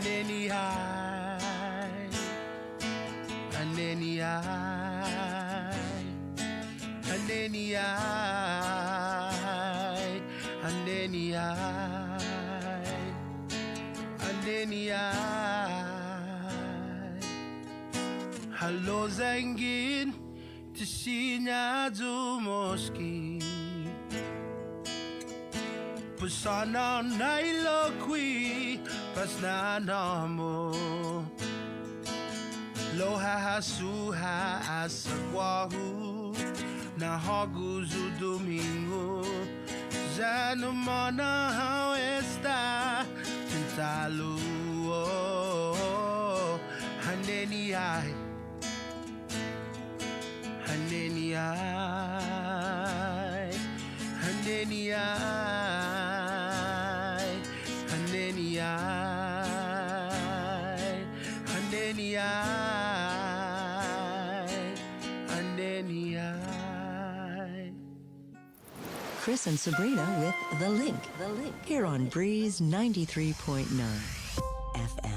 Haneni hai, haneni hai, haneni hai, haneni hai, haneni hai. Hallo zengin, tisinya zumoski. Pusana nailokwi pas na namo. Loha hasuha asakwahu na hoguzu domingo. Zanumana how está tentalu. Haneni ai, haneni ai, haneni ai, haneni ai, haneni ai, haneni ai. Chris and Sabrina with The Link. Here on Breeze 93.9 FM.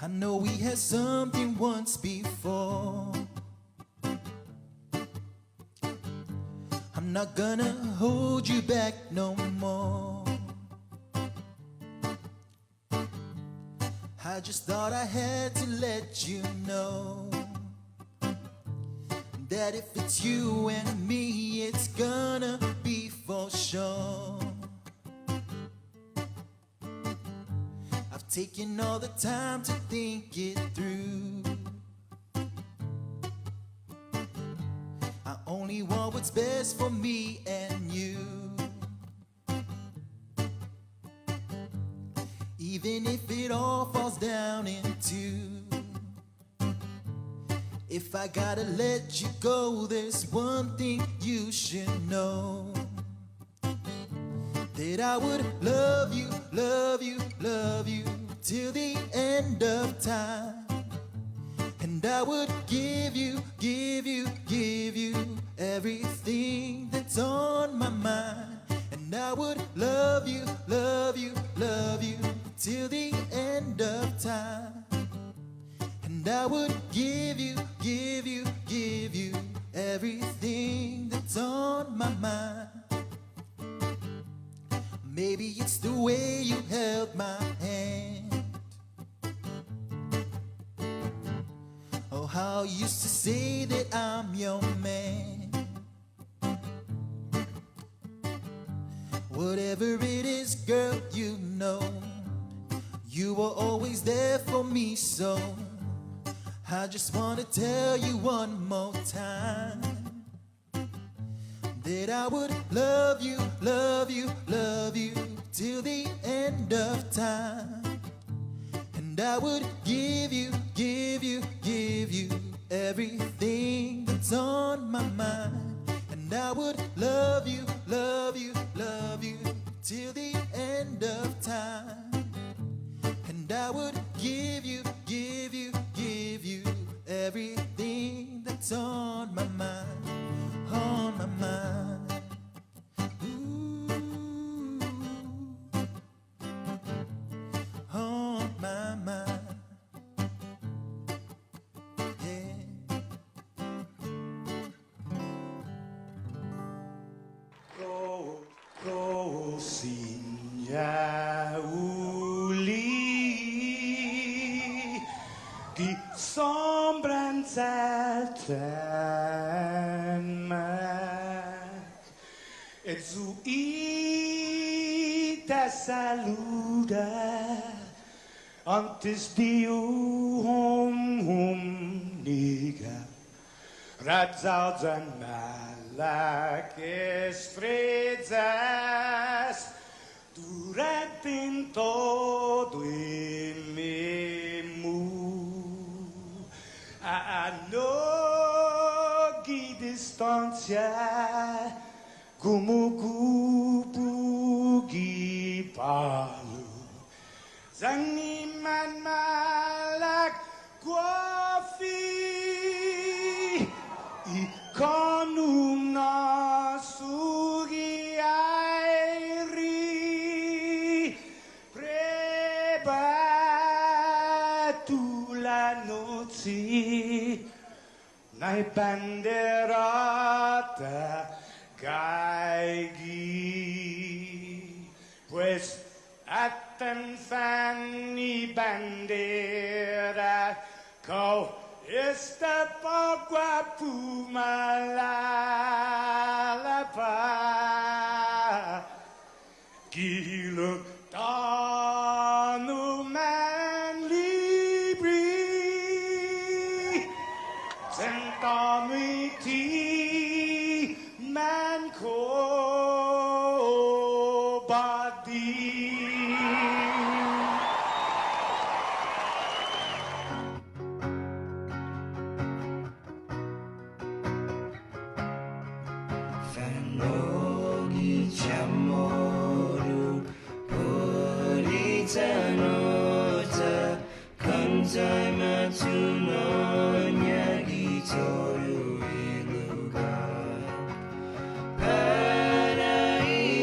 I know we had something once before. I'm not gonna hold you back no more. I just thought I had to let you know that if it's you and me, it's gonna be for sure. I've taken all the time to think it through. I only want what's best for me and you. Even if it all falls down in two. If I gotta let you go, there's one thing you should know. That I would love you, love you, love you till the end of time. And I would give you, give you, give you everything that's on my mind. And I would love you, love you, love you till the end of time. And I would give you, give you, give you everything that's on my mind. Maybe it's the way you held my hand. Oh, how you used to say that I'm your man. Whatever it is, girl, you know you were always there for me, so I just wanna tell you one more time that I would love you, love you, love you till the end of time. And I would give you, give you, give you everything that's on my mind. And I would love you, love you, love you till the end of time. And I would give you, give you, give you everything that's on my mind, on my mind. Ooh, on my mind. Yeah. Sinja uli die sombren zelten meg, et zu te saluda antes Dio niga Radzauds and Malakis Fritzas Duret in todo in mu a no gi distancia como cupu gi palu Zangiman malak guafi ikonung nasugi airi prebatula noci nai banderata gaigi pues Atan Fanny Bandera Kau esta pagua pumalapa Gilo tanu man libri Sentamiti man ko badi Fanogi chamoru puritanota kantai matunonya gitoru iluga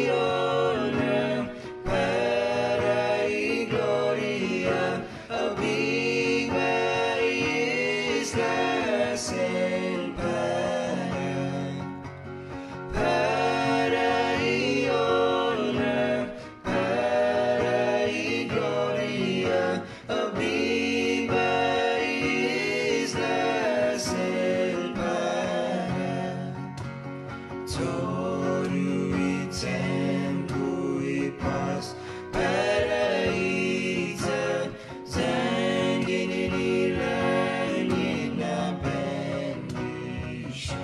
Paraiona Parai Gloria Abiba Isla Senpada Paraiona, Parai Gloria, Abiba Isla Senpada, Toru Itempu Ipas, Paraita, Zanginila, Nina Benishon.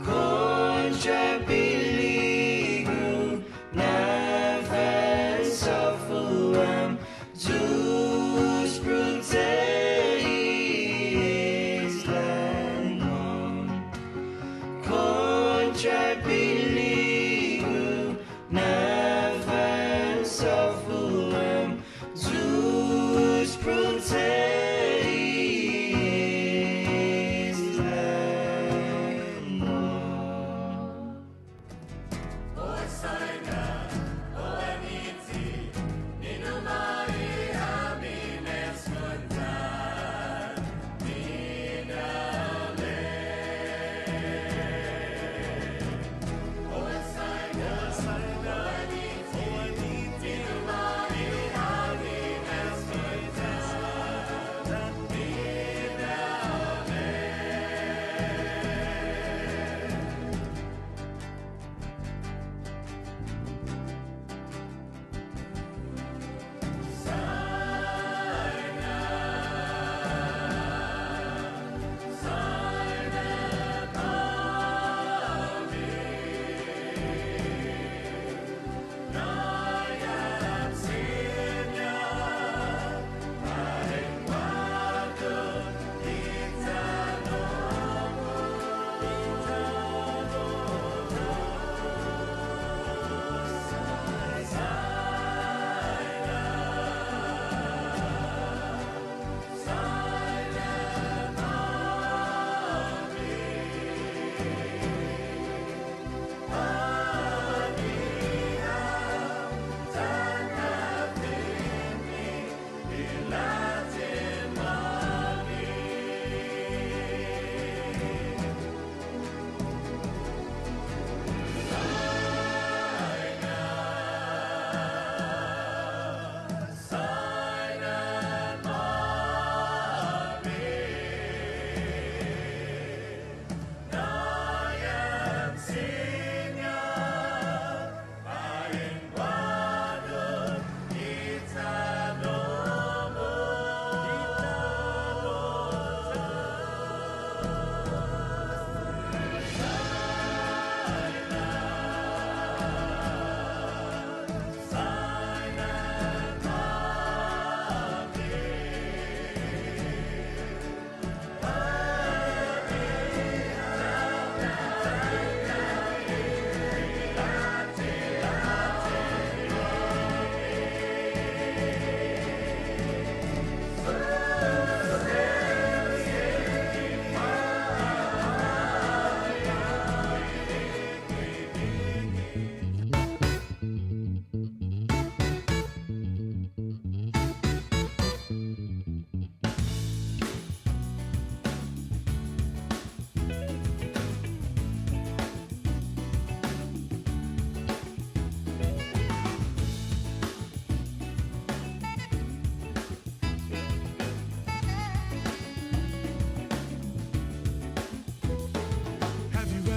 Contra perigo na avança fuam dos proteis landon. Contra perigo na avança fuam dos proteis landon.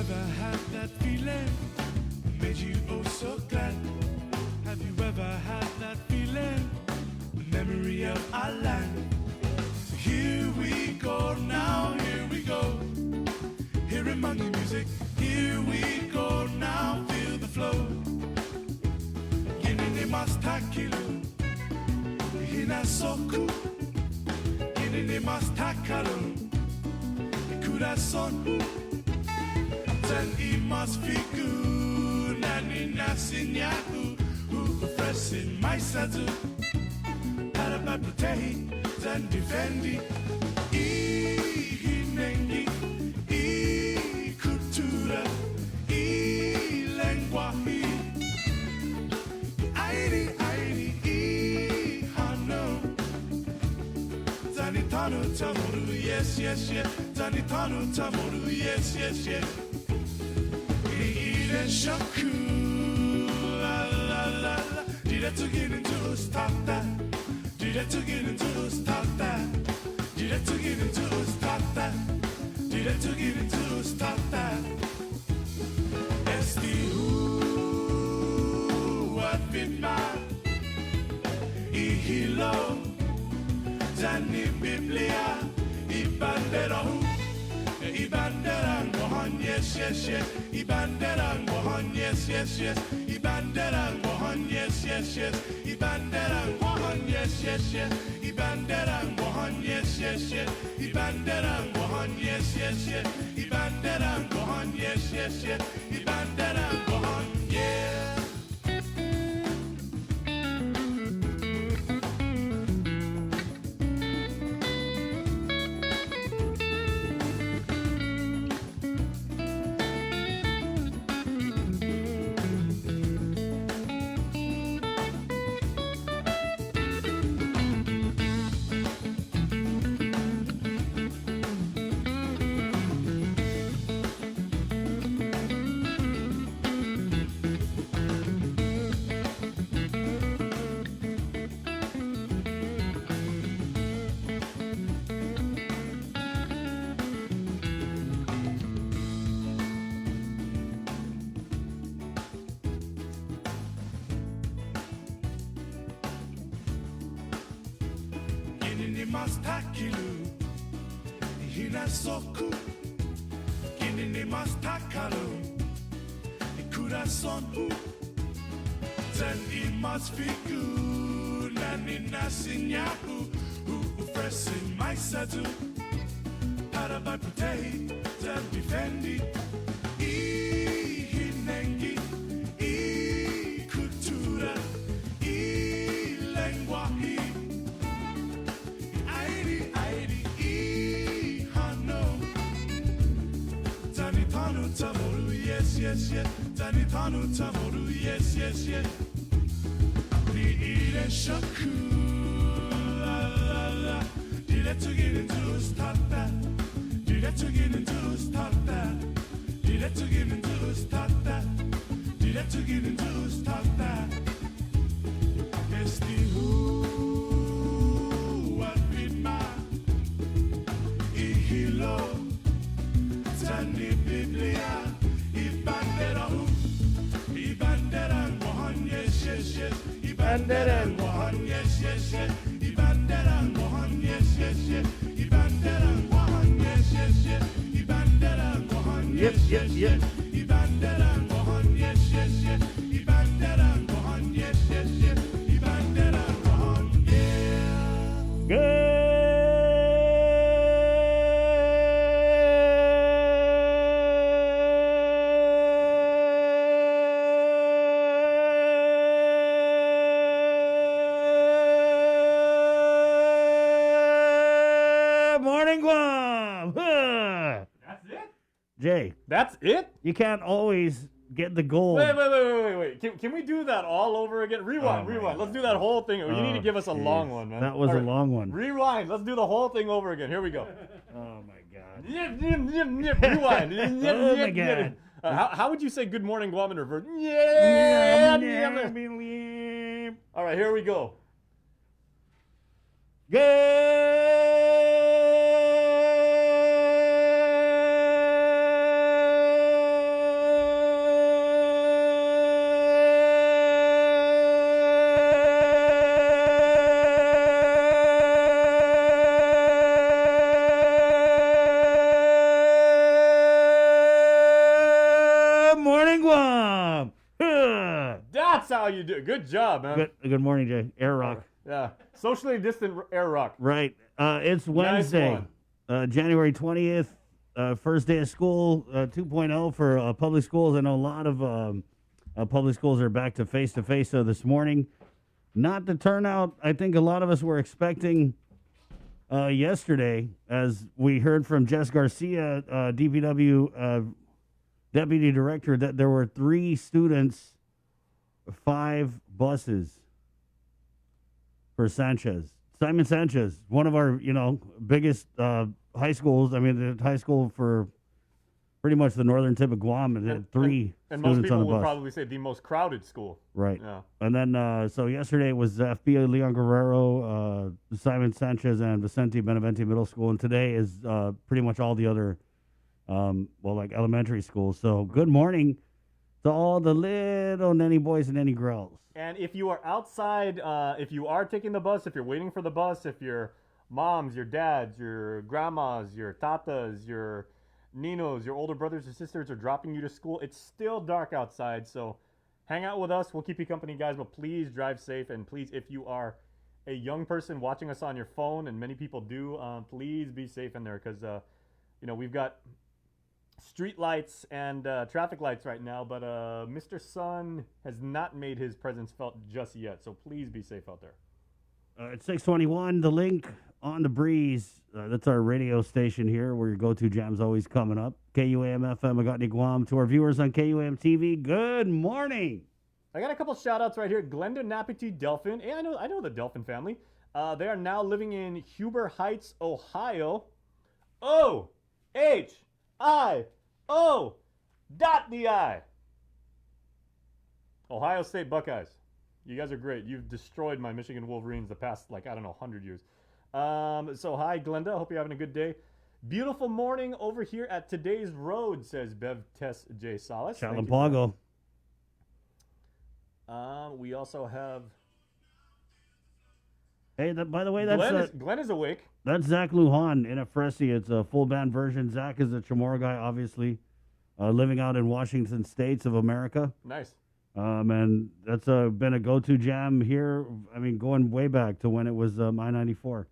ever had that feeling? Made you oh so glad. Have you ever had that feeling? The memory of our land. So here we go now, here we go. Here among the music, here we go now. Feel the flow. Yinene mastakilo, hina soku. Yinene mastakalo, corazón. Ten imas figu, nani nasinyahu, fresin my satu. Parabaputehi, ten defendi. Hinengi, cultura, lenguaje. Airi, hano. Zanitano tamoru, yes, yes, yes. Zanitano tamoru, yes, yes, yes. Ire shaku, la la la la. Did I to get into stop that? Did I to get into stop that? Did I to get into stop that? Did I to get into stop that? Esti what been my ihilo Zani Biblia Ibandera Ibandera Mohan yes yes yes Ibandera Mohan yes yes yes Ibandera Mohan yes yes yes Ibandera Mohan yes yes yes Ibandera Mohan yes yes yes Ibandera Mohan yes yes yes Ibandera Mohan yes yes yes Ibandera Mohan yeah. Mastakilu, hina soku, kinini mastakalu, corazón ten imas figu, nani nasinyahu, fresin my satu, parabaputehi, ten defendi, hinengi, cultura, lenguaje. Tamoru, yes, yes, yes. Tanitano Tamoru, yes, yes, yes. The Eden Shaku, la la la. Did I to get into stop that? Did I to get into stop that? Did I to get into stop that? Did I to get into stop that? It's the who, what beat my ihilo. Tani Biblia, Ibandera, Ibandera, Mohan, yes, yes, yes, Ibandera, Mohan, yes, yes, yes, Ibandera, Mohan, yes, yes, yes, Ibandera, Mohan, yes, yes, yes, Ibandera, Mohan, yes, yes, yes, Ibandera, Mohan, yes, yes, yes, Ibandera, Mohan, yes, yes, yes, Ibandera, Mohan, yeah. Good morning, Guam. That's it? Jay, That's it? you can't always get the goal. Wait. Can we do that all over again? Rewind. Oh, my God. Let's do that whole thing. You need to give us a long one, man. That was All a right. long one. Rewind. Let's do the whole thing over again. Here we go. Oh my God. Rewind. Oh my God. How would you say good morning, Guam in reverse? All right, here we go. That's how you do it. Good job, man. Good morning, Jay. Air Rock. Yeah. Socially distant air rock. Right. It's Wednesday, January 20th, first day of school, 2.0 for public schools. I know a lot of public schools are back to face-to-face this morning. Not the turnout I think a lot of us were expecting yesterday, as we heard from Jess Garcia, DPW Deputy Director, that there were 3 students, 5 buses for Sanchez. Simon Sanchez, one of our, biggest high schools. I mean, the high school for pretty much the northern tip of Guam, and had 3 and most students on people the would bus. probably say the most crowded school. Right. Yeah. And then, so yesterday was FBI Leon Guerrero, Simon Sanchez, and Vicente Benavente Middle School. And today is pretty much all the other, elementary schools. So good morning to all the little nanny boys and nanny girls. And if you are outside, if you are taking the bus, if you're waiting for the bus, if your moms, your dads, your grandmas, your tatas, your ninos, your older brothers or sisters are dropping you to school, it's still dark outside. So hang out with us. We'll keep you company, guys. But please drive safe. And please, if you are a young person watching us on your phone, and many people do, please be safe in there, because, we've got street lights and traffic lights right now, but Mr. Sun has not made his presence felt just yet, so please be safe out there. It's 6:21, The Link on the Breeze. That's our radio station here, where your go-to jam's always coming up. KUAM FM, Agotni, Guam. To our viewers on KUAM TV, good morning. I got a couple shout-outs right here. Glenda Napati Delphin. Hey, I know the Delphin family. They are now living in Huber Heights, Ohio. OHIO.the. Ohio State Buckeyes. You guys are great. You've destroyed my Michigan Wolverines the past, 100 years. So hi, Glenda. Hope you're having a good day. Beautiful morning over here at Today's Road, says Bev Tess J. Salas. Chalampago. We also have... Hey, by the way, that's Glenn is awake. That's Zach Lujan in a Fresi. It's a full band version. Zach is a Chamorro guy, obviously, living out in Washington States of America. Nice. And that's been a go-to jam here. I mean, going way back to when it was I-94.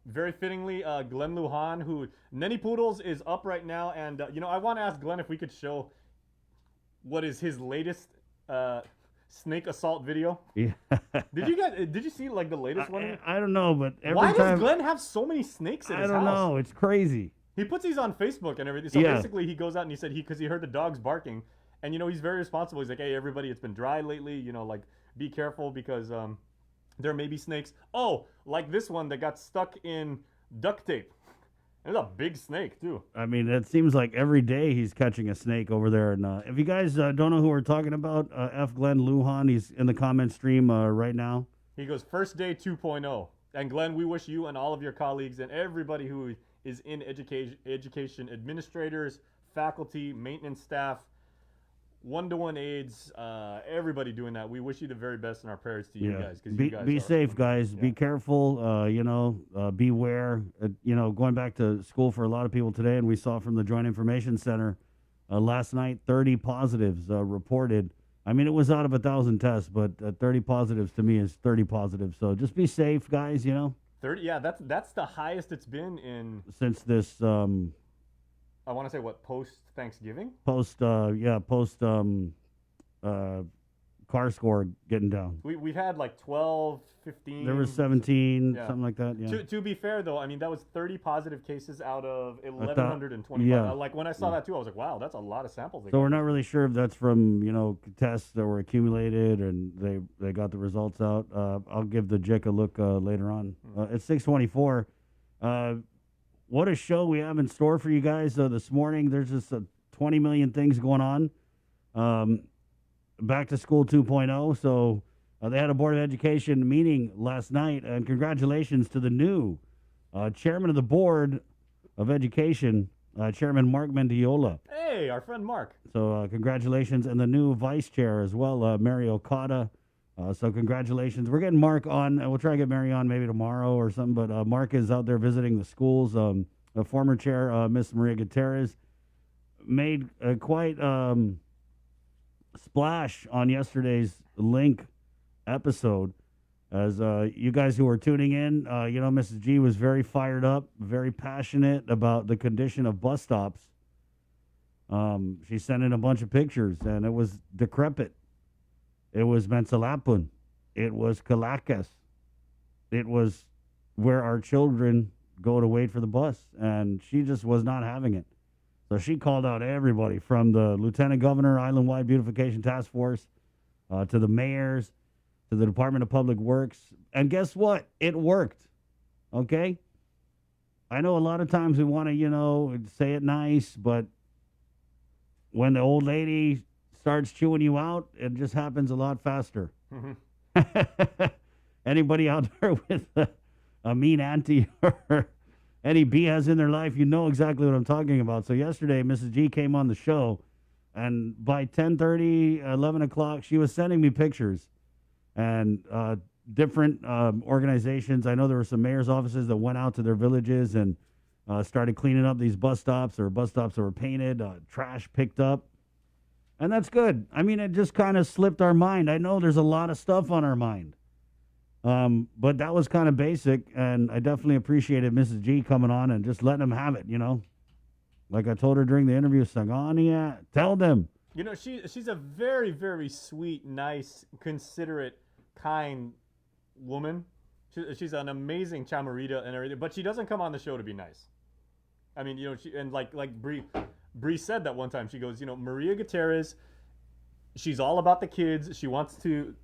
Very fittingly, Glenn Lujan, who Nenny Poodles is up right now, and I want to ask Glenn if we could show what is his latest snake assault video. Yeah. Did you see the latest one? I don't know, but Why does Glenn have so many snakes in his house? I don't know. It's crazy. He puts these on Facebook and everything. So basically, he goes out and he said because he heard the dogs barking, and he's very responsible. He's like, hey, everybody, it's been dry lately. Be careful because there may be snakes. Oh, like this one that got stuck in duct tape. It's a big snake too. I mean, it seems like every day he's catching a snake over there. And if you guys don't know who we're talking about, F. Glenn Lujan, he's in the comment stream right now. He goes, first day 2.0. And Glenn, we wish you and all of your colleagues and everybody who is in education, administrators, faculty, maintenance staff, one-to-one aides, everybody doing that. We wish you the very best in our prayers to you guys. Be safe, guys. Yeah. Be careful. Beware. Going back to school for a lot of people today, and we saw from the Joint Information Center last night, 30 positives reported. I mean, it was out of 1,000 tests, but 30 positives to me is 30 positives. So just be safe, guys. 30. Yeah, that's the highest it's been in since this. I want to say post Thanksgiving? Post car score getting down. We've had 12, 15. There was 17, something like that. Yeah. To be fair though, I mean that was 30 positive cases out of 1,125. Yeah. When I saw that too, I was like, wow, that's a lot of samples. So we're not really sure if that's from tests that were accumulated and they got the results out. I'll give the JIC a look later on. It's 6:24. What a show we have in store for you guys this morning. There's just 20 million things going on. Back to school 2.0. So they had a Board of Education meeting last night, and congratulations to the new chairman of the Board of Education, Chairman Mark Mendiola. Hey, our friend Mark. So congratulations, and the new vice chair as well, Mary Okada. So congratulations. We're getting Mark on. We'll try to get Mary on maybe tomorrow or something, but Mark is out there visiting the schools. The former chair, Miss Maria Gutierrez, made quite splash on yesterday's Link episode. As you guys who are tuning in, Mrs. G was very fired up, very passionate about the condition of bus stops. She sent in a bunch of pictures, and it was decrepit. It was Mensalapun. It was Calacas. It was where our children go to wait for the bus, and she just was not having it. So she called out everybody from the Lieutenant Governor, Island-Wide Beautification Task Force, to the mayors, to the Department of Public Works. And guess what? It worked. Okay? I know a lot of times we want to, say it nice, but when the old lady starts chewing you out, it just happens a lot faster. Mm-hmm. Anybody out there with a mean auntie or any BS in their life, you know exactly what I'm talking about. So yesterday, Mrs. G came on the show, and by 10:30, 11 o'clock, she was sending me pictures and different organizations. I know there were some mayor's offices that went out to their villages and started cleaning up these bus stops, or bus stops that were painted, trash picked up. And that's good. I mean, it just kind of slipped our mind. I know there's a lot of stuff on our mind. But that was kind of basic, and I definitely appreciated Mrs. G coming on and just letting them have it, Like I told her during the interview, Sangania, tell them. She's a very, very sweet, nice, considerate, kind woman. She's an amazing chamarita and everything, but she doesn't come on the show to be nice. I mean, like Bree said that one time. She goes, Maria Gutierrez, she's all about the kids. She wants to,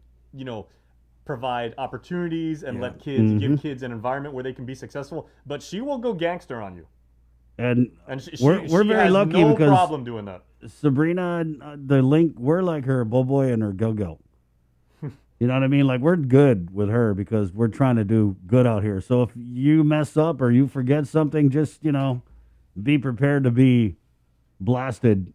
provide opportunities and let kids, give kids an environment where they can be successful. But she will go gangster on you. And we're very has lucky no because problem doing that. Sabrina, the Link, we're like her Boboy and her Go-Go. You know what I mean? Like, we're good with her because we're trying to do good out here. So if you mess up or you forget something, just, be prepared to be blasted.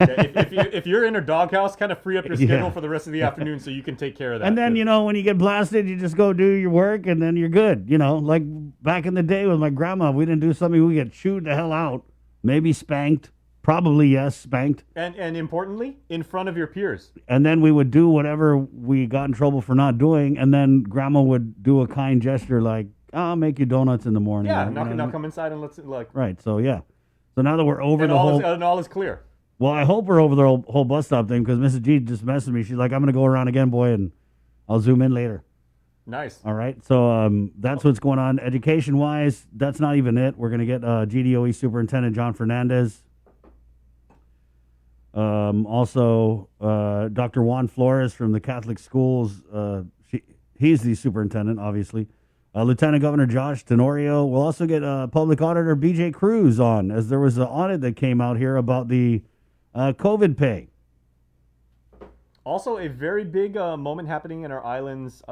If you're in her doghouse, kind of free up your schedule for the rest of the afternoon so you can take care of that. And then, when you get blasted, you just go do your work and then you're good. Like back in the day with my grandma, we didn't do something, we get chewed the hell out, maybe spanked. Probably, yes, spanked. And importantly, in front of your peers. And then we would do whatever we got in trouble for not doing, and then Grandma would do a kind gesture like, I'll make you donuts in the morning. Yeah, now come inside and let's, Right, so yeah. So now that we're over and the whole... and all is clear. Well, I hope we're over the whole bus stop thing, because Mrs. G just messaged me. She's like, I'm going to go around again, boy, and I'll zoom in later. Nice. All right, so that's what's going on. Education-wise, that's not even it. We're going to get GDOE Superintendent John Fernandez. Also, Dr. Juan Flores from the Catholic schools. He's the superintendent, obviously. Lieutenant Governor Josh Tenorio. We'll also get Public Auditor BJ Cruz on, as there was an audit that came out here about the COVID pay. Also, a very big moment happening in our island's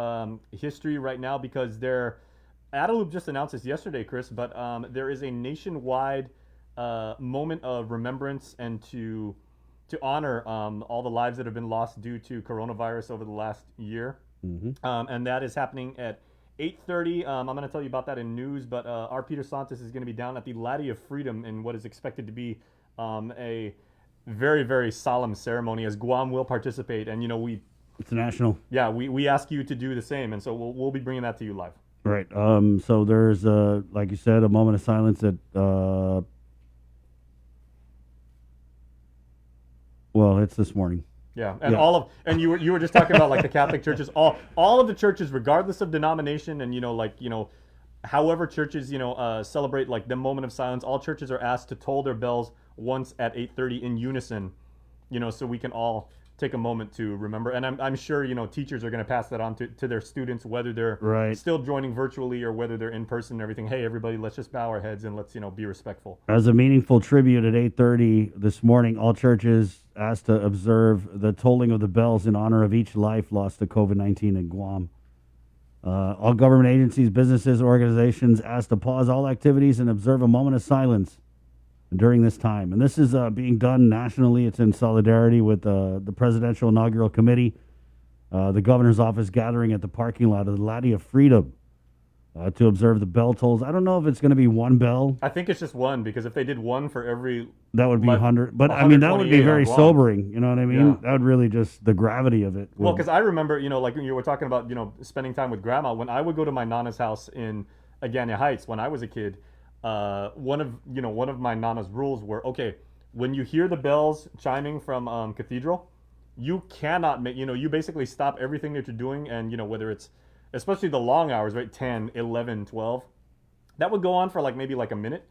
history right now, because Adelup just announced this yesterday, Chris, but there is a nationwide moment of remembrance and to honor all the lives that have been lost due to coronavirus over the last year. Mm-hmm. And that is happening at 8:30. I'm going to tell you about that in news, but our Peter Santos is going to be down at the Laddie of Freedom in what is expected to be a very, very solemn ceremony, as Guam will participate. And, it's national. Yeah, we ask you to do the same. And so we'll be bringing that to you live. Right. So there's, like you said, a moment of silence at... Well, it's this morning. Yeah, and you were just talking about like the Catholic churches, all of the churches, regardless of denomination, and however churches celebrate like the moment of silence. All churches are asked to toll their bells once at 8:30 in unison, so we can all take a moment to remember. And I'm sure teachers are going to pass that on to their students, whether they're still joining virtually or whether they're in person and everything. Hey, everybody, let's just bow our heads and let's be respectful. As a meaningful tribute at 8:30 this morning, all churches asked to observe the tolling of the bells in honor of each life lost to COVID-19 in Guam. All government agencies, businesses, organizations asked to pause all activities and observe a moment of silence during this time. And this is being done nationally. It's in solidarity with the Presidential Inaugural Committee, the governor's office gathering at the parking lot of the Laddie of Freedom. to observe the bell tolls. I don't know if it's going to be one bell. I think it's just one, because if they did one for every, That would be Like 100. But I mean, that would be 128 very on Guam. sobering. You know what I mean? Yeah. That would really just, the gravity of it. well, would- because I remember, like you were talking about, spending time with grandma. When I would go to my nana's house in Agana Heights when I was a kid, one of my nana's rules were, okay, when you hear the bells chiming from cathedral, you cannot make, you basically stop everything that you're doing, and whether it's, especially the long hours, right, 10, 11, 12, that would go on for maybe a minute.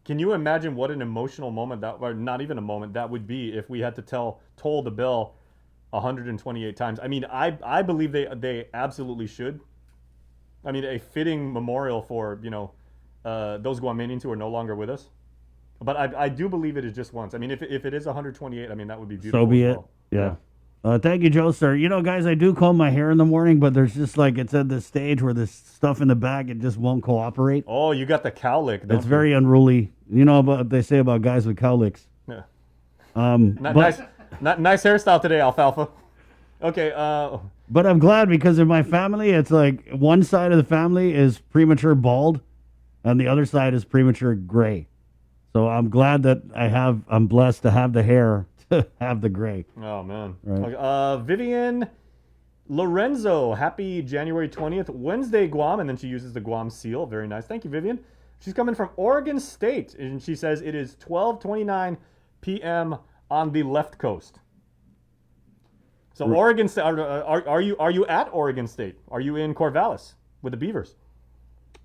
Can you imagine what an emotional moment that, or not even a moment, that would be if we had to toll the bell 128 times? I mean, I believe they absolutely should. I mean, a fitting memorial for those Guamanians who are no longer with us. But I do believe it is just once. I mean, if it is 128, I mean, that would be beautiful. so be as it. well. Yeah. Thank you, Joe, sir. Guys, I do comb my hair in the morning, but there's just it's at this stage where this stuff in the back, it just won't cooperate. Oh, you got the cowlick. Don't It's you? very unruly. You know what they say about guys with cowlicks. Yeah. But, Nice hairstyle today, Alfalfa. Okay. but I'm glad, because in my family, it's one side of the family is premature bald and the other side is premature gray. So I'm glad that I'm blessed to have the hair to have the gray. Oh man. Right. Okay, Vivian Lorenzo, happy January 20th, Wednesday, Guam, and then she uses the Guam seal. Very nice. Thank you, Vivian. She's coming from Oregon State, and she says it is 12:29 p.m. on the left coast. So Oregon State, are you at Oregon State? Are you in Corvallis with the Beavers?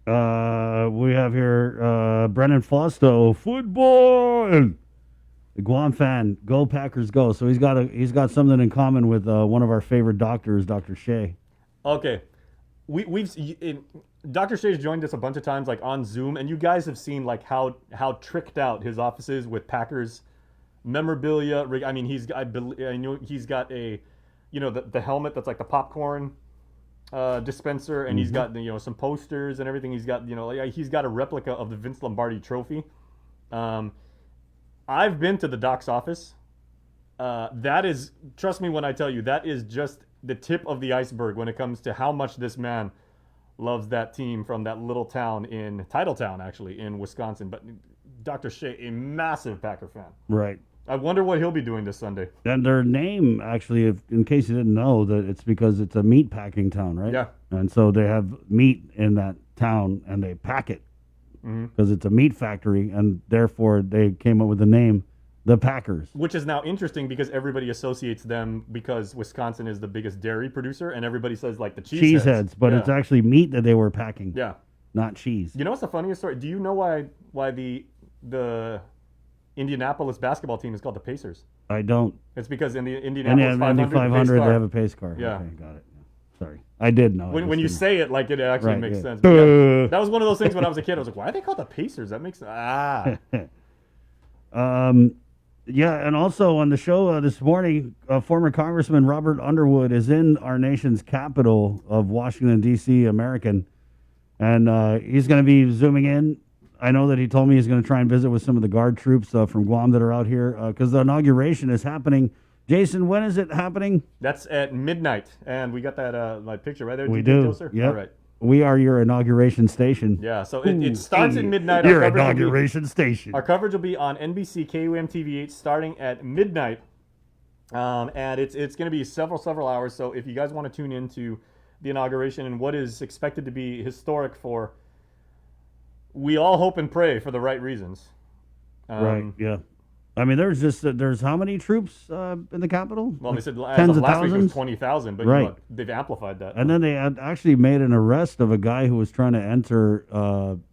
We have here Brennan Fausto, football. The Guam fan, go Packers, go! So he's got something in common with one of our favorite doctors, Dr. Shea. Okay, Dr. Shea's joined us a bunch of times, on Zoom, and you guys have seen how tricked out his office is with Packers memorabilia. I mean, I know he's got a, the helmet that's like the popcorn dispenser, and he's got some posters and everything. He's got he's got a replica of the Vince Lombardi trophy. I've been to the doc's office. That is, trust me when I tell you, that is just the tip of the iceberg when it comes to how much this man loves that team from that little town in Titletown, actually, in Wisconsin. But Dr. Shea, a massive Packer fan. Right. I wonder what he'll be doing this Sunday. And their name, actually, in case you didn't know, that it's because it's a meat packing town, right? Yeah. And so they have meat in that town, and they pack it because it's a meat factory, and therefore they came up with the name, the Packers. Which is now interesting because everybody associates them, because Wisconsin is the biggest dairy producer, and everybody says the Cheeseheads, but Yeah. it's actually meat that they were packing, Yeah. not cheese. You know what's the funniest story? Do you know why the Indianapolis basketball team is called the Pacers? I don't. It's because in the And Indianapolis yeah, 500, 500, pace they have car. a pace car. Yeah. Okay, got it. Sorry. I did know. I When just you didn't. say it, it actually Right, makes yeah. sense. But yeah, that was one of those things when I was a kid. I was like, why are they called the Pacers? That makes Yeah, and also on the show this morning, former Congressman Robert Underwood is in our nation's capital of Washington, D.C., American, and he's going to be zooming in. I know that he told me he's going to try and visit with some of the Guard troops from Guam that are out here, because the inauguration is happening. Jason, when is it happening? That's at midnight, and we got that my picture right there. We Did you do. get closer? Yep. All right. We are your inauguration station. Yeah, so it starts at midnight. Your Our coverage will be- inauguration station. Our coverage will be on NBC KUM TV8 starting at midnight, and it's going to be several hours. So if you guys want to tune into the inauguration and what is expected to be historic for, we all hope and pray for the right reasons. Right, yeah. I mean, there's how many troops in the Capitol? Well, they said as tens of of last week it was thousands? 20,000, but Right. they've amplified that. And then they had actually made an arrest of a guy who was trying to enter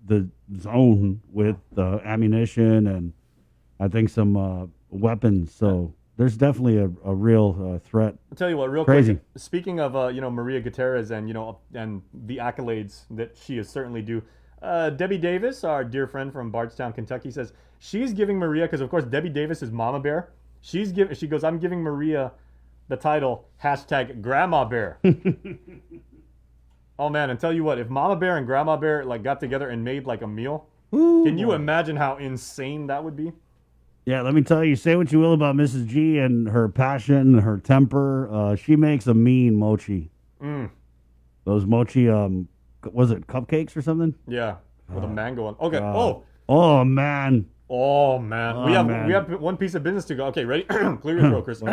the zone with ammunition and I think some weapons. So there's definitely a real threat. I'll tell you what, real Crazy. quick. Speaking of Maria Gutierrez and and the accolades that she is certainly due. Debbie Davis, our dear friend from Bardstown, Kentucky, says she's giving Maria, because of course Debbie Davis is Mama Bear. She goes, I'm giving Maria the title #Grandma Bear. Oh man, and tell you what, if Mama Bear and Grandma Bear got together and made a meal, can you imagine how insane that would be? Yeah, let me tell you, say what you will about Mrs. G and her passion, her temper. She makes a mean mochi. Those mochi was it cupcakes or something? Yeah, with a mango on. Okay. God. Oh man. Oh man. Oh, we man. have one piece of business to go. Okay, ready? Clear your throat, Chris.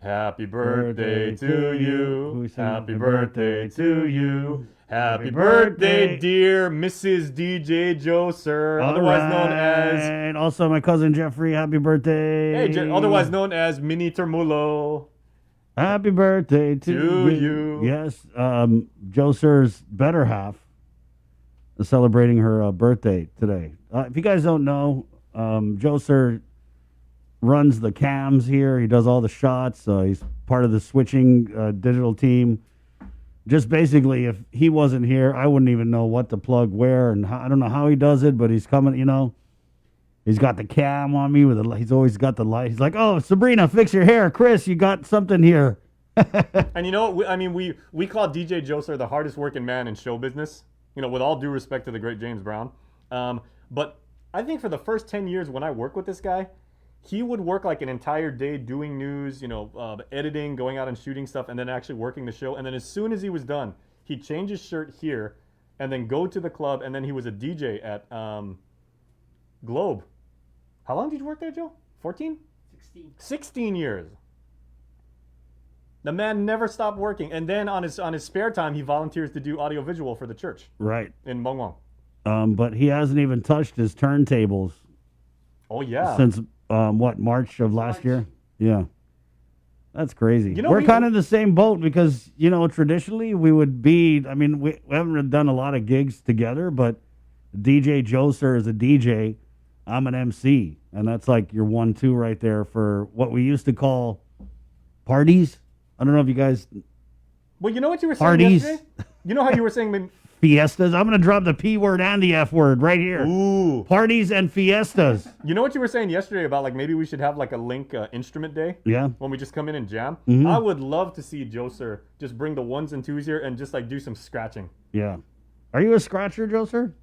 Happy birthday to you. Happy birthday to you. Happy birthday, dear Mrs. DJ Joe, sir, otherwise known as. And also my cousin Jeffrey, happy birthday. Hey, otherwise known as Mini Termulo. Happy birthday to you. Yes, Joe Sir's better half is celebrating her birthday today. If you guys don't know, Joe Sir runs the cams here. He does all the shots. He's part of the switching digital team. Just basically, if he wasn't here, I wouldn't even know what to plug where, and I don't know how he does it, but he's coming, you know. He's got the cam on me with he's always got the light. He's like, "Oh, Sabrina, fix your hair. Chris, you got something here." And you know, we call DJ Joe Sir the hardest working man in show business. You know, with all due respect to the great James Brown. But I think for the first 10 years when I worked with this guy, he would work like an entire day doing news, you know, editing, going out and shooting stuff, and then actually working the show. And then as soon as he was done, he'd change his shirt here and then go to the club. And then he was a DJ at Globe. How long did you work there, Joe? 14? 16 years. The man never stopped working. And then on his spare time, he volunteers to do audiovisual for the church. Right. In Mongwang. But he hasn't even touched his turntables. Oh, yeah. Since, March of last year? Yeah. That's crazy. You know, we're kind of in the same boat because, you know, traditionally we would be, I mean, we haven't done a lot of gigs together, but DJ Joe Sir is a DJ. I'm an MC. And that's like your 1-2 right there for what we used to call parties. I don't know if you guys... Well, you know what you were saying parties. yesterday? You know how you were saying... Fiestas. I'm going to drop the P word and the F word right here. Ooh. Parties and fiestas. You know what you were saying yesterday about like maybe we should have like a Link instrument day? Yeah. When we just come in and jam? Mm-hmm. I would love to see Joe Sir just bring the 1s and 2s here and just like do some scratching. Yeah. Are you a scratcher, Joe Sir?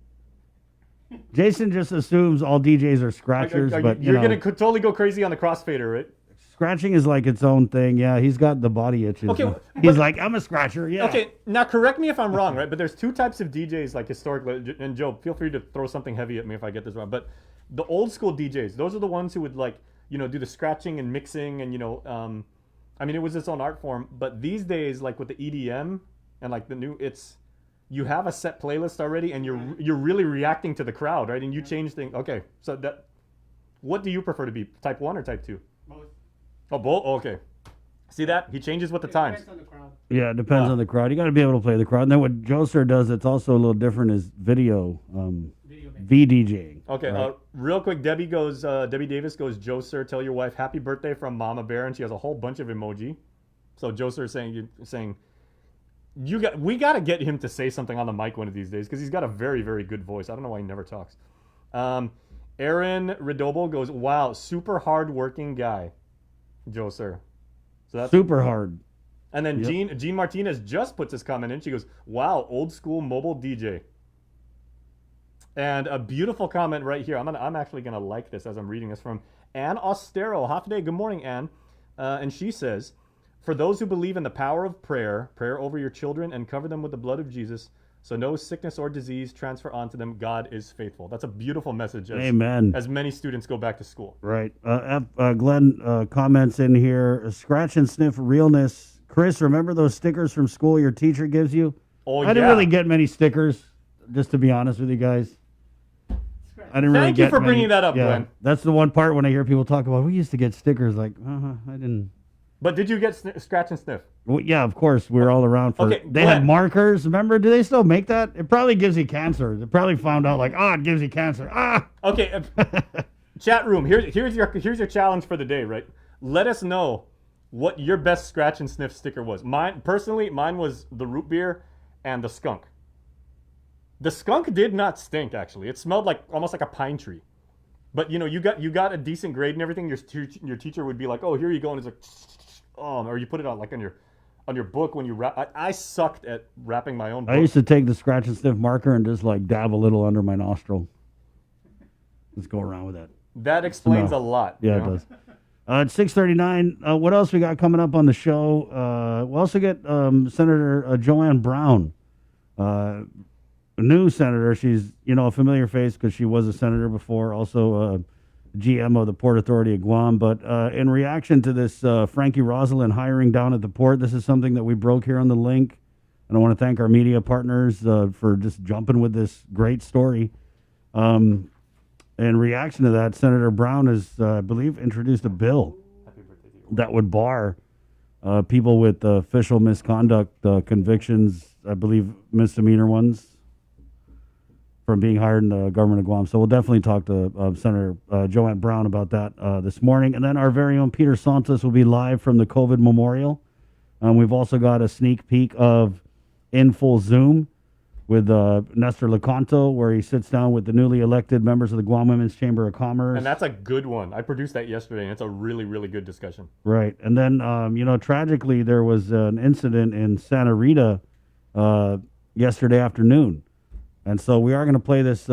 Jason just assumes all DJs are scratchers, but you're going to totally go crazy on the crossfader, right? Scratching is like its own thing. Yeah, he's got the body itches. Okay, he's like, I'm a scratcher. Yeah. Okay, now correct me if I'm wrong, right? But there's two types of DJs, like historically. And Joe, feel free to throw something heavy at me if I get this wrong. But the old school DJs, those are the ones who would like, you know, do the scratching and mixing, and you know, I mean, it was its own art form. But these days, like with the EDM and like the new, you have a set playlist already, and you're really reacting to the crowd, right? And you change things. Okay, so what do you prefer to be, type 1 or type 2? Oh, both? Oh, okay. See that? He changes with the times. Depends on the crowd. Yeah, it depends on the crowd. You got to be able to play the crowd. And then what Joe Sir does, it's also a little different, is video VDJing. Okay, right? Real quick, Debbie Davis goes, Joe Sir, tell your wife happy birthday from Mama Bear, and she has a whole bunch of emoji. So Joe Sir saying we got to get him to say something on the mic one of these days because he's got a very, very good voice. I don't know why he never talks. Aaron Redobo goes, wow, super hard-working guy. Joe Sir. So that's super hard. And then Jean Martinez just puts his comment in. She goes, wow, old school mobile DJ. And a beautiful comment right here. I'm actually gonna like this as I'm reading this from Ann Austero. Half a day. Good morning, Ann. And she says, for those who believe in the power of prayer over your children and cover them with the blood of Jesus, so no sickness or disease transfer onto them. God is faithful. That's a beautiful message. Amen. As many students go back to school. Right. Glenn comments in here, scratch and sniff realness. Chris, remember those stickers from school your teacher gives you? Oh, I didn't really get many stickers, just to be honest with you guys. I didn't really get Thank you for many. bringing that up, Yeah, Glenn. that's the one part when I hear people talk about, we used to get stickers, like, I didn't. But did you get scratch and sniff? Well, yeah, of course. We were all around for. Okay, they had markers. Remember? Do they still make that? It probably gives you cancer. They probably found out like, it gives you cancer. Okay, chat room. Here's your challenge for the day. Right? Let us know what your best scratch and sniff sticker was. Mine was the root beer and the skunk. The skunk did not stink. Actually, it smelled like almost like a pine tree. But you know, you got a decent grade and everything. Your teacher would be like, oh, here you go, and it's like. Or you put it on like on your book when you wrap. I sucked at wrapping my own book. I used to take the scratch and sniff marker and just like dab a little under my nostril. Let's go around with that. That explains a lot. Yeah, it does. It's 6:39. What else we got coming up on the show? We also get Senator Joanne Brown new senator. She's, a familiar face because she was a senator before, also GM of the Port Authority of Guam. But in reaction to this Frankie Rosalind hiring down at the port, this is something that we broke here on the link. And I want to thank our media partners for just jumping with this great story. In reaction to that, Senator Brown has, I believe, introduced a bill that would bar people with official misconduct convictions, I believe misdemeanor ones, from being hired in the government of Guam. So we'll definitely talk to Senator Joanne Brown about that this morning. And then our very own Peter Santos will be live from the COVID Memorial. We've also got a sneak peek of In Full Zoom with Nestor Lecanto, where he sits down with the newly elected members of the Guam Women's Chamber of Commerce. And that's a good one. I produced that yesterday, and it's a really, really good discussion. Right. And then, tragically, there was an incident in Santa Rita yesterday afternoon. And so we are going to play this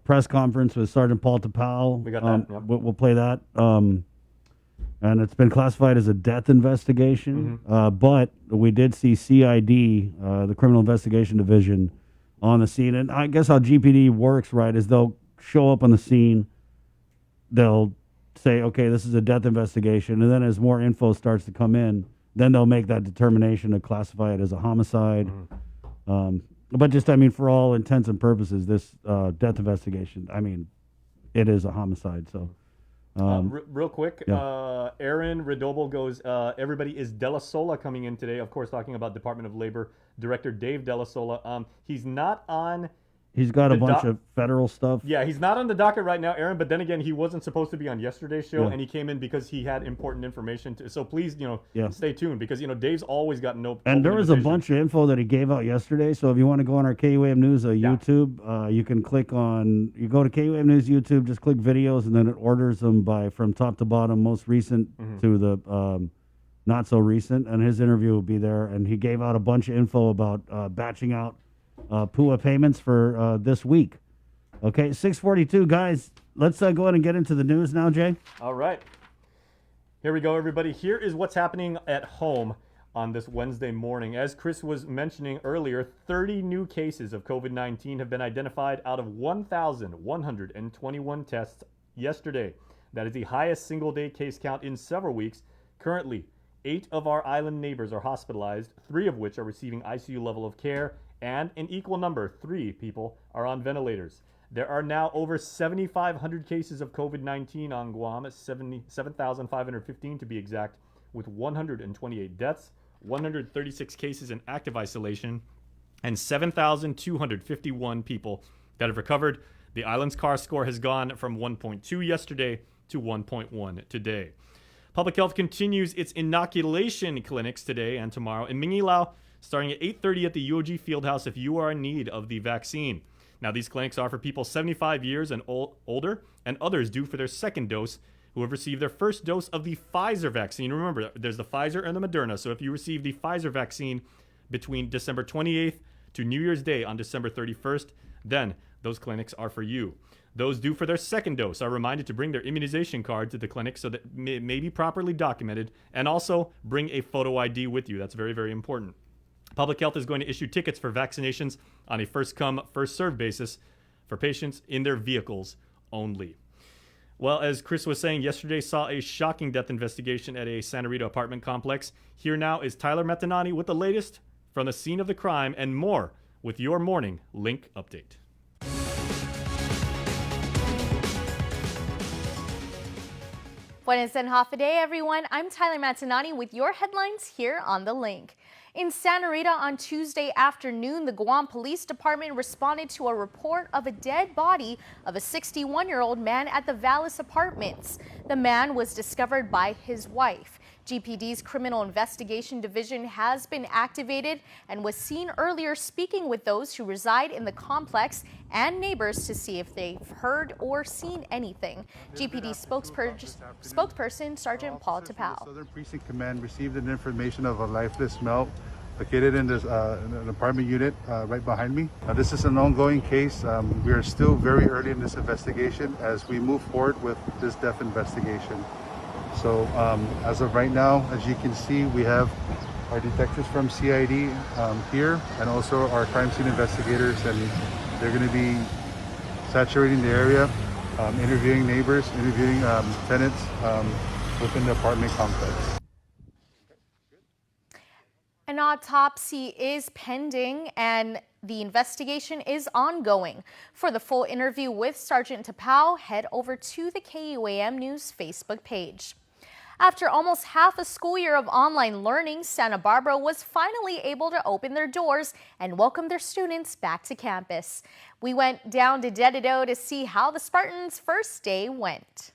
press conference with Sergeant Paul Tapau. We got that, yep. We'll play that. And it's been classified as a death investigation. But we did see CID, the Criminal Investigation Division, on the scene. And I guess how GPD works, right, is they'll show up on the scene. They'll say, okay, this is a death investigation. And then as more info starts to come in, then they'll make that determination to classify it as a homicide. But just, for all intents and purposes, this death investigation, it is a homicide. So, real quick, yeah. Aaron Redoble goes, everybody, is Della Sola coming in today? Of course, talking about Department of Labor Director Dave Della Sola. He's not on... He's got a bunch of federal stuff. Yeah, he's not on the docket right now, Aaron, but then again, he wasn't supposed to be on yesterday's show, Yeah. and he came in because he had important information. So please, Yeah. stay tuned, because, Dave's always got no... And there open was a invitation. bunch of info that he gave out yesterday. So if you want to go on our KUAM News YouTube, you can click on... You go to KUAM News YouTube, just click videos, and then it orders them from top to bottom, most recent to the not so recent. And his interview will be there. And he gave out a bunch of info about batching out PUA payments for this week. Okay, 6:42, guys. Let's go ahead and get into the news now, Jay. All right. Here we go, everybody. Here is what's happening at home on this Wednesday morning. As Chris was mentioning earlier, 30 new cases of COVID-19 have been identified out of 1,121 tests yesterday. That is the highest single-day case count in several weeks. Currently, 8 of our island neighbors are hospitalized, 3 of which are receiving ICU level of care, and an equal number, 3 people, are on ventilators. There are now over 7,500 cases of COVID-19 on Guam, 7,515 to be exact, with 128 deaths, 136 cases in active isolation, and 7,251 people that have recovered. The island's CAR score has gone from 1.2 yesterday to 1.1 today. Public Health continues its inoculation clinics today and tomorrow in Mingilao, starting at 8:30 at the UOG Fieldhouse if you are in need of the vaccine. Now, these clinics are for people 75 years and older, and others due for their second dose who have received their first dose of the Pfizer vaccine. Remember, there's the Pfizer and the Moderna, so if you receive the Pfizer vaccine between December 28th to New Year's Day on December 31st, then those clinics are for you. Those due for their second dose are reminded to bring their immunization card to the clinic so that it may be properly documented, and also bring a photo ID with you. That's very, very important. Public Health is going to issue tickets for vaccinations on a first-come, first-served basis for patients in their vehicles only. Well, as Chris was saying, yesterday saw a shocking death investigation at a Santa Rita apartment complex. Here now is Tyler Metanani with the latest from the scene of the crime and more with your morning Link update. Buenos and half a day, everyone. I'm Tyler Matanani with your headlines here on The Link. In Santa Rita on Tuesday afternoon, the Guam Police Department responded to a report of a dead body of a 61-year-old man at the Vallis Apartments. The man was discovered by his wife. GPD's Criminal Investigation Division has been activated and was seen earlier speaking with those who reside in the complex and neighbors to see if they've heard or seen anything. GPD spokesperson Sergeant Paul Tapau. Southern Precinct Command received an information of a lifeless male located in this an apartment unit right behind me. This is an ongoing case. We are still very early in this investigation as we move forward with this death investigation. So as of right now, as you can see, we have our detectives from CID here, and also our crime scene investigators, and they're going to be saturating the area, interviewing neighbors, interviewing tenants within the apartment complex. An autopsy is pending and the investigation is ongoing. For the full interview with Sergeant Tapao, head over to the KUAM News Facebook page. After almost half a school year of online learning, Santa Barbara was finally able to open their doors and welcome their students back to campus. We went down to Dededo to see how the Spartans' first day went.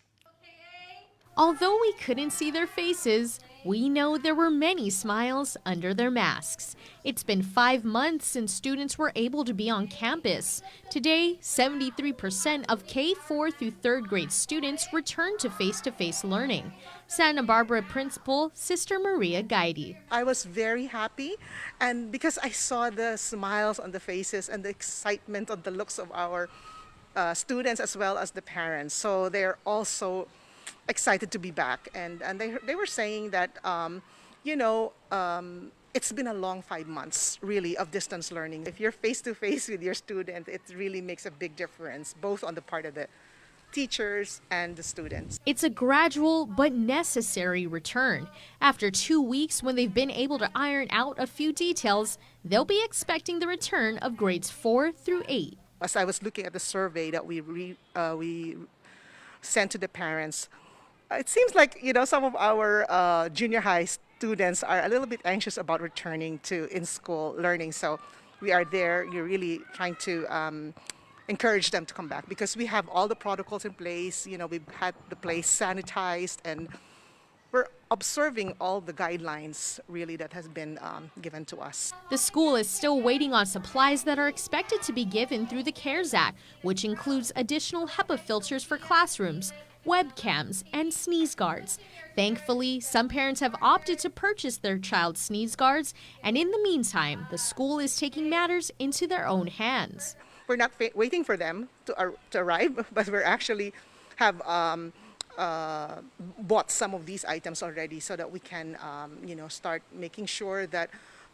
Although we couldn't see their faces, we know there were many smiles under their masks. It's been 5 months since students were able to be on campus. Today, 73% of K4 through 3rd grade students returned to face-to-face learning. Santa Barbara Principal Sister Maria Gaidi. I was very happy, and because I saw the smiles on the faces and the excitement on the looks of our students as well as the parents. So they're also excited to be back, and they were saying that it's been a long 5 months really of distance learning. If you're face to face with your student, it really makes a big difference, both on the part of the teachers and the students. It's a gradual but necessary return. After 2 weeks, when they've been able to iron out a few details, they'll be expecting the return of grades 4 through 8. As I was looking at the survey that we sent to the parents, it seems like some of our junior high students are a little bit anxious about returning to in-school learning. So we are there. You're really trying to encourage them to come back because we have all the protocols in place. We've had the place sanitized, and we're observing all the guidelines really that has been given to us. The school is still waiting on supplies that are expected to be given through the CARES Act, which includes additional HEPA filters for classrooms, webcams, and sneeze guards. Thankfully, some parents have opted to purchase their child's sneeze guards, and in the meantime, the school is taking matters into their own hands. We're not waiting for them to arrive, but we're actually have bought some of these items already so that we can start making sure that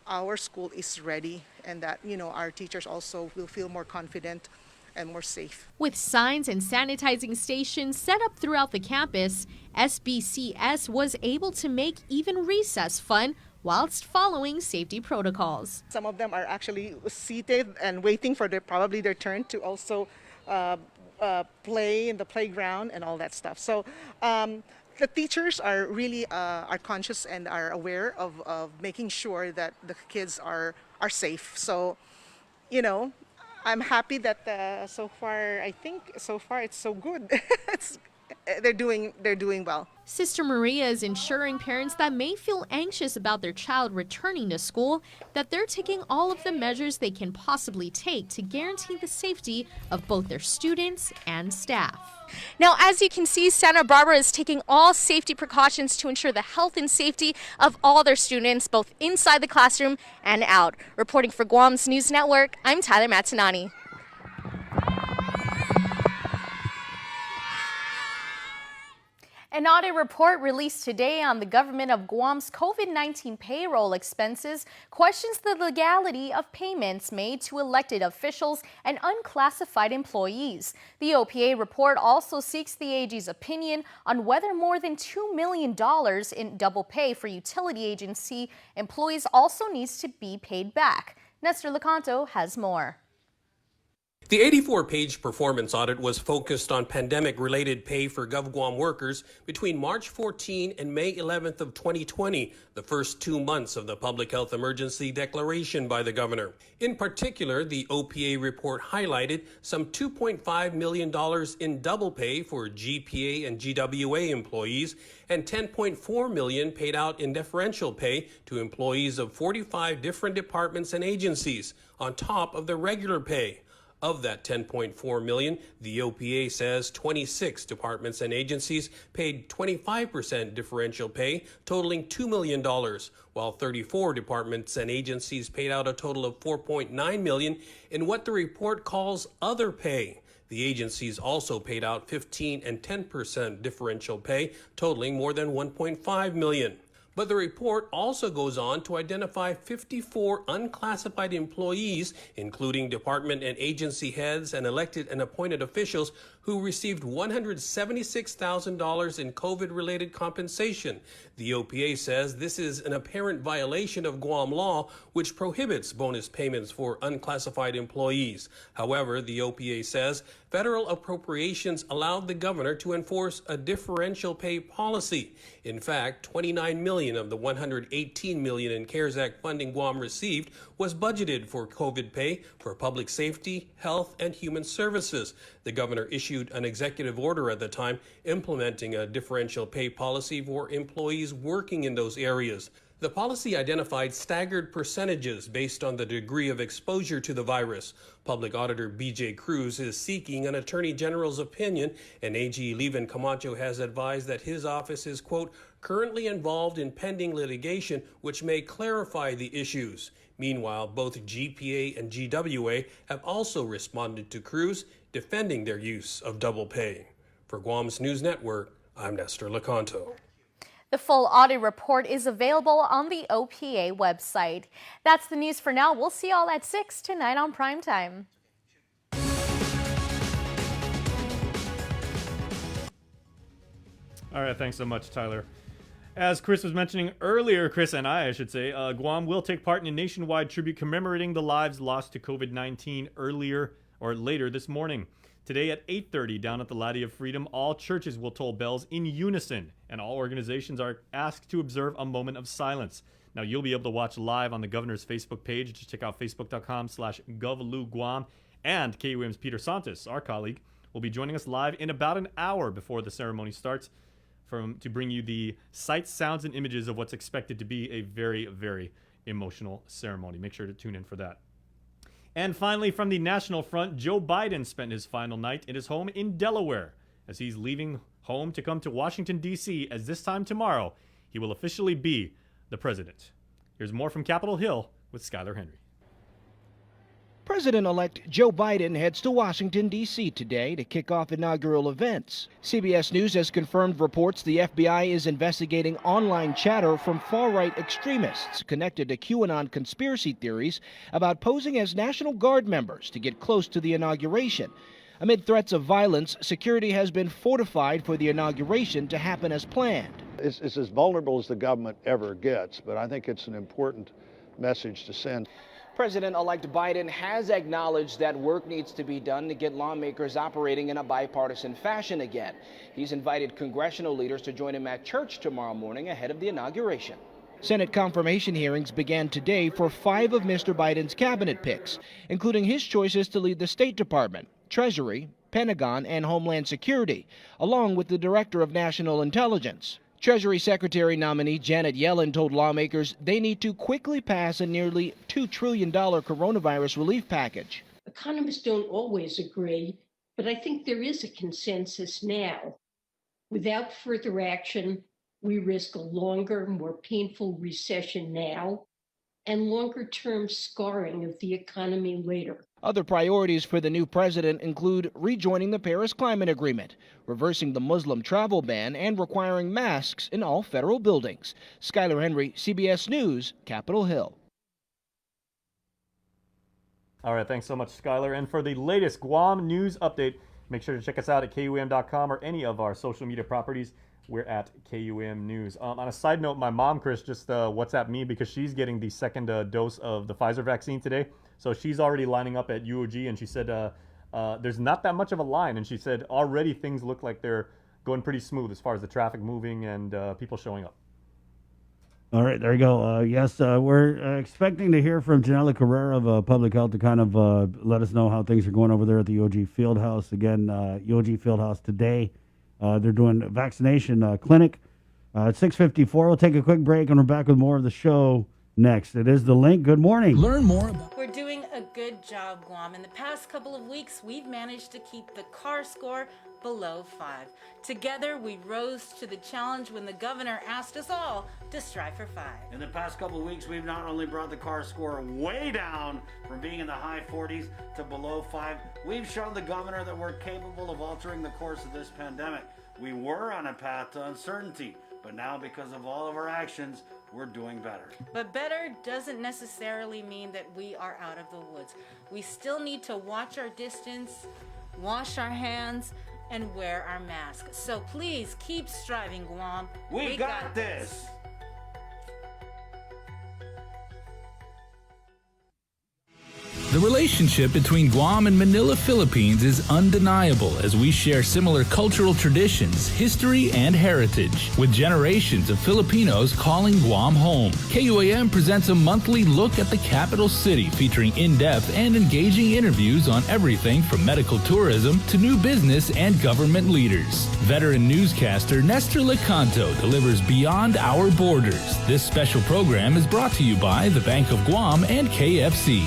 our school is ready and that our teachers also will feel more confident and more safe. With signs and sanitizing stations set up throughout the campus, SBCS was able to make even recess fun whilst following safety protocols. Some of them are actually seated and waiting for probably their turn to also play in the playground and all that stuff. So the teachers are really are conscious and are aware of making sure that the kids are safe. So, I'm happy that so far it's so good. They're doing well. Sister Maria is ensuring parents that may feel anxious about their child returning to school that they're taking all of the measures they can possibly take to guarantee the safety of both their students and staff. Now, as you can see, Santa Barbara is taking all safety precautions to ensure the health and safety of all their students, both inside the classroom and out. Reporting for Guam's News Network, I'm Tyler Matanani. An audit report released today on the government of Guam's COVID-19 payroll expenses questions the legality of payments made to elected officials and unclassified employees. The OPA report also seeks the AG's opinion on whether more than $2 million in double pay for utility agency employees also needs to be paid back. Nestor Lecanto has more. The 84-page performance audit was focused on pandemic-related pay for GovGuam workers between March 14 and May 11th of 2020, the first 2 months of the public health emergency declaration by the governor. In particular, the OPA report highlighted some $2.5 million in double pay for GPA and GWA employees and $10.4 million paid out in differential pay to employees of 45 different departments and agencies, on top of the regular pay. Of that $10.4 million, the OPA says 26 departments and agencies paid 25% differential pay, totaling $2 million, while 34 departments and agencies paid out a total of $4.9 million in what the report calls other pay. The agencies also paid out 15% and 10% differential pay, totaling more than $1.5 million. But the report also goes on to identify 54 unclassified employees, including department and agency heads and elected and appointed officials, who received $176,000 in COVID-related compensation. The OPA says this is an apparent violation of Guam law, which prohibits bonus payments for unclassified employees. However, the OPA says federal appropriations allowed the governor to enforce a differential pay policy. In fact, $29 million of the $118 million in CARES Act funding Guam received was budgeted for COVID pay for public safety, health, and human services. The governor issued an executive order at the time implementing a differential pay policy for employees working in those areas. The policy identified staggered percentages based on the degree of exposure to the virus. Public Auditor B.J. Cruz is seeking an Attorney General's opinion, and AG Levin Camacho has advised that his office is, quote, currently involved in pending litigation which may clarify the issues. Meanwhile, both GPA and GWA have also responded to Cruz, defending their use of double pay. For Guam's News Network, I'm Nestor Lecanto. The full audit report is available on the OPA website. That's the news for now. We'll see you all at 6 tonight on Primetime. All right, thanks so much, Tyler. As Chris was mentioning earlier, Chris and I should say, Guam will take part in a nationwide tribute commemorating the lives lost to COVID-19 later this morning. Today at 8:30 down at the Laddie of Freedom, all churches will toll bells in unison, and all organizations are asked to observe a moment of silence. Now, you'll be able to watch live on the governor's Facebook page. Just check out facebook.com/govluguam. And KUM's Peter Santos, our colleague, will be joining us live in about an hour before the ceremony starts to bring you the sights, sounds, and images of what's expected to be a very, very emotional ceremony. Make sure to tune in for that. And finally, from the national front, Joe Biden spent his final night in his home in Delaware as he's leaving home to come to Washington, D.C., as this time tomorrow, he will officially be the president. Here's more from Capitol Hill with Skylar Henry. President-elect Joe Biden heads to Washington, D.C. today to kick off inaugural events. CBS News has confirmed reports the FBI is investigating online chatter from far-right extremists connected to QAnon conspiracy theories about posing as National Guard members to get close to the inauguration. Amid threats of violence, security has been fortified for the inauguration to happen as planned. It's as vulnerable as the government ever gets, but I think it's an important message to send. President-elect Biden has acknowledged that work needs to be done to get lawmakers operating in a bipartisan fashion again. He's invited congressional leaders to join him at church tomorrow morning ahead of the inauguration. Senate confirmation hearings began today for 5 of Mr. Biden's cabinet picks, including his choices to lead the State Department, Treasury, Pentagon, and Homeland Security, along with the Director of National Intelligence. Treasury Secretary nominee Janet Yellen told lawmakers they need to quickly pass a nearly $2 trillion coronavirus relief package. Economists don't always agree, but I think there is a consensus now. Without further action, we risk a longer, more painful recession now and longer-term scarring of the economy later. Other priorities for the new president include rejoining the Paris Climate Agreement, reversing the Muslim travel ban, and requiring masks in all federal buildings. Skylar Henry, CBS News, Capitol Hill. All right, thanks so much, Skylar. And for the latest Guam news update, make sure to check us out at KUM.com or any of our social media properties. We're at KUM News. On a side note, my mom, Chris, just WhatsApped me because she's getting the second dose of the Pfizer vaccine today. So she's already lining up at UOG, and she said there's not that much of a line. And she said already things look like they're going pretty smooth as far as the traffic moving and people showing up. All right, there you go. Yes, we're expecting to hear from Janella Carrera of Public Health to kind of let us know how things are going over there at the UOG Fieldhouse. Again, UOG Fieldhouse today. They're doing a vaccination clinic at 6:54. We'll take a quick break, and we're back with more of the show next. It is The Link. Good morning. Learn more about... We're doing a good job, Guam. In the past couple of weeks, we've managed to keep the CAR score below 5. Together, we rose to the challenge when the governor asked us all to strive for 5. In the past couple of weeks, we've not only brought the CAR score way down from being in the high 40s to below 5, we've shown the governor that we're capable of altering the course of this pandemic. We were on a path to uncertainty. But now, because of all of our actions, we're doing better. But better doesn't necessarily mean that we are out of the woods. We still need to watch our distance, wash our hands, and wear our masks. So please keep striving, Guam. We got this. The relationship between Guam and Manila, Philippines is undeniable as we share similar cultural traditions, history, and heritage, with generations of Filipinos calling Guam home. KUAM presents a monthly look at the capital city featuring in-depth and engaging interviews on everything from medical tourism to new business and government leaders. Veteran newscaster Nestor Lecanto delivers Beyond Our Borders. This special program is brought to you by the Bank of Guam and KFC.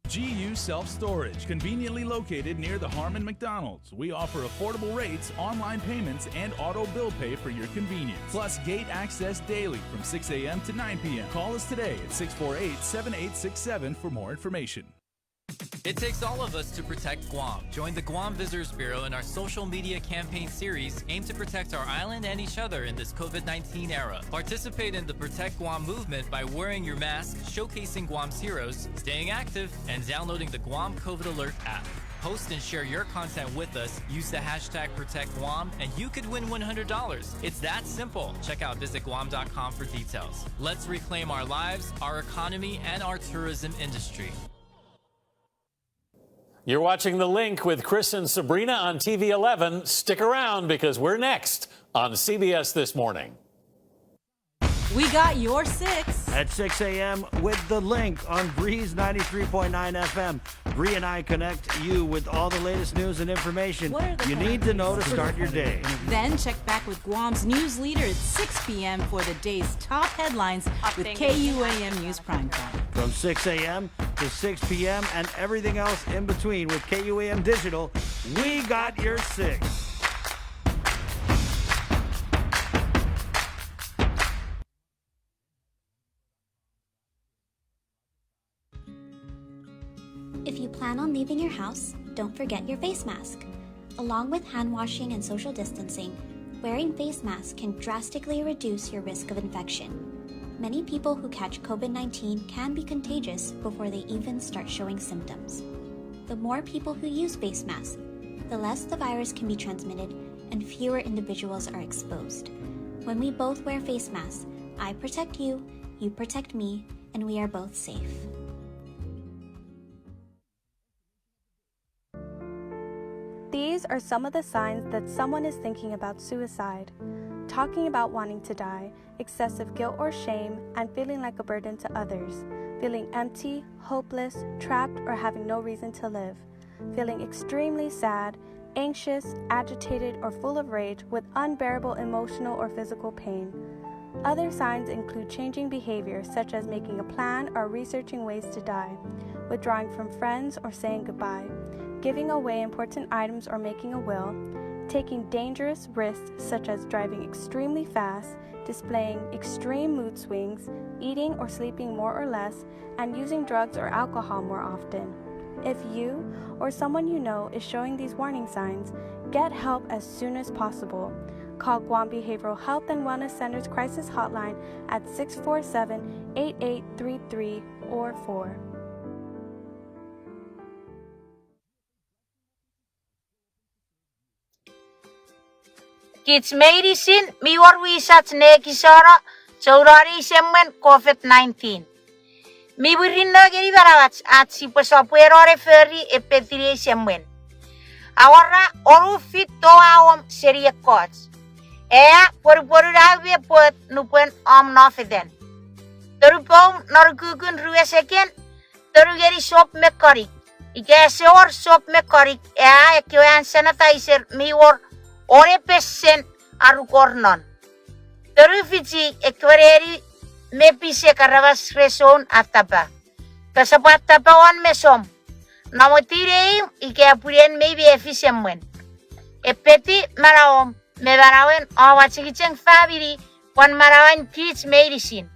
GU Self-Storage, conveniently located near the Harmon McDonald's. We offer affordable rates, online payments, and auto bill pay for your convenience. Plus gate access daily from 6 a.m. to 9 p.m. Call us today at 648-7867 for more information. It takes all of us to protect Guam. Join the Guam Visitors Bureau in our social media campaign series aimed to protect our island and each other in this COVID-19 era. Participate in the Protect Guam movement by wearing your mask, showcasing Guam's heroes, staying active, and downloading the Guam COVID Alert app. Post and share your content with us. Use the hashtag ProtectGuam, and you could win $100. It's that simple. Check out visitguam.com for details. Let's reclaim our lives, our economy, and our tourism industry. You're watching The Link with Chris and Sabrina on TV 11. Stick around because we're next on CBS This Morning. We got your 6. At 6 a.m. with The Link on Breeze 93.9 FM. Bree and I connect you with all the latest news and information you need to know to start your day. Then check back with Guam's news leader at 6 p.m. for the day's top headlines with KUAM News Primetime. From 6 a.m. to 6 p.m. and everything else in between with KUAM Digital, we got your 6. If you plan on leaving your house, don't forget your face mask. Along with hand washing and social distancing, wearing face masks can drastically reduce your risk of infection. Many people who catch COVID-19 can be contagious before they even start showing symptoms. The more people who use face masks, the less the virus can be transmitted and fewer individuals are exposed. When we both wear face masks, I protect you, you protect me, and we are both safe. These are some of the signs that someone is thinking about suicide. Talking about wanting to die, excessive guilt or shame, and feeling like a burden to others. Feeling empty, hopeless, trapped, or having no reason to live. Feeling extremely sad, anxious, agitated, or full of rage with unbearable emotional or physical pain. Other signs include changing behavior, such as making a plan or researching ways to die, withdrawing from friends or saying goodbye, giving away important items or making a will, taking dangerous risks such as driving extremely fast, displaying extreme mood swings, eating or sleeping more or less, and using drugs or alcohol more often. If you or someone you know is showing these warning signs, get help as soon as possible. Call Guam Behavioral Health and Wellness Center's crisis hotline at 647-8833 or 4. Kids medicine miwar wisat snake isara saurari semen COVID-19. Mi burinna geri barawat at si pasapuerore ferry epetire semen. Awara oru fit to awam serie cots. Por rave put nupen nofeden. Terupom nargugun rueseken terugeri sop mekarik. Ikesor sop mekarik ekyoan sanitizer miwar ore pesen arukornon. Terufiti ekwareri mepise karavas reson atapa. Kasapat tapawan mesom. Namotireim ikeapurien maybe efficientwen. Epeti maraom me barawen awachikicheng family wan marawan kids medicine.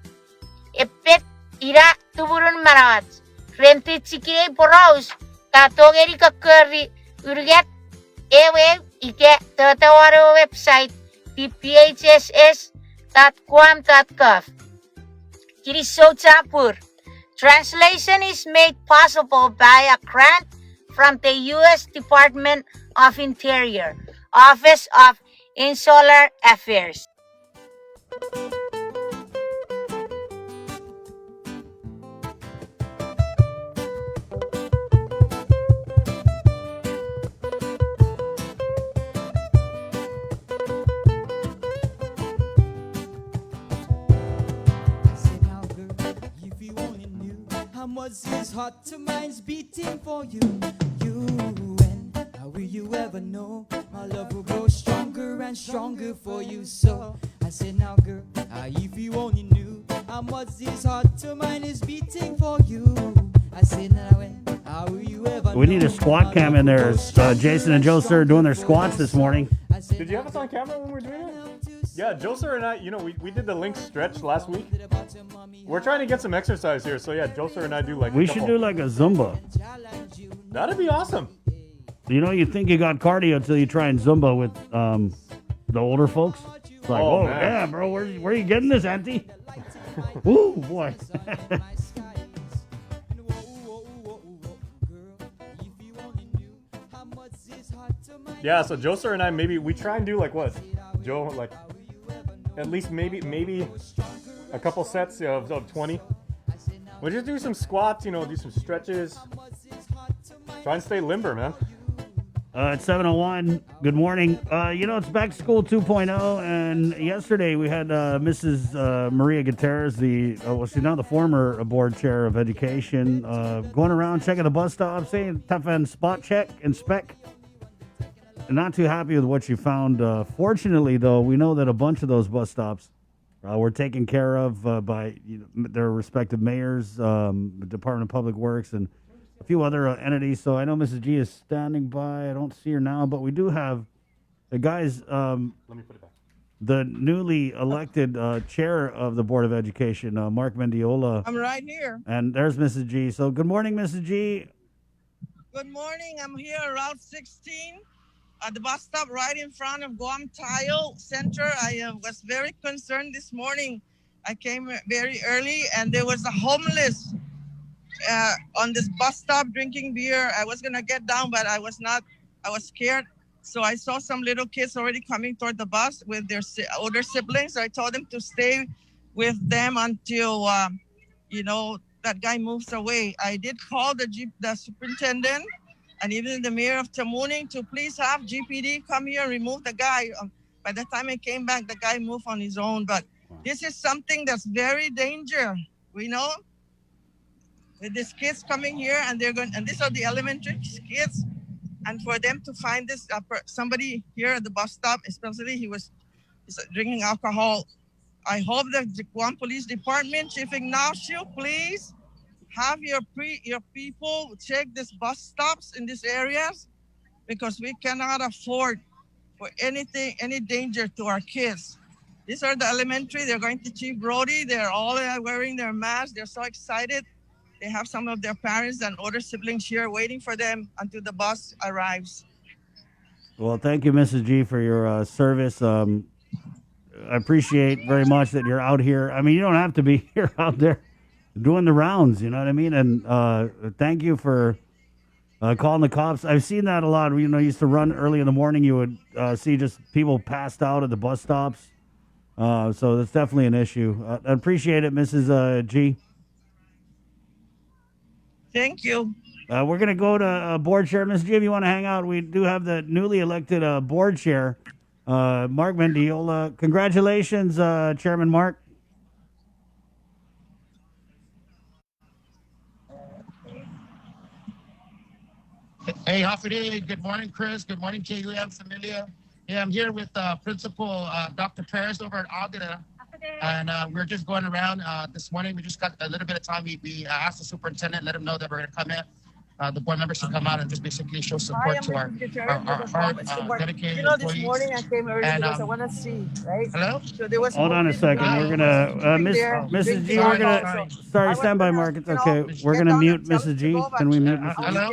Epet ira tuburun marawat. Renti chikire poraus katogeri kakeri urget ewe Ike Totawaro website tphss.guam.gov. Kiriso Chapur. Translation is made possible by a grant from the U.S. Department of Interior, Office of Insular Affairs. Was his heart to mine's beating for you, and how will you ever know my love will grow stronger and stronger for you? So I said, now girl, if you only knew how much his heart to mine is beating for you. I said, now how will you ever We need a squat cam in there. Jason and Joe Sir doing their squats this morning. Did you have us on camera when we were doing it? Yeah, Joe Sir and I, we did the link stretch last week. We're trying to get some exercise here, so yeah, Joe Sir and I do like. We should do like a Zumba. That'd be awesome. You think you got cardio until you try and Zumba with the older folks. It's like, oh yeah, bro, where are you getting this, auntie? Ooh, boy. Yeah, so Joe Sir and I, maybe we try and do like what? Joe, like at least maybe a couple sets of 20. We'll just do some squats, do some stretches. Try and stay limber, man. It's 7:01. Good morning. It's back to school 2.0, and yesterday we had Mrs. Maria Gutierrez, she's now the former board chair of education, going around checking the bus stops, saying tough end spot check, inspect. Not too happy with what you found. Fortunately, though, we know that a bunch of those bus stops were taken care of by their respective mayors, Department of Public Works, and a few other entities. So I know Mrs. G is standing by. I don't see her now, but we do have the guys. Let me put it back. The newly elected chair of the Board of Education, Mark Mendiola. I'm right here. And there's Mrs. G. So good morning, Mrs. G. Good morning. I'm here on Route 16 at the bus stop right in front of Guam Tile Center. I was very concerned this morning. I came very early and there was a homeless on this bus stop drinking beer. I was gonna get down, but I was scared. So I saw some little kids already coming toward the bus with their older siblings. So I told them to stay with them until, that guy moves away. I did call the superintendent and even the mayor of Tamuning to please have GPD come here and remove the guy. By the time I came back, the guy moved on his own. But this is something that's very dangerous, with these kids coming here and these are the elementary kids. And for them to find this somebody here at the bus stop, especially he's drinking alcohol. I hope that the Guam Police Department, Chief Ignacio, please have your people check these bus stops in these areas because we cannot afford for any danger to our kids. These are the elementary. They're going to Chief Brody. They're all wearing their masks. They're so excited. They have some of their parents and older siblings here waiting for them until the bus arrives. Well, thank you, Mrs. G, for your service. I appreciate very much that you're out here. I mean, you don't have to be here out there doing the rounds, you know what I mean? And thank you for calling the cops. I've seen that a lot. Used to run early in the morning. You would see just people passed out at the bus stops. So that's definitely an issue. I appreciate it, Mrs. G. Thank you. We're going to go to board chair. Ms. G, if you want to hang out, we do have the newly elected board chair, Mark Mendiola. Congratulations, Chairman Mark. Hey, Hafide. Good morning, Chris. Good morning, KUM familia. Yeah, I'm here with Principal Dr. Perez over at Agda. And we're just going around this morning. We just got a little bit of time. We asked the superintendent, let him know that we're going to come in. The board members should come out and just basically show support to our dedicated this morning I came early because I want to see, right? Hello? So there was Hold on a second. We're going to, Mrs. G, we're going to, sorry, stand by, Mark. It's okay. We're going to mute Mrs. G. Can we mute Mrs. G? Hello?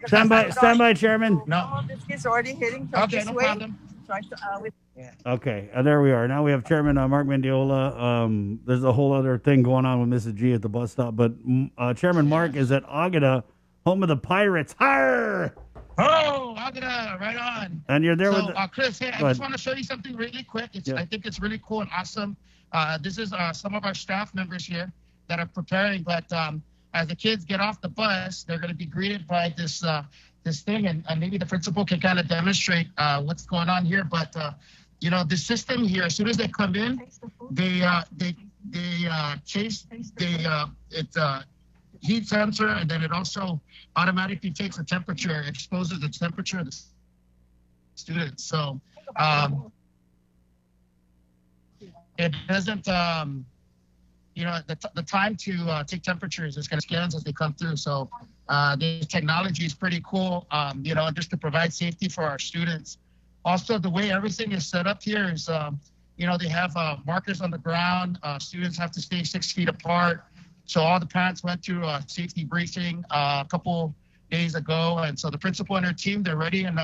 Stand by, Chairman. No. This kid's already heading from Okay, this no way. problem. Trying to, yeah. Okay, there we are. Now we have Chairman Mark Mendiola. There's a whole other thing going on with Mrs. G at the bus stop, but Chairman Mark is at Agata, home of the Pirates. Arr! Oh, Agata, right on. And you're there So, with Chris, hey, I Go just ahead. want to show you something really quick. Yeah. I think it's really cool and awesome. This is some of our staff members here that are preparing, but as the kids get off the bus, they're going to be greeted by this thing, and maybe the principal can kind of demonstrate what's going on here. But you know, the system here, as soon as they come in, it's heat sensor, and then it also automatically takes the temperature, exposes the temperature of the students. So it doesn't, you know, the time to take temperatures is going to scans as they come through. So the technology is pretty cool, you know, just to provide safety for our students. Also, the way everything is set up here is, you know, they have markers on the ground. Students have to stay 6 feet apart. So all the parents went through a safety briefing a couple days ago. And so the principal and her team, they're ready and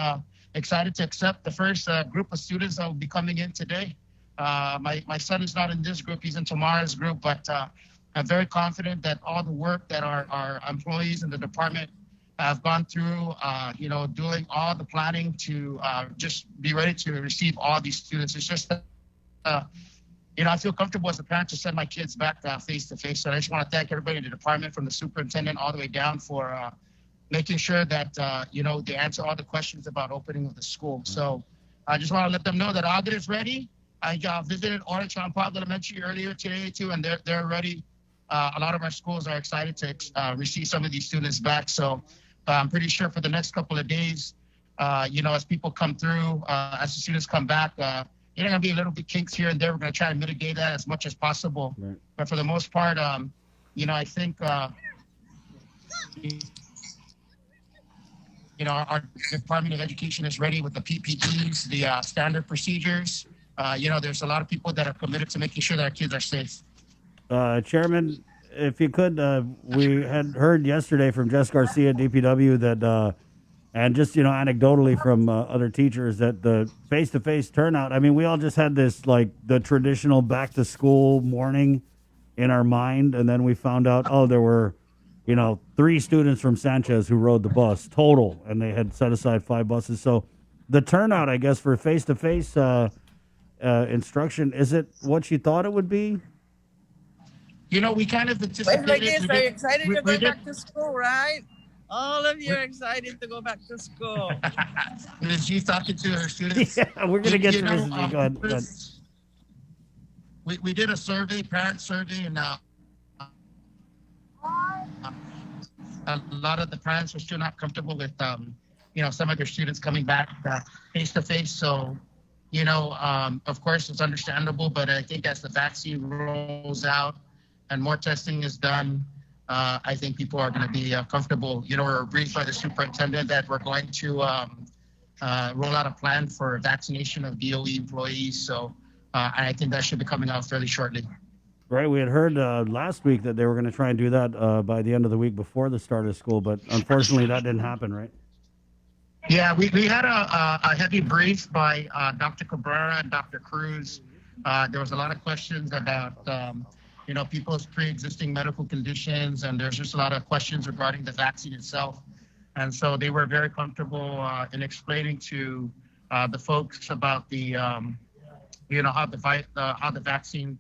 excited to accept the first group of students that will be coming in today. My son is not in this group, he's in tomorrow's group, but I'm very confident that all the work that our employees in the department have gone through, you know, doing all the planning to just be ready to receive all these students. It's just, you know, I feel comfortable as a parent to send my kids back face to face. So I just want to thank everybody in the department, from the superintendent all the way down, for making sure that, you know, they answer all the questions about opening of the school. So I just want to let them know that Agata is ready. I visited Orange Town Park Elementary earlier today too, and they're ready. A lot of our schools are excited to receive some of these students back. So I'm pretty sure for the next couple of days, you know, as people come through, as the students come back, there are going to be a little bit kinks here and there. We're going to try to mitigate that as much as possible. Right. But for the most part, you know, I think, you know, our Department of Education is ready with the PPEs, the standard procedures. You know, there's a lot of people that are committed to making sure that our kids are safe. Chairman, if you could, we had heard yesterday from Jess Garcia, DPW, that, and just, you know, anecdotally from other teachers, that the face-to-face turnout, I mean, we all just had this, like, the traditional back-to-school morning in our mind, and then we found out, oh, there were, you know, 3 students from Sanchez who rode the bus total, and they had set aside 5 buses. So the turnout, I guess, for face-to-face instruction, is it what you thought it would be? You know, we kind of anticipated. Are you excited to go back to school, right? All of you are excited to go back to school. She's talking to her students. Yeah, we're going to get to know, Mrs. G. Go ahead. Go ahead. We did a survey, parent survey, and a lot of the parents are still not comfortable with, you know, some of their students coming back face to face. So, you know, of course, it's understandable, but I think as the vaccine rolls out and more testing is done, I think people are going to be comfortable. You know, we're briefed by the superintendent that we're going to roll out a plan for vaccination of DOE employees. So I think that should be coming out fairly shortly. Right, we had heard last week that they were going to try and do that by the end of the week before the start of school, but unfortunately that didn't happen, right? Yeah, we had a heavy brief by Dr. Cabrera and Dr. Cruz. There was a lot of questions about, you know, people's pre-existing medical conditions, and there's just a lot of questions regarding the vaccine itself. And so they were very comfortable in explaining to the folks about the, you know, how the vaccine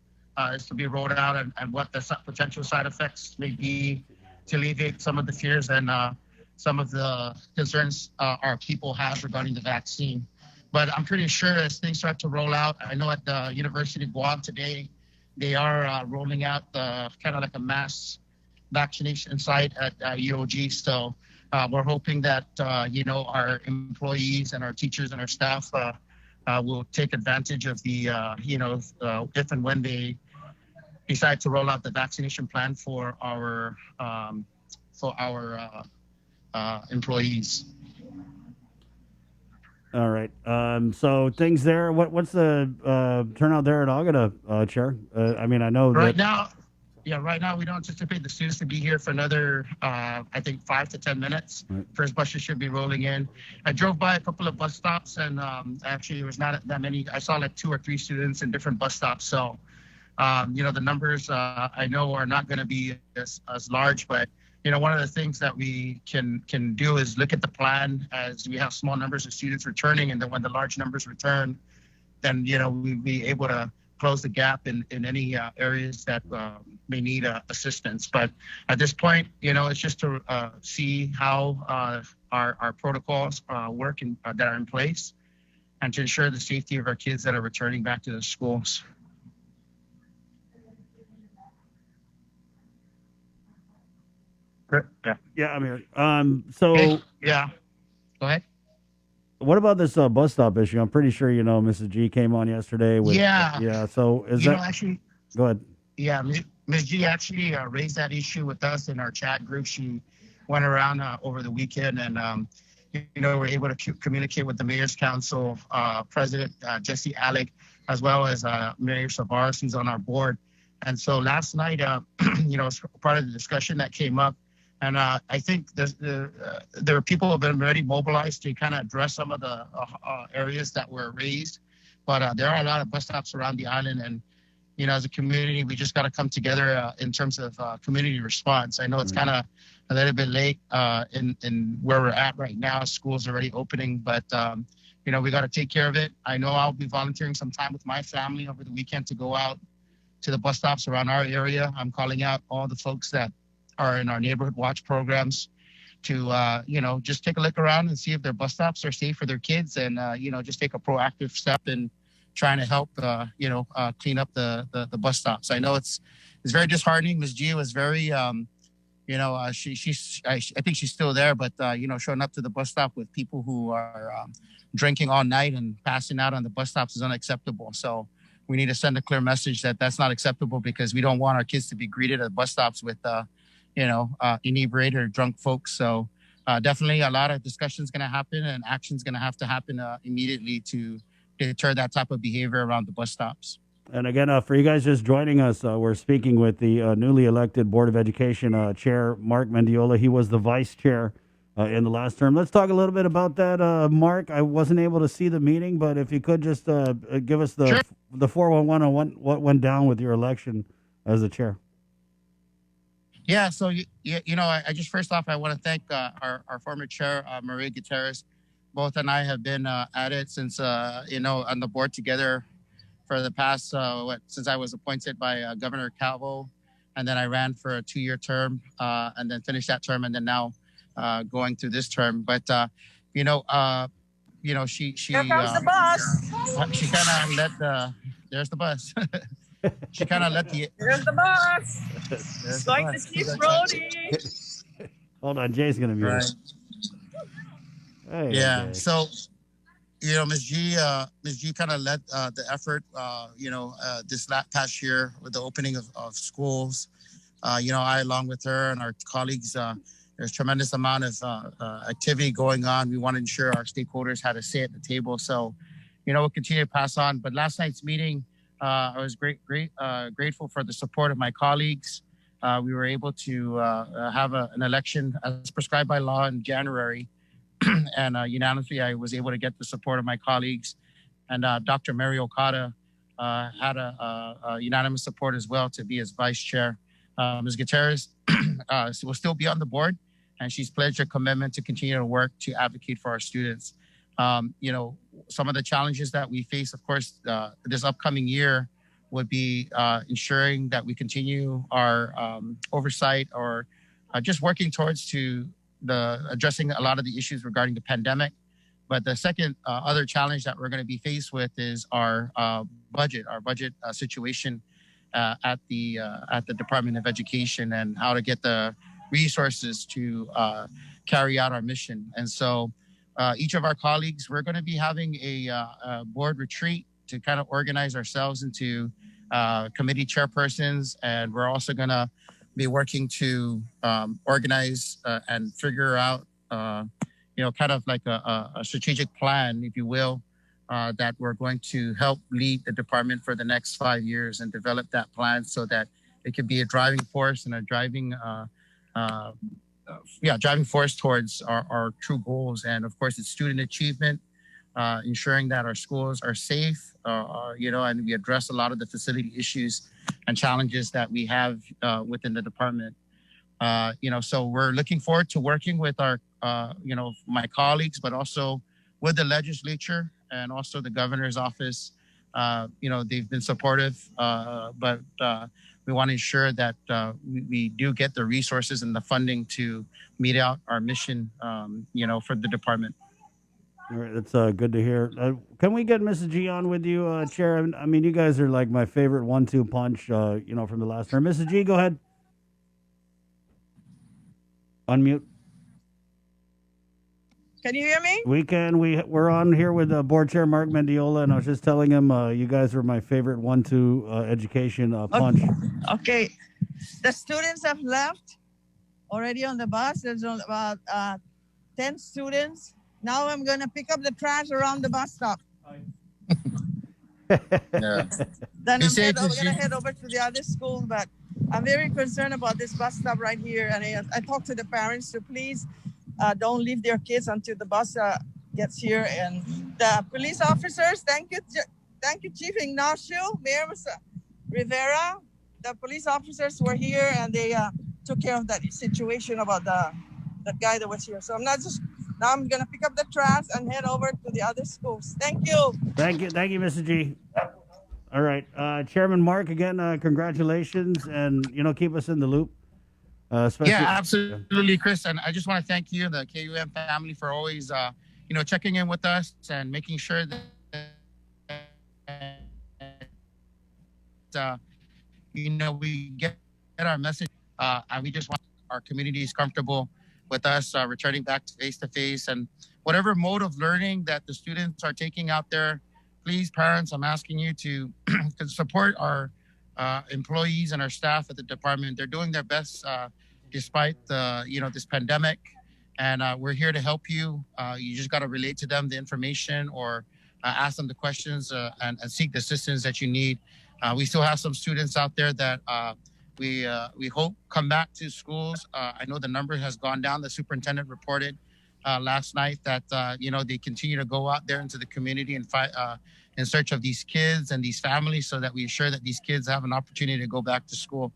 is to be rolled out and what the potential side effects may be, to alleviate some of the fears and some of the concerns our people have regarding the vaccine. But I'm pretty sure as things start to roll out, I know at the University of Guam today, they are rolling out kind of like a mass vaccination site at UOG. So we're hoping that, you know, our employees and our teachers and our staff will take advantage of the, you know, if and when they decide to roll out the vaccination plan for our employees. All right. So things there. What's the turnout there at Agata, Chair? I mean, I know Right that. now, Yeah, right now we don't anticipate the students to be here for another, I think, 5 to 10 minutes. Right. First buses should be rolling in. I drove by a couple of bus stops, and actually there was not that many. I saw like 2 or 3 students in different bus stops. So, the numbers I know are not going to be as large, but one of the things that we can do is look at the plan as we have small numbers of students returning, and then when the large numbers return, then we'll be able to close the gap in any areas that may need assistance. But at this point, it's just to see how our protocols work and that are in place, and to ensure the safety of our kids that are returning back to the schools. Yeah. Yeah, Amir. So Hey, yeah. Go ahead. what about this bus stop issue? I'm pretty sure Mrs. G came on yesterday with. Yeah. Yeah. So is You that? know, actually, Go ahead. yeah, Ms. G actually raised that issue with us in our chat group. She went around over the weekend, and we're able to communicate with the Mayor's Council President Jesse Alec, as well as Mayor Savares, who's on our board. And so last night, as part of the discussion that came up, and I think there are people who have been already mobilized to kind of address some of the areas that were raised. But there are a lot of bus stops around the island, and as a community, we just got to come together in terms of community response. I know it's kind of a little bit late in where we're at right now. School's already opening, but we got to take care of it. I know I'll be volunteering some time with my family over the weekend to go out to the bus stops around our area. I'm calling out all the folks that are in our neighborhood watch programs to just take a look around and see if their bus stops are safe for their kids, and just take a proactive step in trying to help clean up the bus stops. I know it's very disheartening. Ms. G was very I think she's still there, but showing up to the bus stop with people who are drinking all night and passing out on the bus stops is unacceptable. So we need to send a clear message that that's not acceptable, because we don't want our kids to be greeted at bus stops with inebriated or drunk folks. So definitely a lot of discussion is going to happen, and action is going to happen immediately to deter that type of behavior around the bus stops. And again, for you guys just joining us, we're speaking with the newly elected Board of Education Chair, Mark Mendiola. He was the vice chair in the last term. Let's talk a little bit about that, Mark. I wasn't able to see the meeting, but if you could just give us the 411 on what went down with your election as the chair. Yeah, so I just first off, I want to thank our former chair, Maria Gutierrez. Both and I have been at it since on the board together for the past since I was appointed by Governor Calvo, and then I ran for a 2-year term, and then finished that term, and then now going through this term. But she Here comes the bus. she kind of let there's the bus. She kind of let the Here's the bus. there's It's the going bus. to keep rolling. Hold on, Jay's going to mute. Right. Hey, Yeah. Jay. So, Ms. G kind of led the effort, this past year with the opening of schools. I, along with her and our colleagues, there's tremendous amount of activity going on. We want to ensure our stakeholders had a say at the table. So, we'll continue to pass on. But last night's meeting, I was grateful for the support of my colleagues. We were able to have an election as prescribed by law in January. And unanimously, I was able to get the support of my colleagues. And Dr. Mary Okada had a unanimous support as well to be as vice chair. Ms. Gutierrez will still be on the board, and she's pledged her commitment to continue to work to advocate for our students. Some of the challenges that we face, of course, this upcoming year would be ensuring that we continue our oversight or just working towards addressing a lot of the issues regarding the pandemic. But the second other challenge that we're going to be faced with is our budget situation at the Department of Education, and how to get the resources to carry out our mission. And so each of our colleagues, we're going to be having a board retreat to kind of organize ourselves into committee chairpersons, and we're also going to be working to organize and figure out, kind of like a strategic plan, if you will, that we're going to help lead the department for the next 5 years and develop that plan so that it could be a driving force and a driving force towards our true goals. And of course, it's student achievement, ensuring that our schools are safe, and we address a lot of the facility issues and challenges that we have within the department. So we're looking forward to working with our, my colleagues, but also with the legislature and also the governor's office. They've been supportive, but we want to ensure that we do get the resources and the funding to meet out our mission, for the department. All right, that's good to hear. Can we get Mrs. G on with you, Chair? I mean, you guys are like my favorite 1-2 punch, from the last term. Mrs. G, go ahead. Unmute. Can you hear me? We can. We're on here with Board Chair Mark Mendiola, and I was just telling him you guys are my favorite 1-2 education punch. Okay. The students have left already on the bus. There's about 10 students. Now I'm going to pick up the trash around the bus stop. Yeah. Then I'm going to head over to the other school, but I'm very concerned about this bus stop right here. And I talked to the parents to please don't leave their kids until the bus gets here. And the police officers, thank you, Chief Ignacio, Mayor Rivera. The police officers were here and they took care of that situation about that guy that was here. So now I'm going to pick up the trash and head over to the other schools. Thank you. Thank you, Mrs. G. All right, Chairman Mark, again, congratulations, and keep us in the loop. Yeah, absolutely, Chris. And I just want to thank you, the KUM family, for always, checking in with us and making sure that, we get our message. And we just want our communities comfortable with us returning back to face-to-face. And whatever mode of learning that the students are taking out there, please, parents, I'm asking you to support our employees and our staff at the department. They're doing their best despite this pandemic, and we're here to help you. You just got to relate to them the information or ask them the questions and seek the assistance that you need. We still have some students out there that we hope come back to schools. I know the number has gone down. The superintendent reported last night that they continue to go out there into the community and fight in search of these kids and these families, so that we ensure that these kids have an opportunity to go back to school.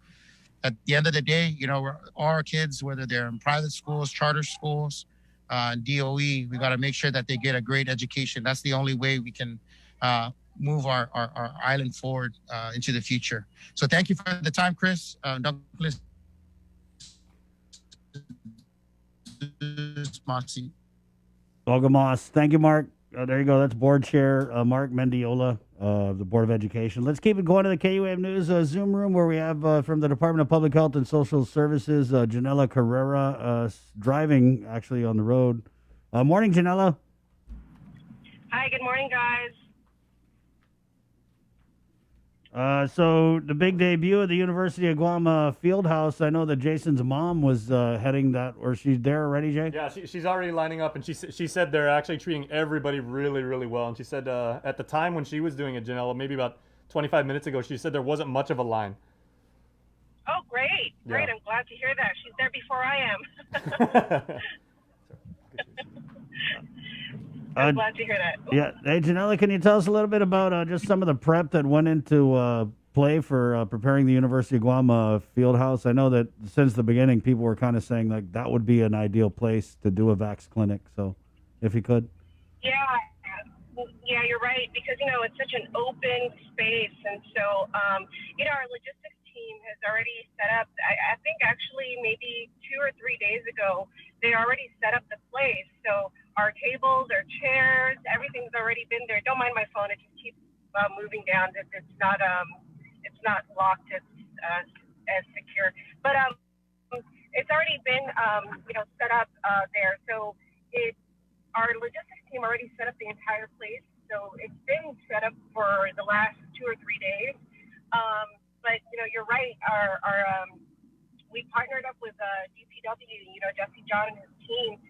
At the end of the day, all our kids, whether they're in private schools, charter schools, DOE, we got to make sure that they get a great education. That's the only way we can move our island forward into the future. So thank you for the time, Chris. Douglas. Dogamas. Thank you, Mark. There you go. That's Board Chair Mark Mendiola of the Board of Education. Let's keep it going to the KUAM News Zoom room, where we have from the Department of Public Health and Social Services, Janella Carrera, driving actually on the road. Morning, Janella. Hi, good morning, guys. So the big debut of the University of Guam Fieldhouse. I know that Jason's mom was heading that, or she's there already, Jay? Yeah, she's already lining up, and she said they're actually treating everybody really, really well. And she said at the time when she was doing it, Janella, maybe about 25 minutes ago, she said there wasn't much of a line. Oh, great. Great. Yeah. I'm glad to hear that. She's there before I am. I'm glad to hear that. Ooh. Yeah. Hey, Janella, can you tell us a little bit about just some of the prep that went into play for preparing the University of Guam Fieldhouse? I know that since the beginning, people were kind of saying like that would be an ideal place to do a vax clinic. So if you could. Yeah, you're right, because, it's such an open space. And so, our logistics team has already set up, I think actually maybe 2 or 3 days ago, they already set up the place. So our tables, our chairs, everything's already been there. Don't mind my phone; it just keeps moving down. It's not locked. It's as secure, but it's already been set up there. So our logistics team already set up the entire place. So it's been set up for the last 2 or 3 days. But you're right. We partnered up with DPW. Jesse John and his team.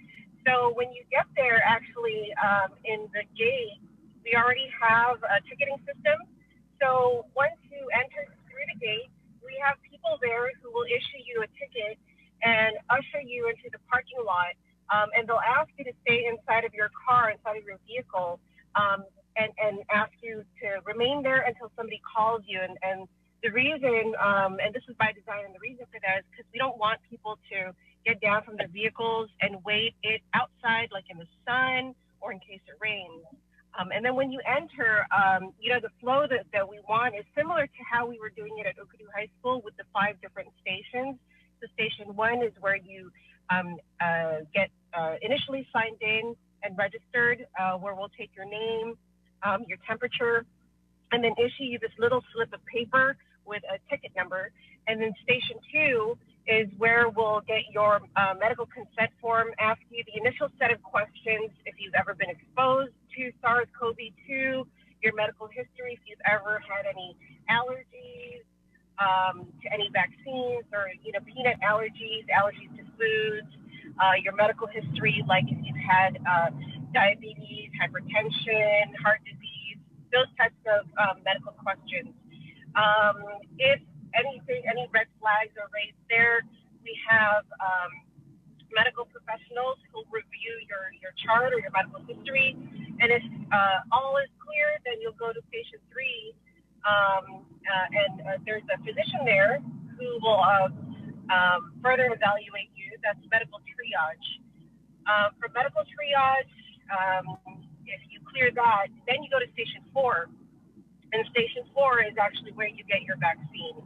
So when you get there, actually, in the gate, we already have a ticketing system. So once you enter through the gate, we have people people there who will issue you a ticket and usher you into the parking lot, and they'll ask you to stay inside of your car, inside of your vehicle, and ask you to remain there until somebody calls you. And the reason, and this is by design, and the reason for that is because we don't want people to get down from their vehicles and wait it outside, like in the sun or in case it rains. And then when you enter, the flow that we want is similar to how we were doing it at Okudu High School with the 5 different stations. So station 1 is where you get initially signed in and registered, where we'll take your name, your temperature, and then issue you this little slip of paper with a ticket number. And then station 2 is where we'll get your medical consent form, ask you the initial set of questions, if you've ever been exposed to SARS-CoV-2, your medical history, if you've ever had any allergies to any vaccines or, peanut allergies to foods, your medical history, like if you've had diabetes, hypertension, heart disease, those types of medical questions. If any red flags are raised there, we have medical professionals who review your chart or your medical history. And if all is clear, then you'll go to station 3, and there's a physician there who will further evaluate you. That's medical triage. For medical triage, if you clear that, then you go to station 4. And station 4 is actually where you get your vaccine.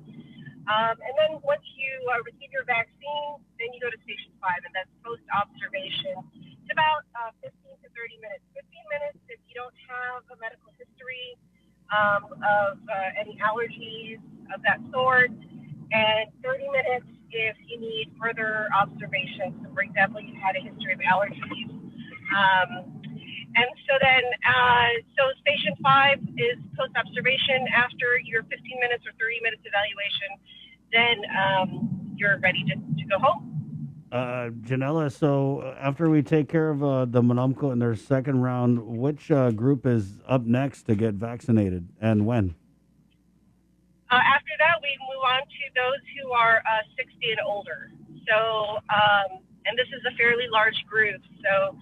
And then once you receive your vaccine, then you go to station 5, and that's post-observation. It's about 15 to 30 minutes. 15 minutes if you don't have a medical history of any allergies of that sort, and 30 minutes if you need further observation. So, for example, you had a history of allergies. And so then, so station 5 is post-observation. After your 15 minutes or 30 minutes evaluation, then you're ready to go home. Janella, so after we take care of the Monumco in their second round, which group is up next to get vaccinated and when? After that, we move on to those who are 60 and older. So, and this is a fairly large group. So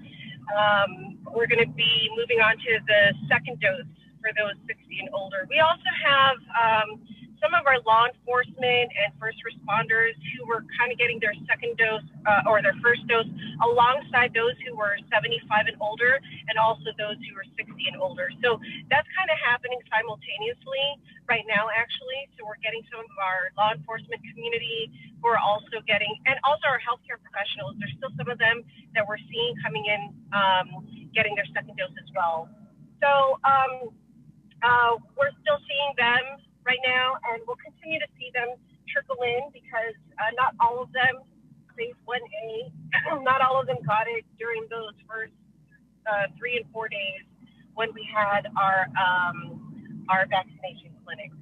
we're going to be moving on to the second dose for those 60 and older. We also have some of our law enforcement and first responders who were kind of getting their second dose or their first dose alongside those who were 75 and older, and also those who were 60 and older. So that's kind of happening simultaneously right now, actually. So we're getting some of our law enforcement community who are also getting, and also our healthcare professionals. There's still some of them that we're seeing coming in, getting their second dose as well. So we're still seeing them right now, and we'll continue to see them trickle in because not all of them, phase 1A, not all of them got it during those first 3 and 4 days when we had our vaccination clinics.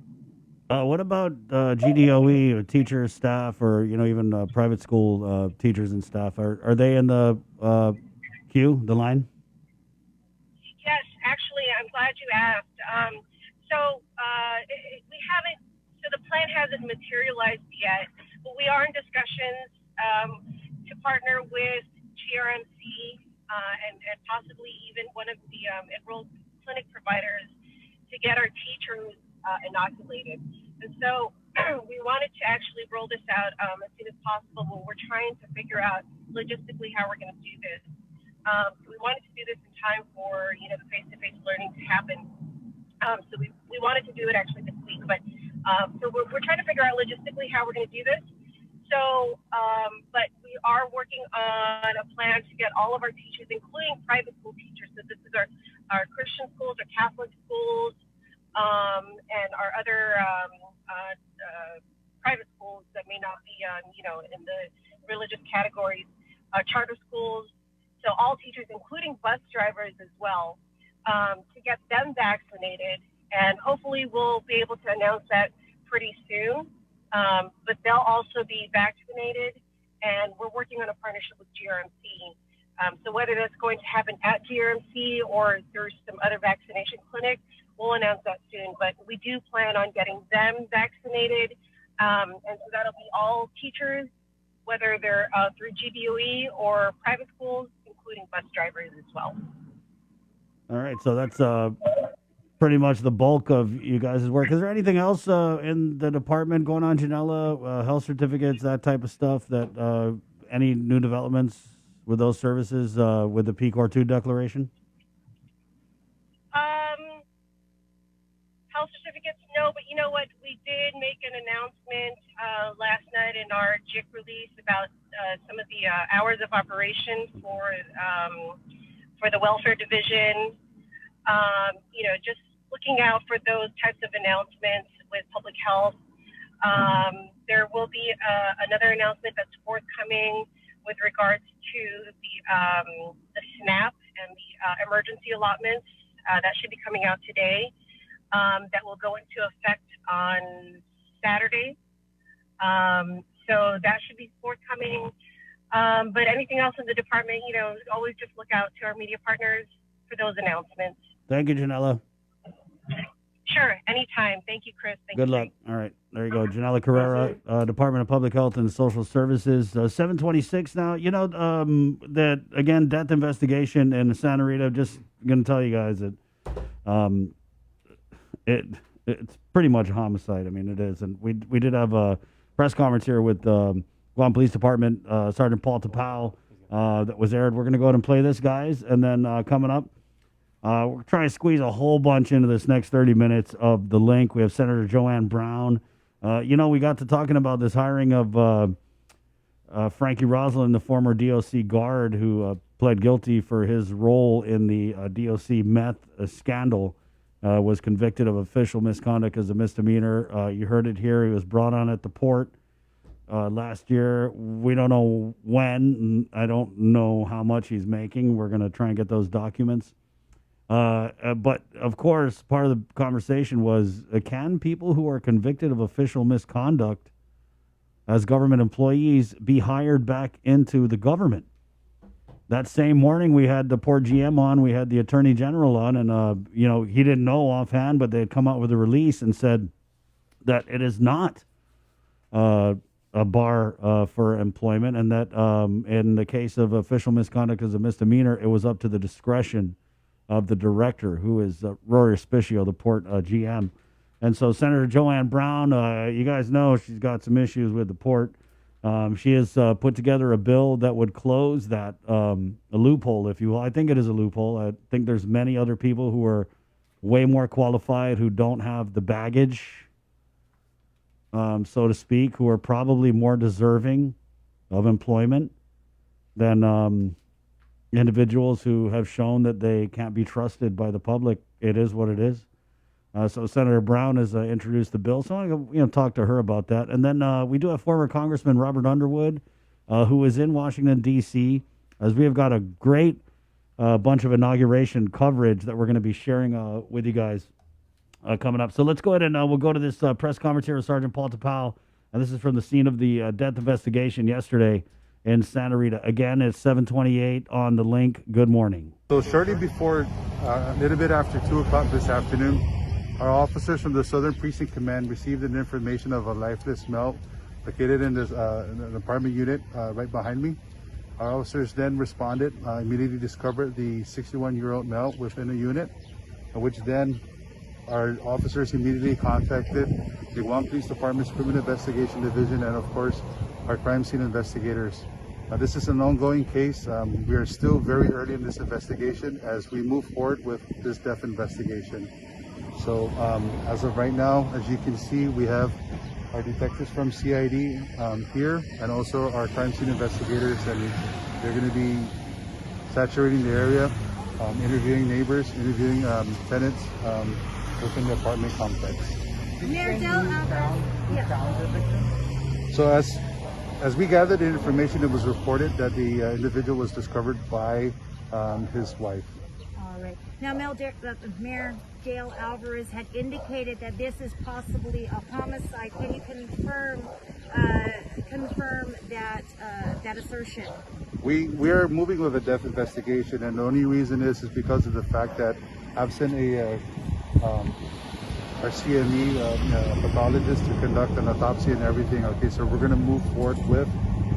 What about GDOE or teachers, staff, or even private school teachers and staff? Are they in the queue, the line? Yes, actually, I'm glad you asked. We haven't. So the plan hasn't materialized yet, but we are in discussions to partner with GRMC and possibly even one of the enrolled clinic providers to get our teachers inoculated. And so we wanted to actually roll this out as soon as possible, but we're trying to figure out logistically how we're going to do this. We wanted to do this in time for the face-to-face learning to happen. So we wanted to do it actually this week, but so we're trying to figure out logistically how we're going to do this. So, but we are working on a plan to get all of our teachers, including private school teachers. So this is our Christian schools, our Catholic schools, and our other private schools that may not be in the religious categories, charter schools. So all teachers, including bus drivers as well, to get them vaccinated, and hopefully we'll be able to announce that pretty soon. But they'll also be vaccinated, and we're working on a partnership with GRMC. So whether that's going to happen at GRMC or through some other vaccination clinic, we'll announce that soon. But we do plan on getting them vaccinated And so that'll be all teachers, whether they're through GBOE or private schools, including bus drivers as well. All right, so that's pretty much the bulk of you guys' work. Is there anything else in the department going on, Janella? Health certificates, that type of stuff? That any new developments with those services with the PCOR 2 declaration? Health certificates, no, but you know what? We did make an announcement last night in our JIC release about some of the hours of operation for the welfare division. Just looking out for those types of announcements with public health. There will be another announcement that's forthcoming with regards to the SNAP and the emergency allotments. That should be coming out today. That will go into effect on Saturday. So that should be forthcoming. But anything else in the department, always just look out to our media partners for those announcements. Thank you, Janella. Sure, anytime. Thank you, Chris. Thank Good you. luck. All right, there you go. Janella Carrera, Department of Public Health and Social Services. 726 now. That, again, death investigation in Santa Rita. Just going to tell you guys that it's pretty much a homicide. I mean, it is. And we did have a press conference here with Guam Police Department, Sergeant Paul Tapau, that was aired. We're going to go ahead and play this, guys. And then coming up, we're trying to squeeze a whole bunch into this next 30 minutes of the link. We have Senator Joanne Brown. We got to talking about this hiring of Frankie Roslin, the former DOC guard who pled guilty for his role in the DOC meth scandal, was convicted of official misconduct as a misdemeanor. You heard it here. He was brought on at the port last year. We don't know when. I don't know how much he's making. We're going to try and get those documents. But, of course, part of the conversation was, can people who are convicted of official misconduct as government employees be hired back into the government? That same morning, we had the Port GM on, we had the Attorney General on, and, he didn't know offhand, but they had come out with a release and said that it is not a bar for employment, and that in the case of official misconduct as a misdemeanor, it was up to the discretion of the director, who is Rory Spicio, the Port GM. And so Senator Joanne Brown, you guys know she's got some issues with the port. She has put together a bill that would close that, a loophole, if you will. I think it is a loophole. I think there's many other people who are way more qualified, who don't have the baggage, so to speak, who are probably more deserving of employment than individuals who have shown that they can't be trusted by the public. It is what it is. So Senator Brown has introduced the bill. So I'm going to talk to her about that. And then we do have former Congressman Robert Underwood, who is in Washington, D.C., as we have got a great bunch of inauguration coverage that we're going to be sharing with you guys coming up. So let's go ahead and we'll go to this press conference here with Sergeant Paul Tapau. And this is from the scene of the death investigation yesterday in Santa Rita. Again, it's 7:28 on the link. Good morning. So shortly before, a little bit after 2 o'clock this afternoon, our officers from the Southern Precinct Command received an information of a lifeless male located in this an apartment unit right behind me. Our officers then responded, immediately discovered the 61-year-old male within the unit, which then our officers immediately contacted the Guam Police Department's Criminal Investigation Division and, of course, our crime scene investigators. This is an ongoing case. We are still very early in this investigation as we move forward with this death investigation. So as of right now, as you can see, we have our detectives from CID here, and also our crime scene investigators, and they're going to be saturating the area, interviewing neighbors, interviewing tenants within the apartment complex. So as we gathered the information, it was reported that the individual was discovered by his wife. All right. Now, Mayor Gail Alvarez had indicated that this is possibly a homicide. Can you confirm that assertion? We are moving with a death investigation, and the only reason is because of the fact that absent our CME pathologist to conduct an autopsy and everything. Okay, so we're going to move forward with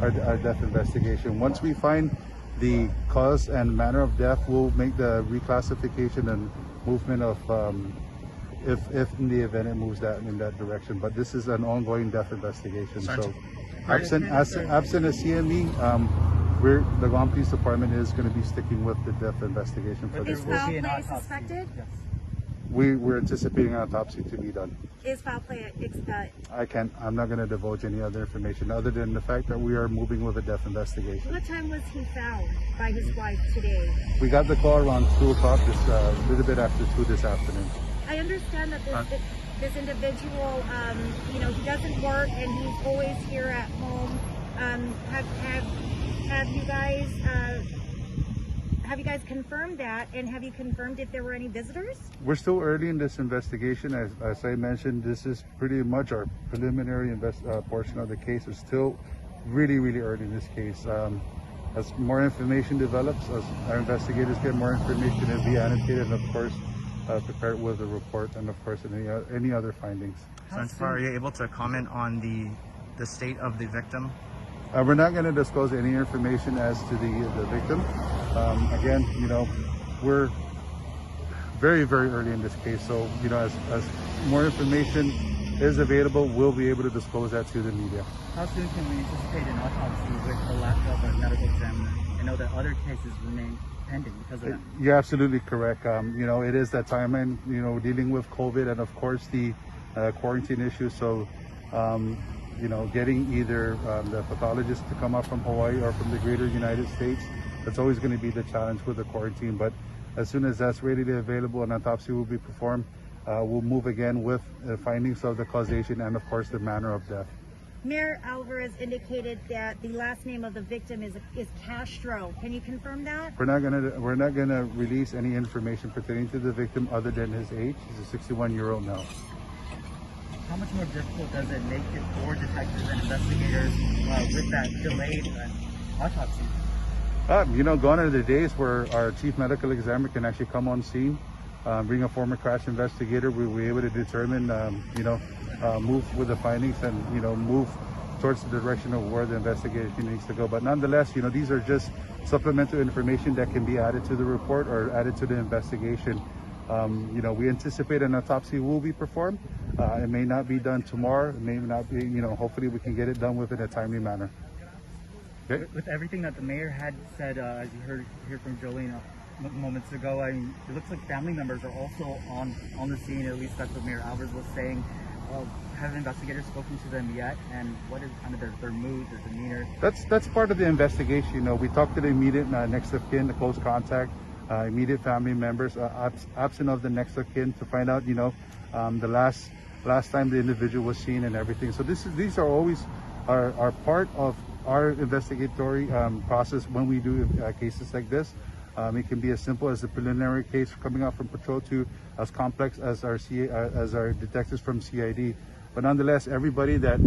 our death investigation. Once we find the cause and manner of death, we'll make the reclassification and movement of if in the event it moves in that direction. But this is an ongoing death investigation. So absent a CME, the Guam Police Department is going to be sticking with the death investigation for this. Is foul play suspected? Yes. We're anticipating an autopsy to be done. Is foul play I'm not going to divulge any other information other than the fact that we are moving with a death investigation. What time was he found by his wife today? We got the call around 2 o'clock, a little bit after 2 this afternoon. I understand that this individual, he doesn't work and he's always here at home. Have you guys confirmed that, and have you confirmed if there were any visitors? We're still early in this investigation. As I mentioned, this is pretty much our preliminary portion of the case. It's still really, really early in this case. As more information develops, as our investigators get more information, it'll be annotated and of course prepared with a report and of course any other findings. So far, are you able to comment on the state of the victim? We're not going to disclose any information as to the victim. Again, we're very, very early in this case. So, as more information is available, we'll be able to disclose that to the media. How soon can we anticipate an autopsy with the lack of a medical examiner? I know that other cases remain pending because of that. You're absolutely correct. It is that time and, dealing with COVID and of course the quarantine issue. So, getting either the pathologist to come up from Hawaii or from the greater United States, that's always going to be the challenge with the quarantine. But as soon as that's readily available, an autopsy will be performed. We'll move again with the findings of the causation and of course the manner of death. Mayor Alvarez indicated that the last name of the victim is Castro. Can you confirm that? We're not gonna release any information pertaining to the victim other than his age. He's a 61-year-old now. How much more difficult does it make it for detectives and investigators with that delayed autopsy? Gone are the days where our chief medical examiner can actually come on scene, bring a former crash investigator. We were able to determine, move with the findings and, move towards the direction of where the investigation needs to go. But nonetheless, these are just supplemental information that can be added to the report or added to the investigation. We anticipate an autopsy will be performed. It may not be done tomorrow. It may not be, hopefully we can get it done within a timely manner. Okay. With everything that the mayor had said, as you heard from Jolene moments ago, it looks like family members are also on the scene. At least that's what Mayor Alvarez was saying. Have investigators spoken to them yet? And what is kind of their mood, their demeanor? That's part of the investigation. We talked to the immediate next of kin, the close contact, immediate family members, absent of the next of kin, to find out, the last time the individual was seen and everything. So these are always are part of our investigatory process when we do cases like this. It can be as simple as a preliminary case coming out from patrol to as complex as our detectives from CID. But nonetheless, everybody that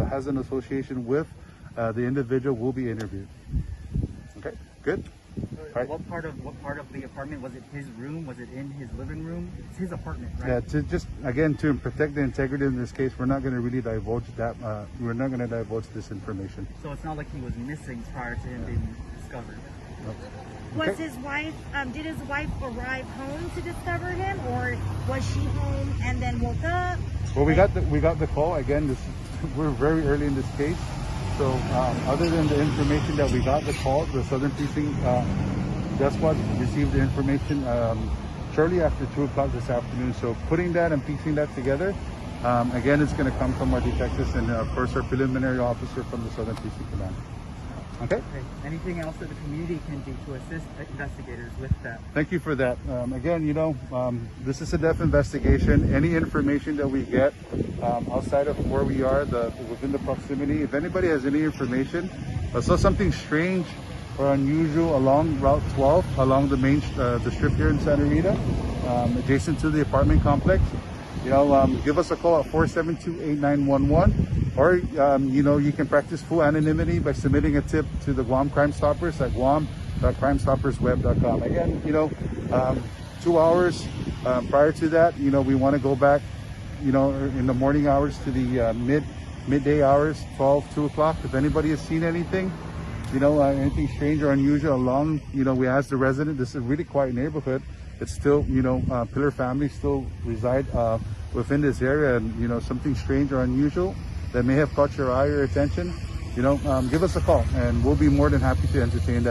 has an association with the individual will be interviewed. Okay, good. Right. What part of the apartment was it? His room? Was it in his living room? It's his apartment, right? Yeah. To protect the integrity in this case, we're not going to really divulge that. We're not going to divulge this information. So it's not like he was missing prior to him being discovered. Nope. Was his wife? Did his wife arrive home to discover him, or was she home and then woke up? Well, we got the call again. We're very early in this case. So other than the information that we got, the call, the Southern Precinct Death Squad received the information shortly after 2 o'clock this afternoon. So putting that and piecing that together, again, it's going to come from our detectives and of course our preliminary officer from the Southern Precinct Command. Okay. Anything else that the community can do to assist investigators with that? Thank you for that. Again, this is a death investigation. Any information that we get outside of where we are, within the proximity, if anybody has any information, saw something strange or unusual along Route 12, along the main the strip here in Santa Rita, adjacent to the apartment complex, give us a call at 472-8911. Or, you can practice full anonymity by submitting a tip to the Guam Crime Stoppers at guam.crimestoppersweb.com. Again, 2 hours prior to that, we want to go back in the morning hours to the midday hours, 12, 2 o'clock. If anybody has seen anything, anything strange or unusual along, we asked the resident. This is a really quiet neighborhood. It's still, Pillar families still reside within this area, and something strange or unusual that may have caught your eye or attention, give us a call, and we'll be more than happy to entertain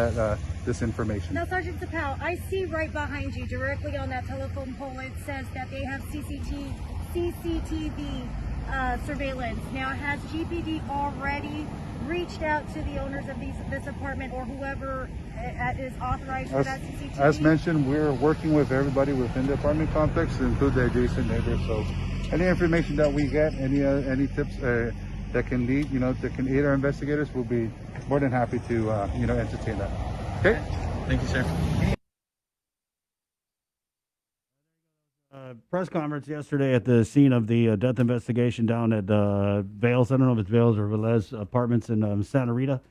this information. Now, Sergeant Tapal, I see right behind you, directly on that telephone pole, it says that they have CCTV surveillance. Now, has GPD already reached out to the owners of this apartment or whoever is authorized for that CCTV? As mentioned, we're working with everybody within the apartment complex to include the adjacent neighbors. So any information that we get, any tips that can lead, that can aid our investigators, we'll be more than happy to, entertain that. Okay? Thank you, sir. Press conference yesterday at the scene of the death investigation down at Vales. I don't know if it's Vales or Velez Apartments in Santa Rita.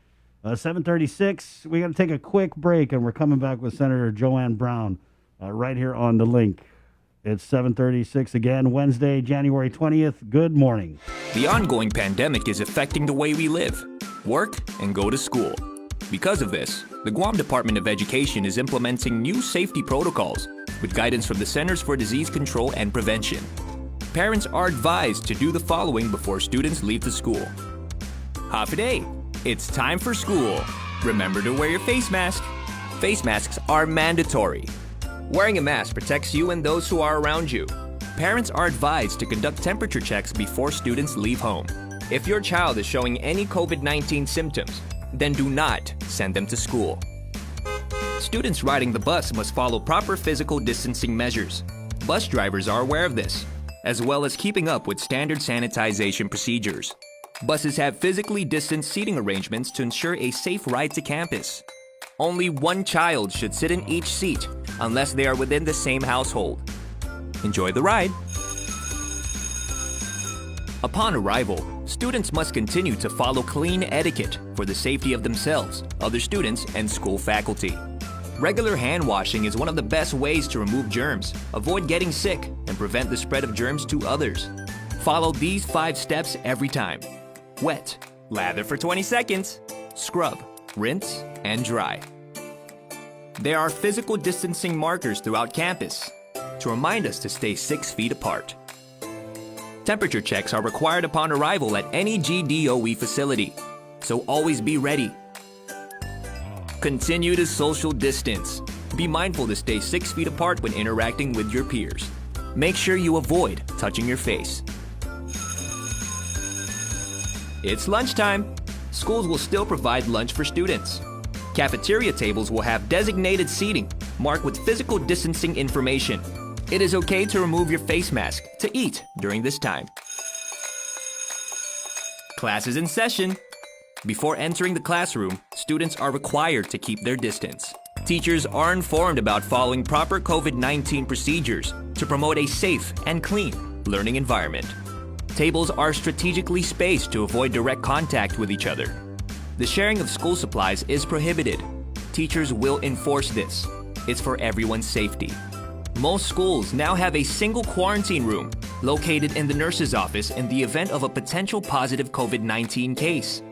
7:36. We got to take a quick break, and we're coming back with Senator Joanne Brown right here on the link. It's 7:36 again, Wednesday, January 20th. Good morning. The ongoing pandemic is affecting the way we live, work, and go to school. Because of this, the Guam Department of Education is implementing new safety protocols with guidance from the Centers for Disease Control and Prevention. Parents are advised to do the following before students leave the school. Half a day. It's time for school. Remember to wear your face mask. Face masks are mandatory. Wearing a mask protects you and those who are around you. Parents are advised to conduct temperature checks before students leave home. If your child is showing any COVID-19 symptoms, then do not send them to school. Students riding the bus must follow proper physical distancing measures. Bus drivers are aware of this, as well as keeping up with standard sanitization procedures. Buses have physically distanced seating arrangements to ensure a safe ride to campus. Only one child should sit in each seat unless they are within the same household. Enjoy the ride. Upon arrival, students must continue to follow clean etiquette for the safety of themselves, other students, and school faculty. Regular hand washing is one of the best ways to remove germs, avoid getting sick, and prevent the spread of germs to others. Follow these 5 steps every time. Wet, lather for 20 seconds, scrub, rinse, and dry. There are physical distancing markers throughout campus to remind us to stay 6 feet apart. Temperature checks are required upon arrival at any GDOE facility, so always be ready. Continue to social distance. Be mindful to stay 6 feet apart when interacting with your peers. Make sure you avoid touching your face. It's lunchtime. Schools will still provide lunch for students. Cafeteria tables will have designated seating marked with physical distancing information. It is okay to remove your face mask to eat during this time. Class is in session. Before entering the classroom, students are required to keep their distance. Teachers are informed about following proper COVID-19 procedures to promote a safe and clean learning environment. Tables are strategically spaced to avoid direct contact with each other. The sharing of school supplies is prohibited. Teachers will enforce this. It's for everyone's safety. Most schools now have a single quarantine room located in the nurse's office in the event of a potential positive COVID-19 case.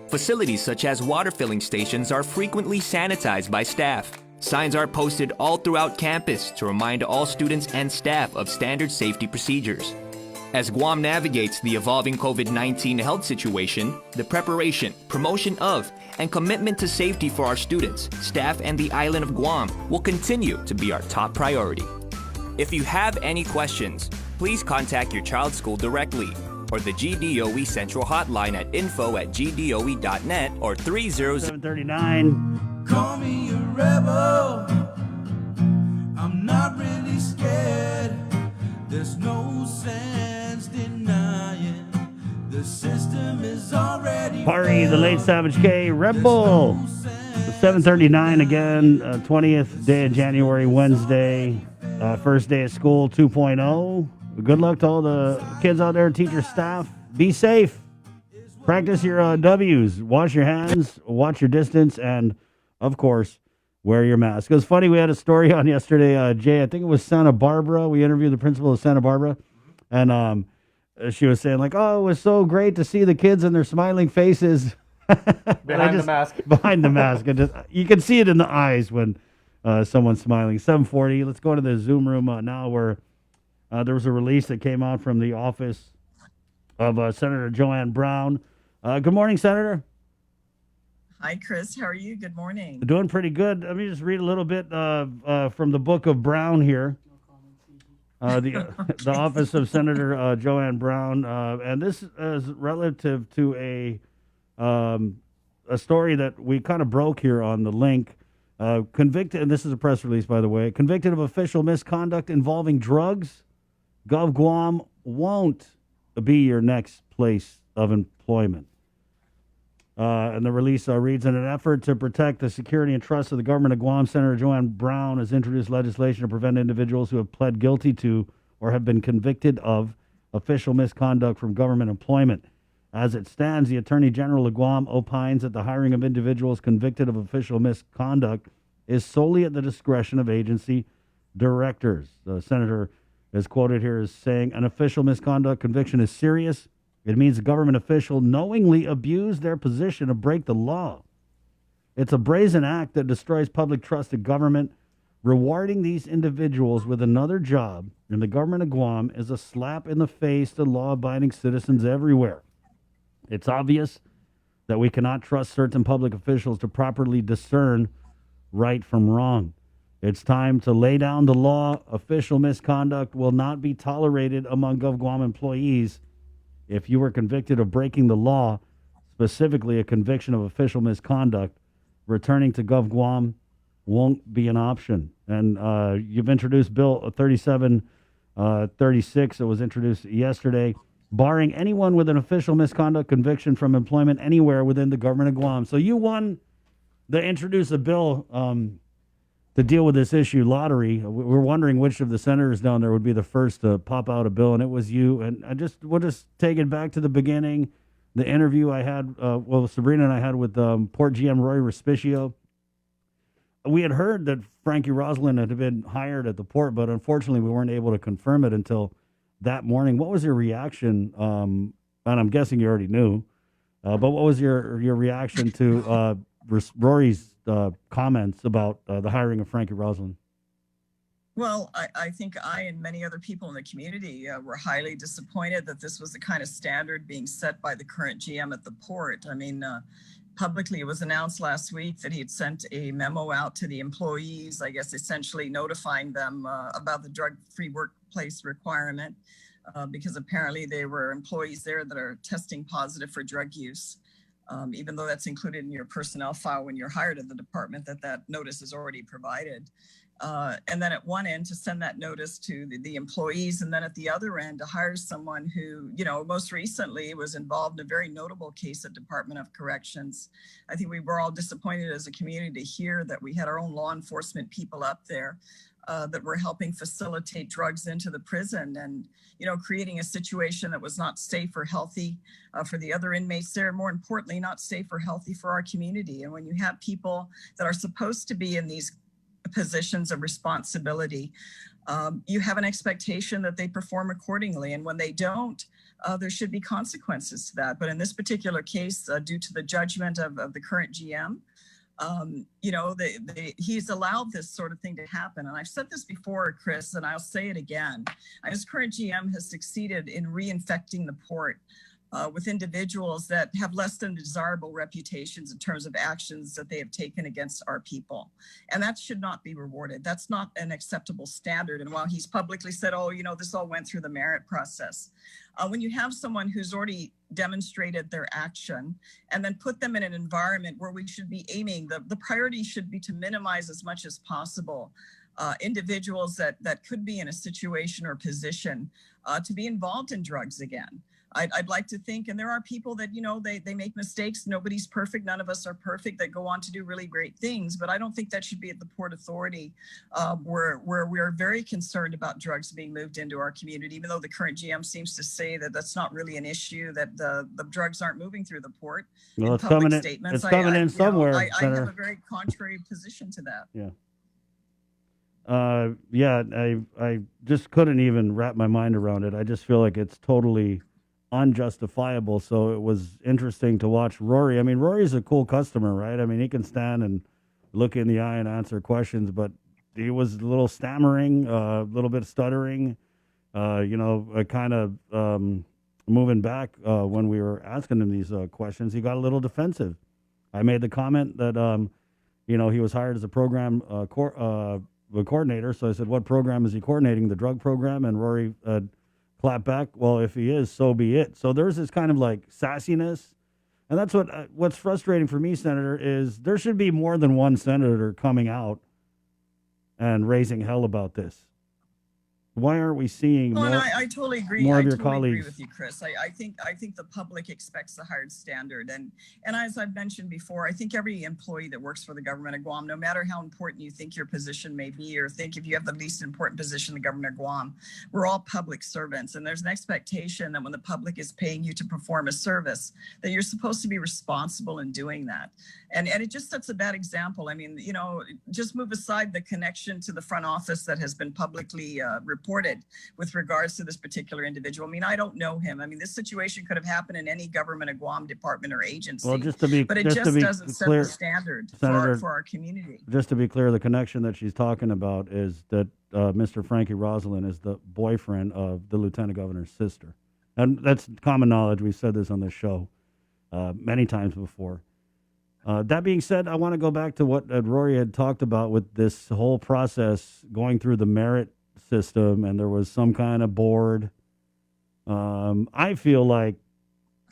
Facilities such as water filling stations are frequently sanitized by staff. Signs are posted all throughout campus to remind all students and staff of standard safety procedures. As Guam navigates the evolving COVID-19 health situation, the preparation, promotion of, and commitment to safety for our students, staff, and the island of Guam will continue to be our top priority. If you have any questions, please contact your child's school directly or the GDOE Central Hotline at info@gdoe.net or 739. Call me a rebel. I'm not really scared. There's no sense denying the system is already Party, the late Savage K, Rebel. 7:39 again, 20th day of January, Wednesday, first day of school 2.0. Good luck to all the kids out there, teachers, staff. Be safe. Practice your W's. Wash your hands, watch your distance, and, of course, wear your mask. It was funny, we had a story on yesterday, Jay, I think it was Santa Barbara. We interviewed the principal of Santa Barbara, and she was saying like, "Oh, it was so great to see the kids and their smiling faces Behind the mask. Behind the mask, you can see it in the eyes when someone's smiling." 7:40. Let's go to the Zoom room now, where there was a release that came out from the office of Senator Joanne Brown. Good morning, Senator. Hi, Chris. How are you? Good morning. Doing pretty good. Let me just read a little bit from the book of Brown here. The office of Senator Joanne Brown, and this is relative to a story that we kind of broke here on the link. Convicted, and this is a press release, by the way. Convicted of official misconduct involving drugs, Gov Guam won't be your next place of employment. And the release reads, in an effort to protect the security and trust of the government of Guam, Senator Joanne Brown has introduced legislation to prevent individuals who have pled guilty to or have been convicted of official misconduct from government employment. As it stands, the Attorney General of Guam opines that the hiring of individuals convicted of official misconduct is solely at the discretion of agency directors. The senator is quoted here as saying, an official misconduct conviction is serious. It means a government official knowingly abused their position to break the law. It's a brazen act that destroys public trust in government. Rewarding these individuals with another job in the government of Guam is a slap in the face to law-abiding citizens everywhere. It's obvious that we cannot trust certain public officials to properly discern right from wrong. It's time to lay down the law. Official misconduct will not be tolerated among Gov Guam employees. If you were convicted of breaking the law, specifically a conviction of official misconduct, returning to Gov Guam won't be an option. And you've introduced Bill 3736 that was introduced yesterday, barring anyone with an official misconduct conviction from employment anywhere within the government of Guam. So you won the introduce a bill to deal with this issue lottery. We're wondering which of the senators down there would be the first to pop out a bill, and it was you. And we'll just take it back to the beginning. The interview I had, Sabrina and I had with Port GM Roy Respicio. We had heard that Frankie Roslin had been hired at the port, but unfortunately we weren't able to confirm it until that morning. What was your reaction? And I'm guessing you already knew, but what was your reaction to Rory's comments about the hiring of Frankie Roslin? Well, I think I and many other people in the community were highly disappointed that this was the kind of standard being set by the current GM at the port. I mean, publicly it was announced last week that he had sent a memo out to the employees, I guess essentially notifying them about the drug-free workplace requirement, because apparently there were employees there that are testing positive for drug use. Even though that's included in your personnel file when you're hired at the department, that notice is already provided. And then at one end to send that notice to the employees, and then at the other end to hire someone who, most recently was involved in a very notable case at Department of Corrections. I think we were all disappointed as a community to hear that we had our own law enforcement people up there that were helping facilitate drugs into the prison and, creating a situation that was not safe or healthy for the other inmates there. More importantly, not safe or healthy for our community. And when you have people that are supposed to be in these positions of responsibility, you have an expectation that they perform accordingly. And when they don't, there should be consequences to that. But in this particular case, due to the judgment of the current GM, he's allowed this sort of thing to happen. And I've said this before, Chris, and I'll say it again. His current GM has succeeded in reinfecting the port with individuals that have less than desirable reputations in terms of actions that they have taken against our people. And that should not be rewarded. That's not an acceptable standard. And while he's publicly said, this all went through the merit process, when you have someone who's already demonstrated their action and then put them in an environment where we should be aiming, the priority should be to minimize as much as possible individuals that could be in a situation or position to be involved in drugs again. I'd like to think, and there are people that, they make mistakes. Nobody's perfect. None of us are perfect, that go on to do really great things. But I don't think that should be at the Port Authority, where we're very concerned about drugs being moved into our community, even though the current GM seems to say that that's not really an issue, that the drugs aren't moving through the port. Well, it's coming in somewhere. I have a very contrary position to that. Yeah. Yeah, I just couldn't even wrap my mind around it. I just feel like it's totally unjustifiable. So it was interesting to watch Rory. I mean, Rory's a cool customer, right? I mean, he can stand and look in the eye and answer questions, but he was a little stammering, a little bit stuttering, kind of moving back when we were asking him these questions. He got a little defensive. I made the comment that, he was hired as a program coordinator. So I said, what program is he coordinating? The drug program? And Rory clapped back, well, if he is, so be it. So there's this kind of like sassiness. And that's what's frustrating for me, Senator, is there should be more than one senator coming out and raising hell about this. Why aren't we seeing Well, more, and I totally agree. more I of your totally agree colleagues? with you, Chris. I think the public expects the higher standard, and as I've mentioned before, I think every employee that works for the government of Guam, no matter how important you think your position may be, or think if you have the least important position in the government of Guam, we're all public servants, and there's an expectation that when the public is paying you to perform a service, that you're supposed to be responsible in doing that. And it just sets a bad example. I mean, just move aside the connection to the front office that has been publicly reported with regards to this particular individual. I mean, I don't know him. I mean, this situation could have happened in any government of Guam department or agency. Well, but it just doesn't set clear, the standard Senator, for our community. Just to be clear, the connection that she's talking about is that Mr. Frankie Rosalind is the boyfriend of the lieutenant governor's sister. And that's common knowledge. We've said this on this show many times before. That being said, I want to go back to what Rory had talked about with this whole process going through the merit system, and there was some kind of board. I feel like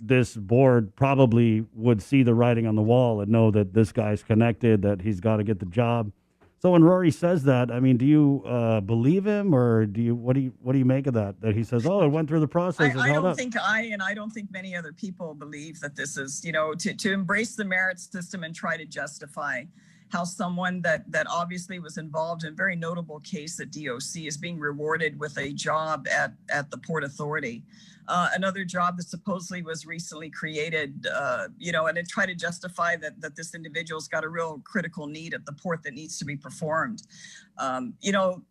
this board probably would see the writing on the wall and know that this guy's connected, that he's got to get the job. So when Rory says that, I mean, do you believe him, or what do you make of that? That he says, "Oh, it went through the process." I don't think I don't think many other people believe that this is, to embrace the merit system and try to justify how someone that obviously was involved in a very notable case at DOC is being rewarded with a job at the Port Authority. Another job that supposedly was recently created, and to try to justify that this individual's got a real critical need at the port that needs to be performed.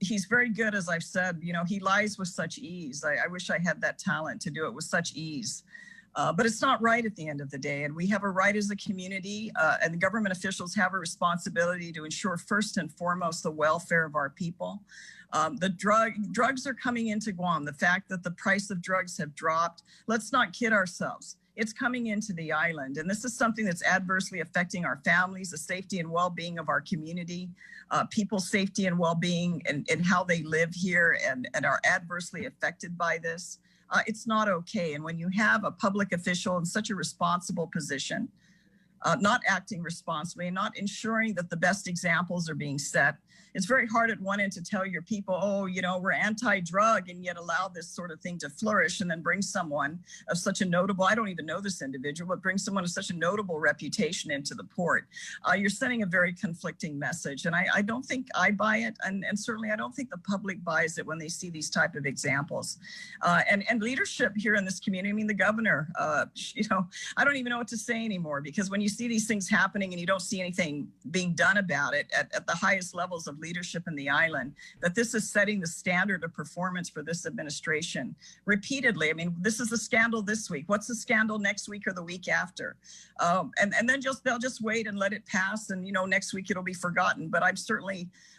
He's very good, as I've said, he lies with such ease. I wish I had that talent to do it with such ease. But it's not right at the end of the day. And we have a right as a community, and the government officials have a responsibility to ensure first and foremost the welfare of our people. Drugs are coming into Guam. The fact that the price of drugs have dropped, let's not kid ourselves. It's coming into the island. And this is something that's adversely affecting our families, the safety and well-being of our community, people's safety and well-being and how they live here and are adversely affected by this. It's not okay. And when you have a public official in such a responsible position, not acting responsibly and not ensuring that the best examples are being set, it's very hard at one end to tell your people, we're anti-drug, and yet allow this sort of thing to flourish, and then bring someone of such a notable, I don't even know this individual, but bring someone of such a notable reputation into the port. You're sending a very conflicting message. And I don't think I buy it. And certainly I don't think the public buys it when they see these type of examples. And leadership here in this community, I mean, the governor, I don't even know what to say anymore, because when you see these things happening and you don't see anything being done about it at the highest levels of leadership in the island, that this is setting the standard of performance for this administration repeatedly. I mean, this is the scandal this week. What's the scandal next week or the week after? And then they'll just wait and let it pass, and next week it'll be forgotten. But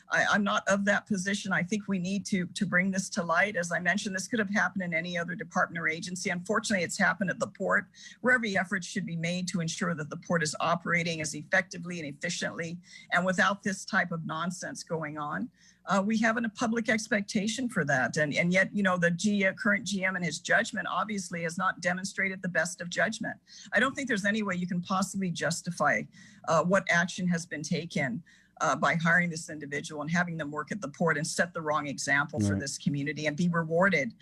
I'm not of that position. I think we need to bring this to light. As I mentioned, this could have happened in any other department or agency. Unfortunately, it's happened at the port, where every effort should be made to ensure that the port is operating as effectively and efficiently and without this type of nonsense going on. We have a public expectation for that. And yet, the current GM and his judgment obviously has not demonstrated the best of judgment. I don't think there's any way you can possibly justify what action has been taken by hiring this individual and having them work at the port and set the wrong example for this community and be rewarded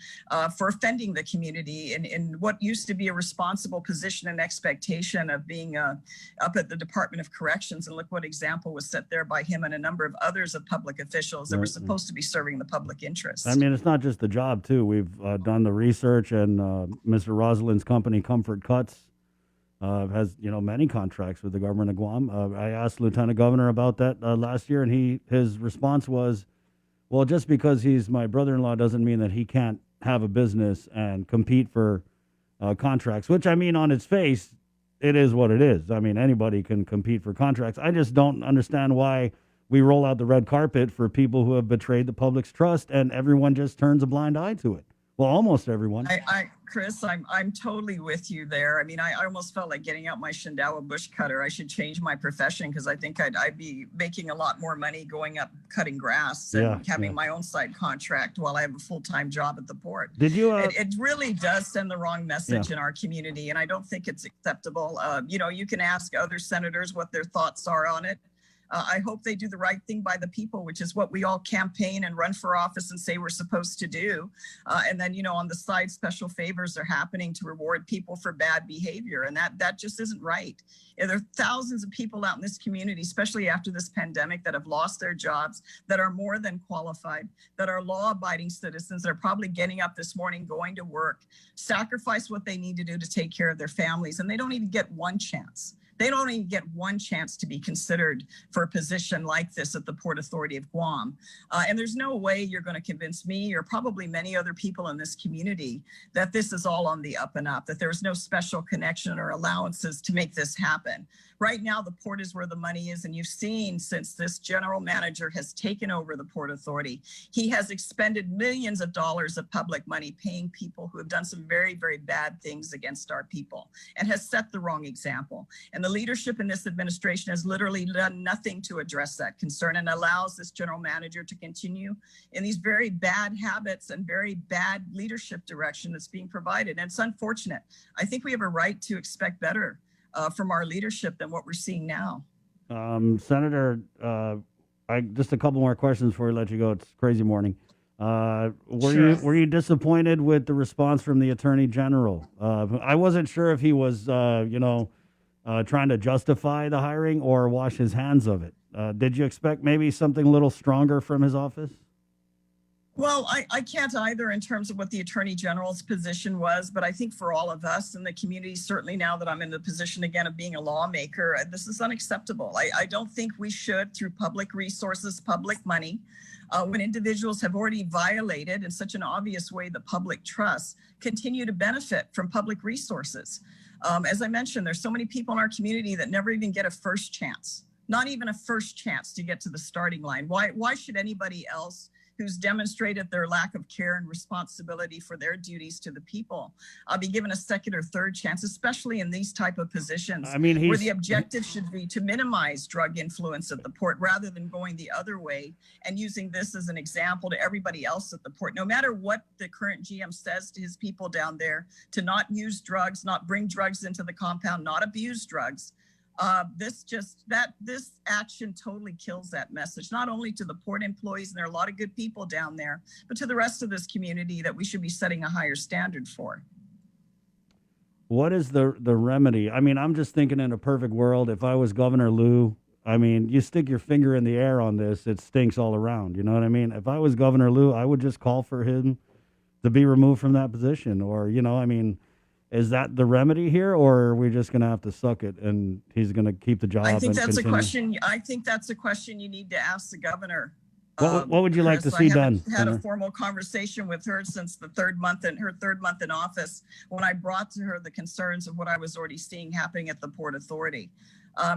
for offending the community in what used to be a responsible position and expectation of being up at the Department of Corrections. And look what example was set there by him and a number of others of public officials that were supposed to be serving the public interest. I mean, it's not just the job, too. We've done the research, and Mr. Rosalind's company, Comfort Cuts, has many contracts with the government of Guam. I asked Lieutenant Governor about that last year, and his response was, well, just because he's my brother-in-law doesn't mean that he can't have a business and compete for contracts, which, I mean, on its face, it is what it is. I mean, anybody can compete for contracts. I just don't understand why we roll out the red carpet for people who have betrayed the public's trust and everyone just turns a blind eye to it. Well, almost everyone. Chris, I'm totally with you there. I mean, I almost felt like getting out my Shendawa bush cutter. I should change my profession because I think I'd be making a lot more money going up cutting grass and having my own side contract while I have a full-time job at the port. Did you? It really does send the wrong message in our community, and I don't think it's acceptable. You know, you can ask other senators what their thoughts are on it. I hope they do the right thing by the people, which is what we all campaign and run for office and say we're supposed to do. And then, you know, on the side, special favors are happening to reward people for bad behavior. And that just isn't right. And there are thousands of people out in this community, especially after this pandemic, that have lost their jobs, that are more than qualified, that are law-abiding citizens, that are probably getting up this morning, going to work, sacrifice what they need to do to take care of their families. And they don't even get one chance. They don't even get one chance to be considered for a position like this at the Port Authority of Guam. And there's no way you're going to convince me or probably many other people in this community that this is all on the up and up, that there's no special connection or allowances to make this happen. Right now, the port is where the money is. And you've seen since this general manager has taken over the Port Authority, he has expended millions of dollars of public money paying people who have done some very, very bad things against our people and has set the wrong example. And the leadership in this administration has literally done nothing to address that concern and allows this general manager to continue in these very bad habits and very bad leadership direction that's being provided. And it's unfortunate. I think we have a right to expect better from our leadership than what we're seeing now. Senator, just a couple more questions before we let you go. It's crazy morning. Were you disappointed with the response from the Attorney General? I wasn't sure if he was, trying to justify the hiring or wash his hands of it. Did you expect maybe something a little stronger from his office? Well, I can't either in terms of what the Attorney General's position was, but I think for all of us in the community, certainly now that I'm in the position again of being a lawmaker, this is unacceptable. I don't think we should, through public resources, public money, when individuals have already violated in such an obvious way the public trust, continue to benefit from public resources. As I mentioned, there's so many people in our community that never even get a first chance, not even a first chance to get to the starting line. Why should anybody else who's demonstrated their lack of care and responsibility for their duties to the people be given a second or third chance, especially in these type of positions where the objective should be to minimize drug influence at the port rather than going the other way and using this as an example to everybody else at the port. No matter what the current GM says to his people down there, to not use drugs, not bring drugs into the compound, not abuse drugs, this action totally kills that message, not only to the port employees, and there are a lot of good people down there, but to the rest of this community that we should be setting a higher standard for. What is the remedy? I mean, I'm just thinking in a perfect world, if I was Governor Liu, I mean, you stick your finger in the air on this, it stinks all around. You know what I mean? If I was Governor Liu, I would just call for him to be removed from that position. Or, is that the remedy here, or are we just going to have to suck it and he's going to keep the job? I think that's a question. I think that's a question you need to ask the governor. What would you like to see done? I haven't had a formal conversation with her since her third month in office, when I brought to her the concerns of what I was already seeing happening at the Port Authority.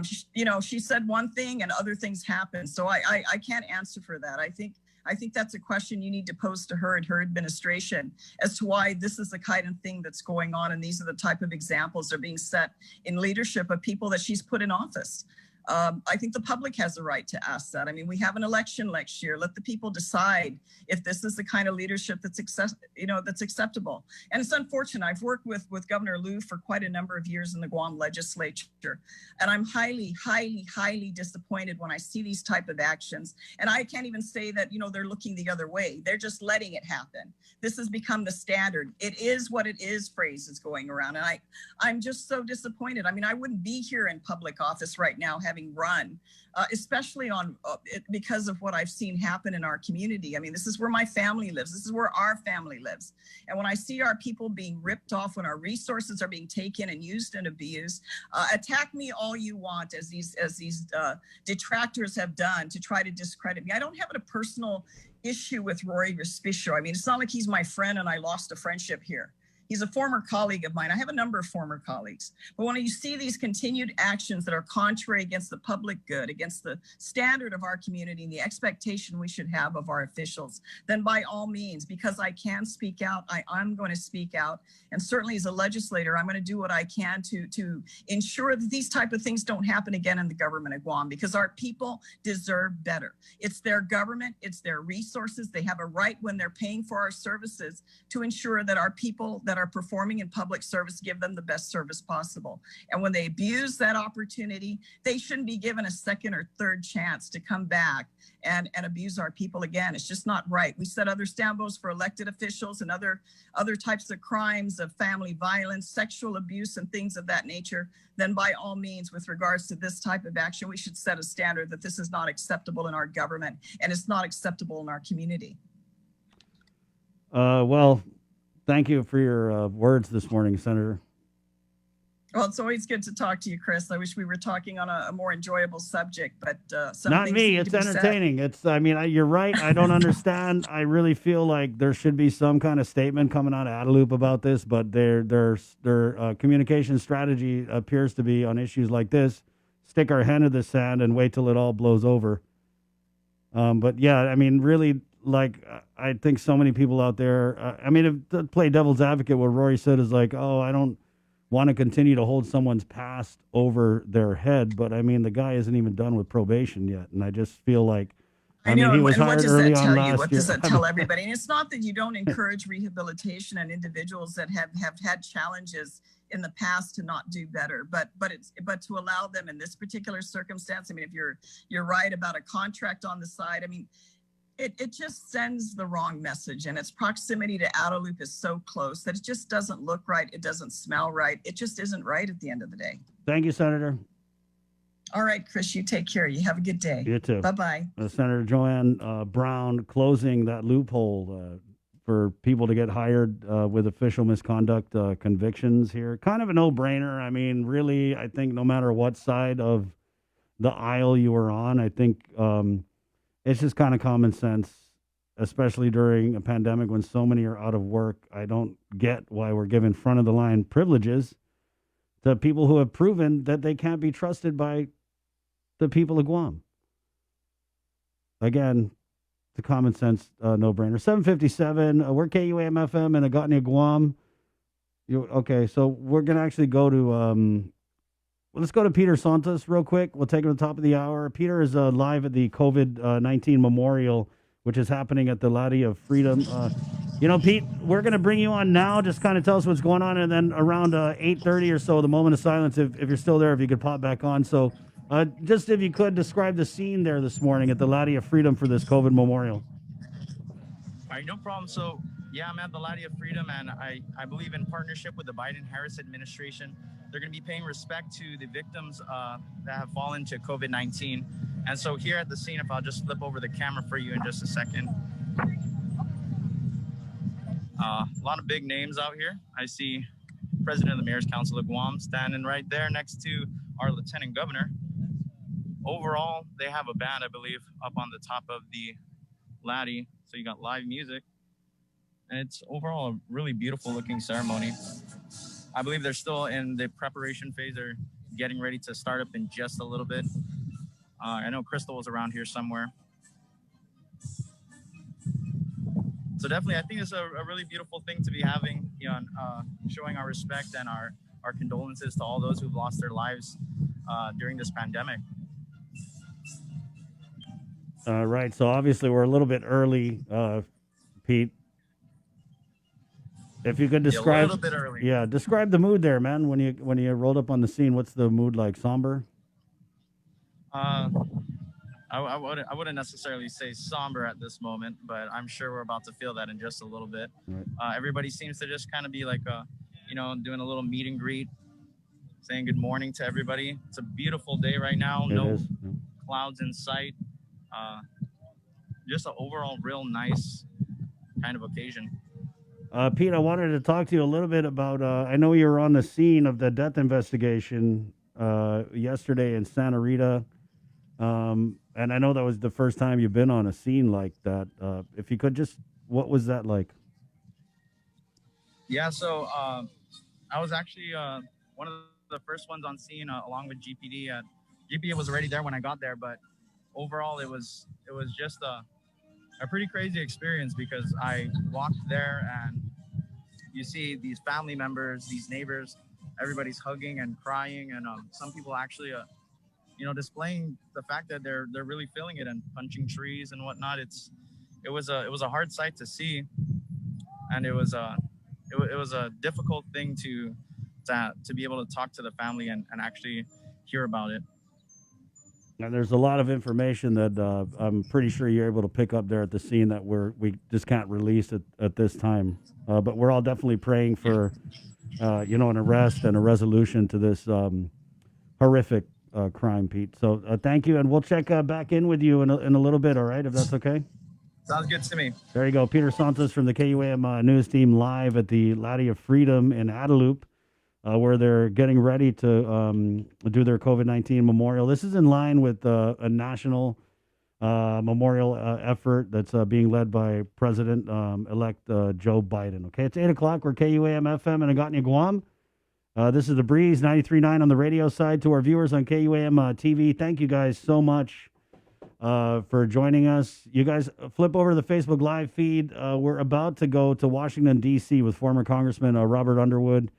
She said one thing and other things happened. So I can't answer for that. I think that's a question you need to pose to her and her administration as to why this is the kind of thing that's going on. And these are the type of examples that are being set in leadership of people that she's put in office. I think the public has a right to ask that. I mean, we have an election next year. Let the people decide if this is the kind of leadership that's acceptable. And it's unfortunate. I've worked with Governor Liu for quite a number of years in the Guam legislature, and I'm highly, highly, highly disappointed when I see these type of actions. And I can't even say that, they're looking the other way. They're just letting it happen. This has become the standard. It is what it is phrase is going around. And I'm just so disappointed. I mean, I wouldn't be here in public office right now having run, especially because of what I've seen happen in our community. I mean, this is where my family lives. This is where our family lives. And when I see our people being ripped off, when our resources are being taken and used and abused, attack me all you want, as these detractors have done to try to discredit me. I don't have a personal issue with Rory Respicio. I mean, it's not like he's my friend and I lost a friendship here. He's a former colleague of mine. I have a number of former colleagues. But when you see these continued actions that are contrary against the public good, against the standard of our community and the expectation we should have of our officials, then by all means, because I can speak out, I'm going to speak out. And certainly as a legislator, I'm going to do what I can to ensure that these type of things don't happen again in the government of Guam, because our people deserve better. It's their government, it's their resources. They have a right when they're paying for our services to ensure that our people that are performing in public service give them the best service possible. And when they abuse that opportunity, they shouldn't be given a second or third chance to come back and abuse our people again. It's just not right. We set other standards for elected officials and other types of crimes of family violence, sexual abuse, and things of that nature. Then by all means, with regards to this type of action, we should set a standard that this is not acceptable in our government and it's not acceptable in our community. Well, thank you for your words this morning, Senator. Well, it's always good to talk to you, Chris. I wish we were talking on a more enjoyable subject, but some Not things me. need It's to be said. entertaining. You're right. I don't understand. I really feel like there should be some kind of statement coming out of Adelup about this, but their communication strategy appears to be on issues like this, stick our hand in the sand and wait till it all blows over. But yeah, I mean, really, like, I think so many people out there, to play devil's advocate, what Rory said is like, oh, I don't want to continue to hold someone's past over their head. But I mean, the guy isn't even done with probation yet. And I just feel like, I know, he was and what hired does early that on tell you? last What year. does that tell everybody? And it's not that you don't encourage rehabilitation and individuals that have had challenges in the past to not do better, but to allow them in this particular circumstance. I mean, if you're right about a contract on the side, I mean, it just sends the wrong message, and its proximity to Adelup is so close that it just doesn't look right. It doesn't smell right. It just isn't right at the end of the day. Thank you, Senator. All right, Chris, you take care. You have a good day. You too. Bye-bye. Senator Joanne Brown closing that loophole for people to get hired with official misconduct convictions here. Kind of a no-brainer. I mean, really, I think no matter what side of the aisle you are on, I think it's just kind of common sense, especially during a pandemic when so many are out of work. I don't get why we're giving front-of-the-line privileges to people who have proven that they can't be trusted by the people of Guam. Again, it's a common sense no-brainer. 757, we're KUAM-FM in Agatnia, Guam. Okay, so we're going to actually go to, let's go to Peter Santos real quick. We'll take him to the top of the hour. Peter is live at the COVID-19 memorial, which is happening at the Laddie of Freedom. Pete, we're going to bring you on now. Just kind of tell us what's going on, and then around 8:30 or so, the moment of silence, if you're still there, if you could pop back on. So just if you could describe the scene there this morning at the Laddie of Freedom for this COVID memorial. All right, no problem. So, yeah, I'm at the Laddie of Freedom, and I believe in partnership with the Biden-Harris administration, they're going to be paying respect to the victims that have fallen to COVID-19. And so here at the scene, if I'll just flip over the camera for you in just a second. A lot of big names out here. I see President of the Mayor's Council of Guam standing right there next to our Lieutenant Governor. Overall, they have a band, I believe, up on the top of the Laddie. So you got live music. And it's overall a really beautiful looking ceremony. I believe they're still in the preparation phase. They're getting ready to start up in just a little bit. I know Crystal was around here somewhere. So definitely, I think it's a really beautiful thing to be having, showing our respect and our condolences to all those who've lost their lives during this pandemic. Right. So obviously we're a little bit early, Pete. If you could describe, a little bit early. Yeah, describe the mood there, man. When you rolled up on the scene, what's the mood like? Somber? I wouldn't necessarily say somber at this moment, but I'm sure we're about to feel that in just a little bit. Right. Everybody seems to just kind of be like, doing a little meet and greet, saying good morning to everybody. It's a beautiful day right now. No clouds in sight. Just an overall real nice kind of occasion. Pete, I wanted to talk to you a little bit about, I know you were on the scene of the death investigation yesterday in Santa Rita. And And I know that was the first time you've been on a scene like that. If you could just, what was that like? Yeah, so I was actually one of the first ones on scene along with GPD. GPD was already there when I got there, but overall it was just a pretty crazy experience because I walked there and you see these family members, these neighbors, everybody's hugging and crying, and some people actually displaying the fact that they're really feeling it and punching trees and whatnot. It was a hard sight to see, and it was a difficult thing to be able to talk to the family and actually hear about it. And there's a lot of information that I'm pretty sure you're able to pick up there at the scene that we just can't release at this time. But we're all definitely praying for, an arrest and a resolution to this horrific crime, Pete. So thank you, and we'll check back in with you in a little bit, all right, if that's okay? Sounds good to me. There you go. Peter Santos from the KUAM news team live at the Laddy of Freedom in Adelup, where they're getting ready to do their COVID-19 memorial. This is in line with a national memorial effort that's being led by President-elect Joe Biden. Okay, it's 8 o'clock. We're KUAM FM in Agatna, Guam. This is The Breeze, 93.9 on the radio side. To our viewers on KUAM TV, thank you guys so much for joining us. You guys flip over to the Facebook Live feed. We're about to go to Washington, D.C. with former Congressman Robert Underwood.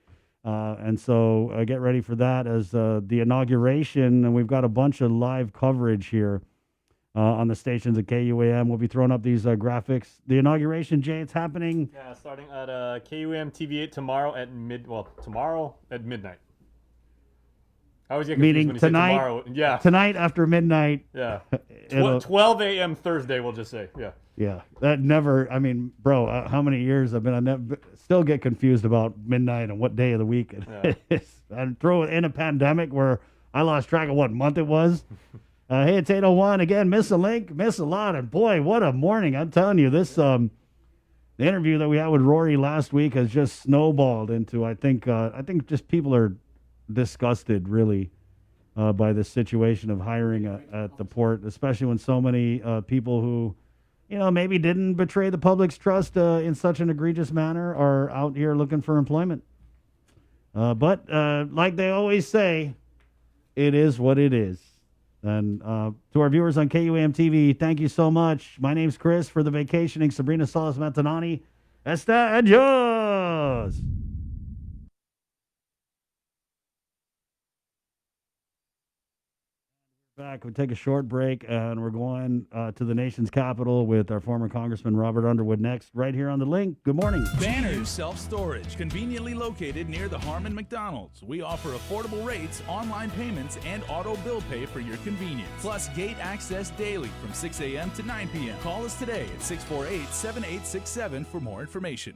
And so get ready for that as the inauguration. And we've got a bunch of live coverage here on the stations at KUAM. We'll be throwing up these graphics. The inauguration, Jay, it's happening. Yeah, starting at KUAM TV8 tomorrow at midnight. I always get confused Meaning when you tonight, say tomorrow. Yeah. Tonight after midnight. Yeah. 12 a.m. Thursday, we'll just say. Yeah. Yeah. That never, I mean, bro, how many years I've been, I never, still get confused about midnight and what day of the week it is. And throw it in a pandemic where I lost track of what month it was. Hey, it's 8:01. Again, miss a link, miss a lot. And boy, what a morning. I'm telling you, this, the interview that we had with Rory last week has just snowballed into, I think just people are disgusted really by this situation of hiring at the port, especially when so many people who, maybe didn't betray the public's trust in such an egregious manner are out here looking for employment. But like they always say, it is what it is. And to our viewers on KUAM TV, thank you so much. My name's Chris. For the vacationing Sabrina Salas Matanani, esta adios. Back. We take a short break, and we're going to the nation's capital with our former Congressman Robert Underwood next, right here on The Link. Good morning. Banner Self-Storage, conveniently located near the Harmon McDonald's. We offer affordable rates, online payments, and auto bill pay for your convenience. Plus gate access daily from 6 a.m. to 9 p.m. Call us today at 648-7867 for more information.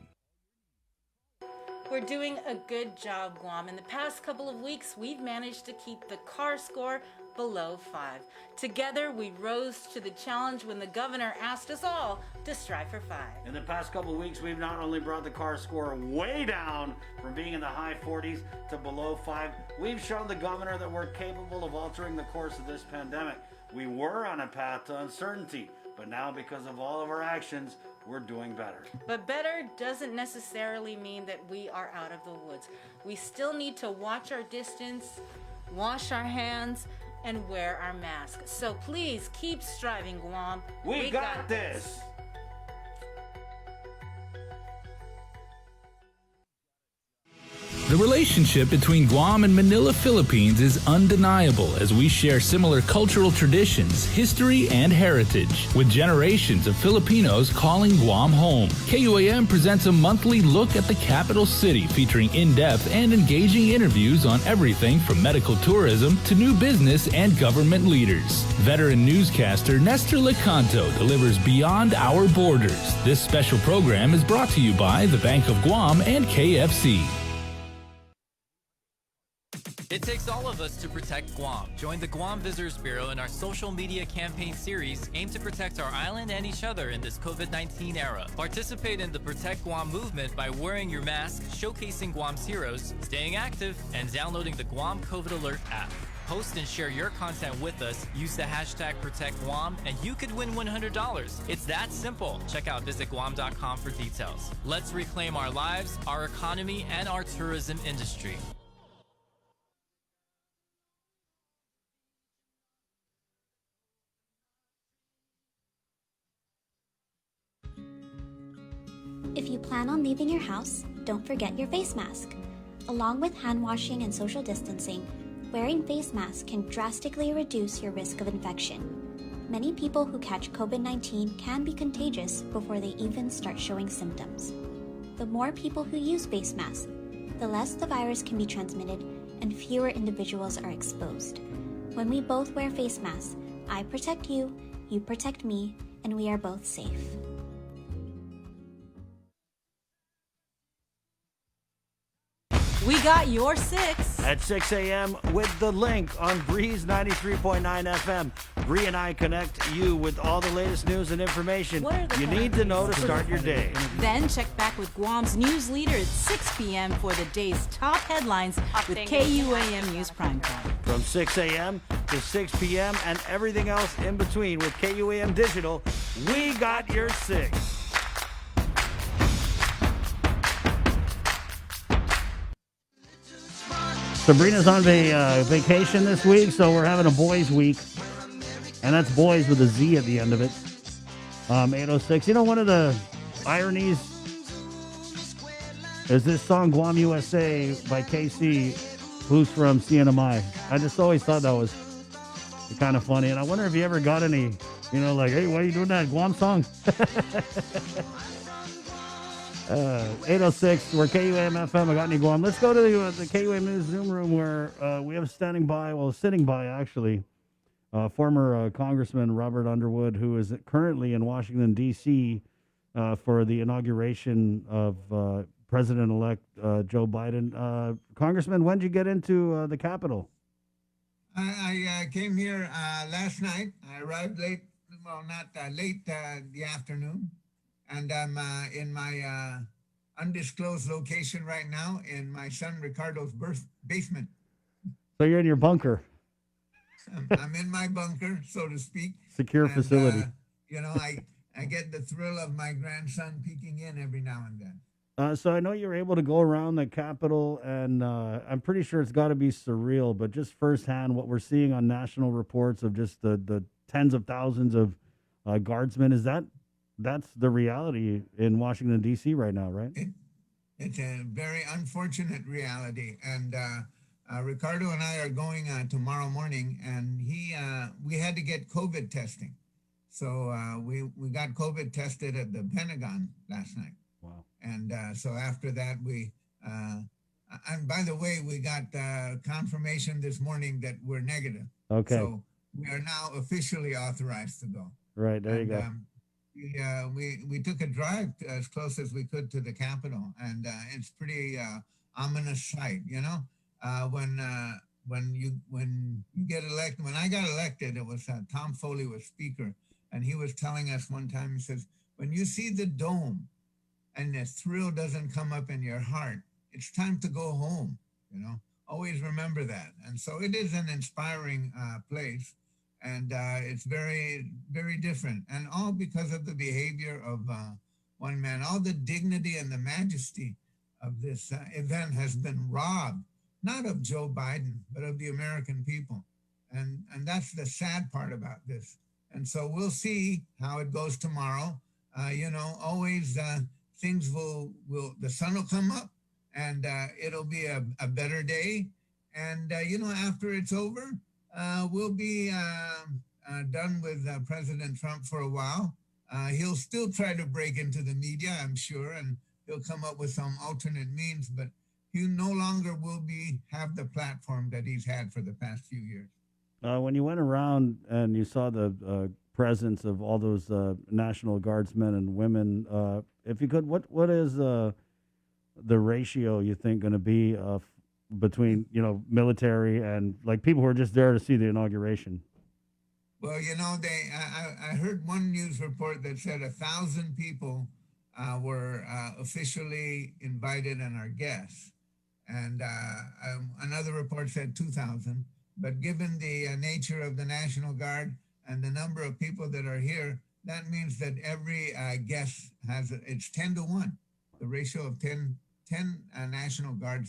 We're doing a good job, Guam. In the past couple of weeks, we've managed to keep the CAR score below 5. Together, we rose to the challenge when the governor asked us all to strive for 5. In the past couple of weeks, we've not only brought the CAR score way down from being in the high 40s to below 5, we've shown the governor that we're capable of altering the course of this pandemic. We were on a path to uncertainty, but now because of all of our actions, we're doing better. But better doesn't necessarily mean that we are out of the woods. We still need to watch our distance, wash our hands, and wear our masks. So please keep striving, Guam. We got this. The relationship between Guam and Manila, Philippines is undeniable as we share similar cultural traditions, history, and heritage, with generations of Filipinos calling Guam home. KUAM presents a monthly look at the capital city featuring in-depth and engaging interviews on everything from medical tourism to new business and government leaders. Veteran newscaster Nestor Lecanto delivers Beyond Our Borders. This special program is brought to you by the Bank of Guam and KFC. It takes all of us to protect Guam. Join the Guam Visitors Bureau in our social media campaign series aimed to protect our island and each other in this COVID-19 era. Participate in the Protect Guam movement by wearing your mask, showcasing Guam's heroes, staying active, and downloading the Guam COVID Alert app. Post and share your content with us. Use the hashtag #ProtectGuam, and you could win $100. It's that simple. Check out visitguam.com for details. Let's reclaim our lives, our economy, and our tourism industry. If you plan on leaving your house, don't forget your face mask. Along with hand washing and social distancing, wearing face masks can drastically reduce your risk of infection. Many people who catch COVID-19 can be contagious before they even start showing symptoms. The more people who use face masks, the less the virus can be transmitted and fewer individuals are exposed. When we both wear face masks, I protect you, you protect me, and we are both safe. We got your 6 at 6 a.m. with the link on Breeze 93.9 FM. Bree and I connect you with all the latest news and information you need to know to start your day. Then check back with Guam's news leader at 6 p.m. for the day's top headlines with KUAM News Primetime. From 6 a.m. to 6 p.m. and everything else in between with KUAM Digital, we got your 6. Sabrina's on vacation this week, so we're having a boys' week. And that's boys with a Z at the end of it. 806. You know, one of the ironies is this song, Guam USA by KC, who's from CNMI. I just always thought that was kind of funny. And I wonder if you ever got any, you know, like, hey, why are you doing that Guam song? 806, we're KUAM FM, I got any Guam. Let's go to the KUAM News Zoom room where we have sitting by actually, former Congressman Robert Underwood, who is currently in Washington, D.C. For the inauguration of President-elect Joe Biden. Congressman, when did you get into the Capitol? I came here last night. I arrived late, well, not late the afternoon. And I'm in my undisclosed location right now in my son Ricardo's basement. So you're in your bunker. I'm in my bunker, so to speak. Secure facility. You know, I get the thrill of my grandson peeking in every now and then. So I know you're able to go around the Capitol, and I'm pretty sure it's got to be surreal, but just firsthand what we're seeing on national reports of just the tens of thousands of guardsmen, that's the reality in Washington, D.C. right now, right? It's a very unfortunate reality. And Ricardo and I are going tomorrow morning, and we had to get COVID testing. So we got COVID tested at the Pentagon last night. Wow. And so after that, and by the way, we got confirmation this morning that we're negative. Okay. So we are now officially authorized to go. Right, there you go. We took a drive as close as we could to the Capitol, and it's pretty ominous sight. You know, when you get elected. When I got elected, it was Tom Foley was Speaker, and he was telling us one time. He says, "When you see the dome, and the thrill doesn't come up in your heart, it's time to go home." You know, always remember that. And so it is an inspiring place. And it's very, very different. And all because of the behavior of one man. All the dignity and the majesty of this event has been robbed, not of Joe Biden, but of the American people. And that's the sad part about this. And so we'll see how it goes tomorrow. You know, always things the sun will come up, and it'll be a better day. And, you know, after it's over, we'll be done with President Trump for a while. He'll still try to break into the media, I'm sure, and he'll come up with some alternate means, but he no longer will have the platform that he's had for the past few years. When you went around and you saw the presence of all those National Guardsmen and women, if you could, what is the ratio you think going to be between, you know, military and like people who are just there to see the inauguration? Well, you know, I heard one news report that said 1,000 people were officially invited and are guests. And another report said 2,000. but given the nature of the National Guard and the number of people that are here, that means that every guest it's 10 to 1, the ratio of 10 National Guard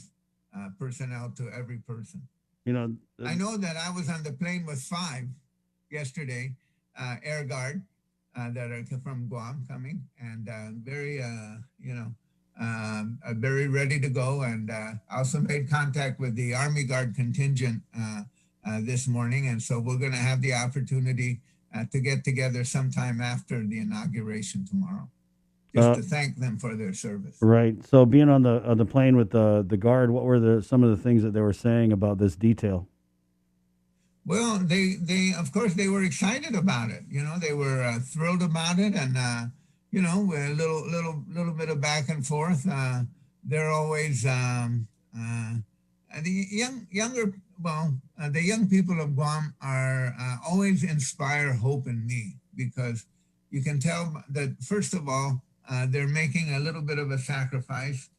personnel to every person. You know, I know that I was on the plane with 5 yesterday, Air Guard that are from Guam coming, and very, very ready to go. And also made contact with the Army Guard contingent this morning, and so we're going to have the opportunity to get together sometime after the inauguration tomorrow, just to thank them for their service. Right. So being on the plane with the Guard, what were some of the things that they were saying about this detail? Well, they of course they were excited about it. You know, they were thrilled about it, and you know, a little bit of back and forth. They're always the the young people of Guam are always inspire hope in me, because you can tell that first of all they're making a little bit of a sacrifice.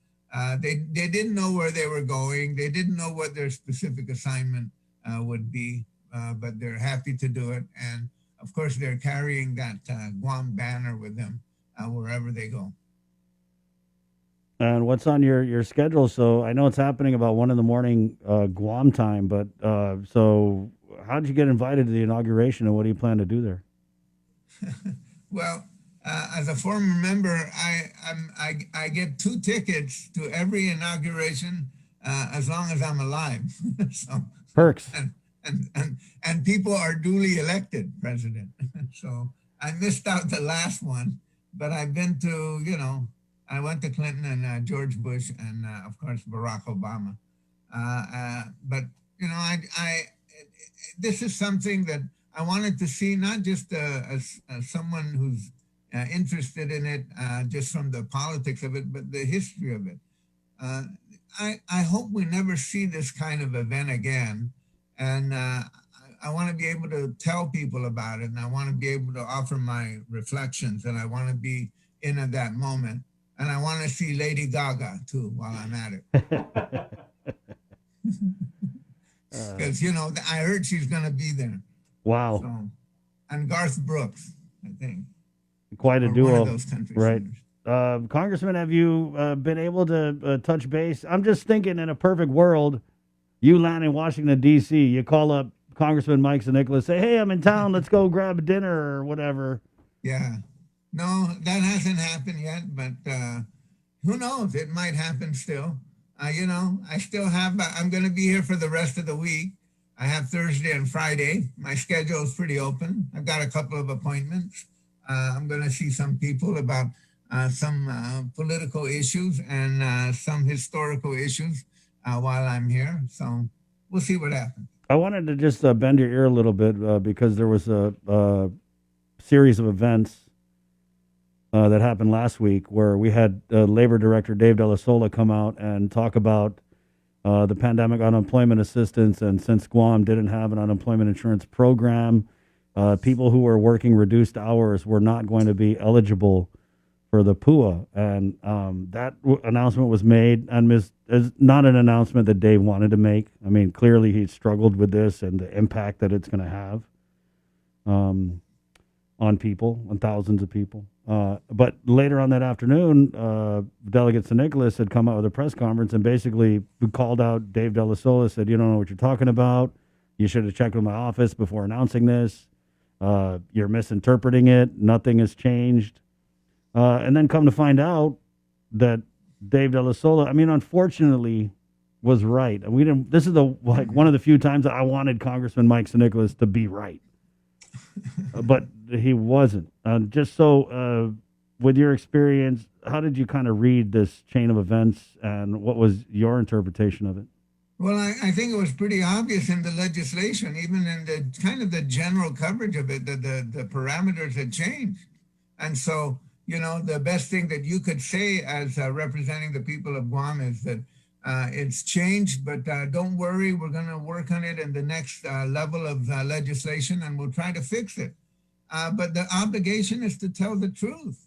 They didn't know where they were going. They didn't know what their specific assignment would be. But they're happy to do it. And of course, they're carrying that Guam banner with them wherever they go. And what's on your schedule? So I know it's happening about 1 a.m. Guam time, but so how did you get invited to the inauguration, and what do you plan to do there? Well, as a former member, I get 2 tickets to every inauguration as long as I'm alive. So, perks. And people are duly elected president. So I missed out the last one, but I've been to, you know, I went to Clinton and George Bush and of course Barack Obama. But you know, this is something that I wanted to see, not just as someone who's interested in it, just from the politics of it, but the history of it. I hope we never see this kind of event again. And I want to be able to tell people about it, and I want to be able to offer my reflections, and I want to be in at that moment, and I want to see Lady Gaga too while I'm at it, because you know I heard she's going to be there. Wow! So, and Garth Brooks, I think. Quite a duo, one of those country right? singers. Congressman, have you been able to touch base? I'm just thinking, in a perfect world, you land in Washington, D.C., you call up Congressman Mike St. Nicholas, say, hey, I'm in town, let's go grab a dinner or whatever. Yeah. No, that hasn't happened yet, but who knows? It might happen still. You know, I still have, I'm going to be here for the rest of the week. I have Thursday and Friday. My schedule is pretty open. I've got a couple of appointments. I'm going to see some people about some political issues and some historical issues while I'm here. So we'll see what happens. I wanted to just bend your ear a little bit because there was a series of events that happened last week where we had Labor Director Dave Della Sola come out and talk about the pandemic unemployment assistance. And since Guam didn't have an unemployment insurance program, people who were working reduced hours were not going to be eligible for the PUA. And that announcement was made, and is not an announcement that Dave wanted to make. I mean, clearly he struggled with this and the impact that it's going to have on people, on thousands of people. But later on that afternoon, Delegate St. Nicholas had come out with a press conference and basically called out Dave Della Sola, said, you don't know what you're talking about. You should have checked with my office before announcing this. You're misinterpreting it. Nothing has changed. And then come to find out that Dave Della Sola, I mean, unfortunately, was right. And we didn't. This is one of the few times that I wanted Congressman Mike St. Nicholas to be right, but he wasn't. Just so, with your experience, how did you kind of read this chain of events, and what was your interpretation of it? Well, I think it was pretty obvious in the legislation, even in the kind of the general coverage of it, that the parameters had changed. And so, you know, the best thing that you could say as representing the people of Guam is that it's changed, but don't worry, we're going to work on it in the next level of legislation, and we'll try to fix it. But the obligation is to tell the truth.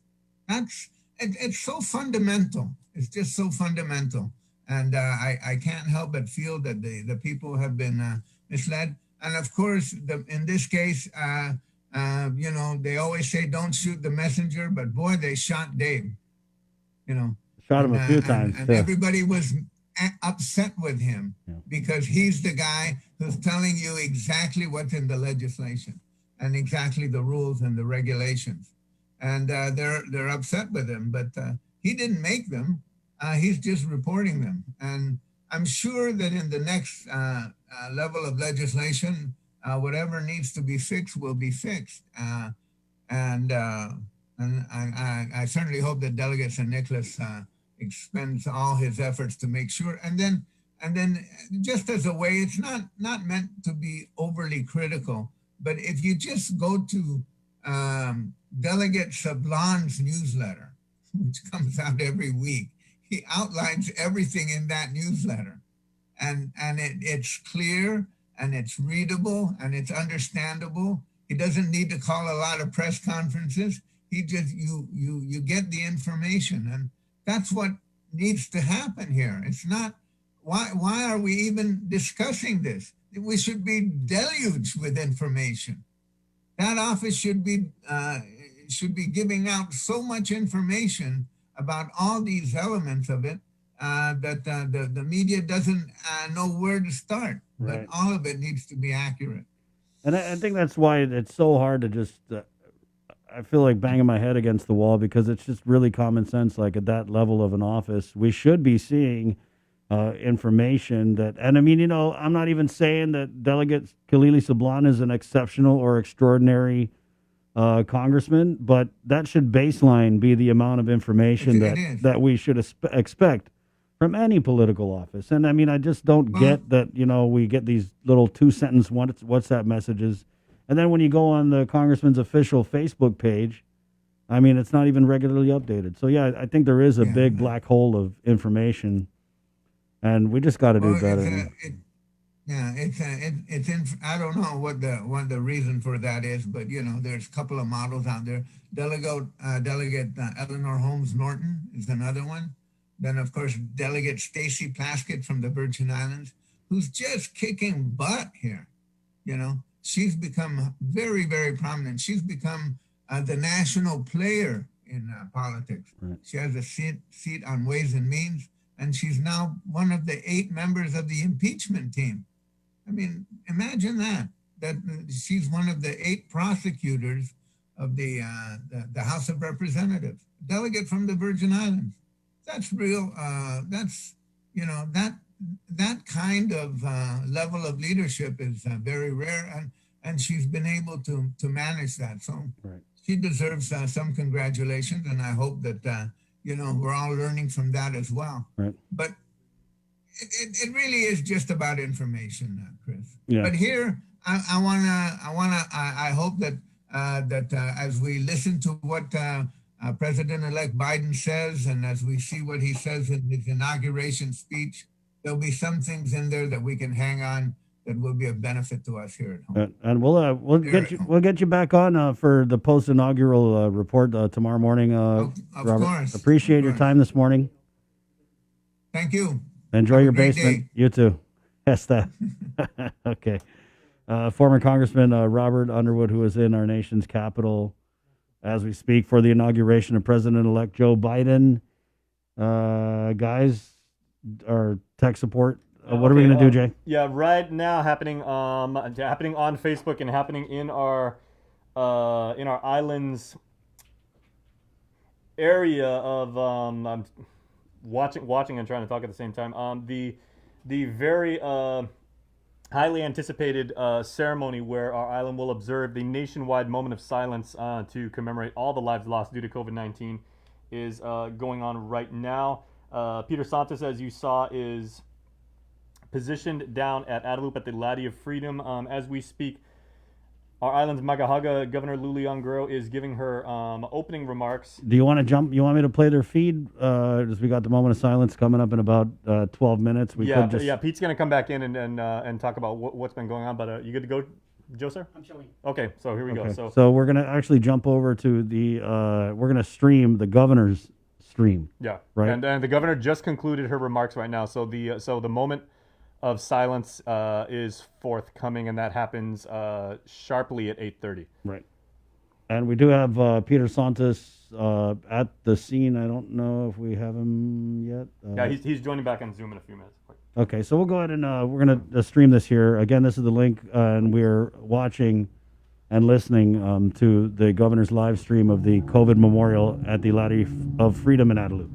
It's so fundamental. It's just so fundamental. And I can't help but feel that the people have been misled. And of course, in this case, you know, they always say don't shoot the messenger, but boy, they shot Dave. You know, Shot him a few times. and too. everybody was upset with him because he's the guy who's telling you exactly what's in the legislation and exactly the rules and the regulations, and they're upset with him. But he didn't make them; he's just reporting them. And I'm sure that in the next level of legislation, whatever needs to be fixed will be fixed. And I certainly hope that Delegate San Nicolas expends all his efforts to make sure. And then just as a way, it's not meant to be overly critical, but if you just go to Delegate Sablan's newsletter, which comes out every week, he outlines everything in that newsletter, and it's clear and it's readable and it's understandable. He doesn't need to call a lot of press conferences. He just you get the information, and that's what needs to happen here. It's not why are we even discussing this? We should be deluged with information. That office should be giving out so much information about all these elements of it that the media doesn't know where to start. Right. But all of it needs to be accurate. And I think that's why it's so hard to just. I feel like banging my head against the wall because it's just really common sense. Like at that level of an office, we should be seeing information that. And I mean, you know, I'm not even saying that Delegate Khalili Sablan is an exceptional or extraordinary congressman, but that should baseline be the amount of information that we should expect from any political office. And I mean, I just don't get that, you know, we get these little 2-sentence WhatsApp messages. And then when you go on the congressman's official Facebook page, I mean, it's not even regularly updated. So, yeah, I think there is a big black hole of information, and we just got to do better. I don't know what the reason for that is, but, you know, there's a couple of models out there. Delegate Eleanor Holmes Norton is another one. Then, of course, Delegate Stacey Plaskett from the Virgin Islands, who's just kicking butt here. You know, she's become very, very prominent. She's become the national player in politics. Right. She has a seat on Ways and Means, and she's now one of the 8 members of the impeachment team. I mean, imagine that she's one of the 8 prosecutors of the House of Representatives, delegate from the Virgin Islands. That's real. That's, you know, that kind of level of leadership is very rare, and she's been able to manage that. So she deserves some congratulations, and I hope that you know, we're all learning from that as well. Right. But it really is just about information, Chris. Yeah. But here, I hope that as we listen to what President-elect Biden says, and as we see what he says in his inauguration speech, there'll be some things in there that we can hang on that will be of benefit to us here at home. And we'll get you back on for the post-inaugural report tomorrow morning. Of Robert. course. Appreciate your time this morning. Thank you. Enjoy Have a your great basement. day. You too. Yes, that. Okay. Former Congressman Robert Underwood, who is in our nation's capital as we speak for the inauguration of President-elect Joe Biden. Guys, our tech support. What are we going to do, Jay? Yeah, right now happening on Facebook and happening in our islands area of I'm watching and trying to talk at the same time. The very highly anticipated ceremony where our island will observe the nationwide moment of silence to commemorate all the lives lost due to COVID-19 is going on right now. Peter Santos, as you saw, is positioned down at Adelup at the Laddie of Freedom as we speak. Our island's Magahaga Governor Lulian Guerrero is giving her opening remarks. Do you want to jump? You want me to play their feed? As we got the moment of silence coming up in about 12 minutes. Pete's going to come back in and talk about what's been going on. But you good to go, Joe, sir? I'm showing. Okay, so here we go. So we're going to actually jump over to the, we're going to stream the governor's stream. Yeah. Right. And the governor just concluded her remarks right now. So the moment of silence is forthcoming, and that happens sharply at 8:30. Right. And we do have Peter Santos at the scene. I don't know if we have him yet. Yeah, he's joining back on Zoom in a few minutes. Okay, so we'll go ahead and we're going to stream this here. Again, this is the link, and we're watching and listening to the governor's live stream of the COVID memorial at the Ladder of Freedom in Adelup.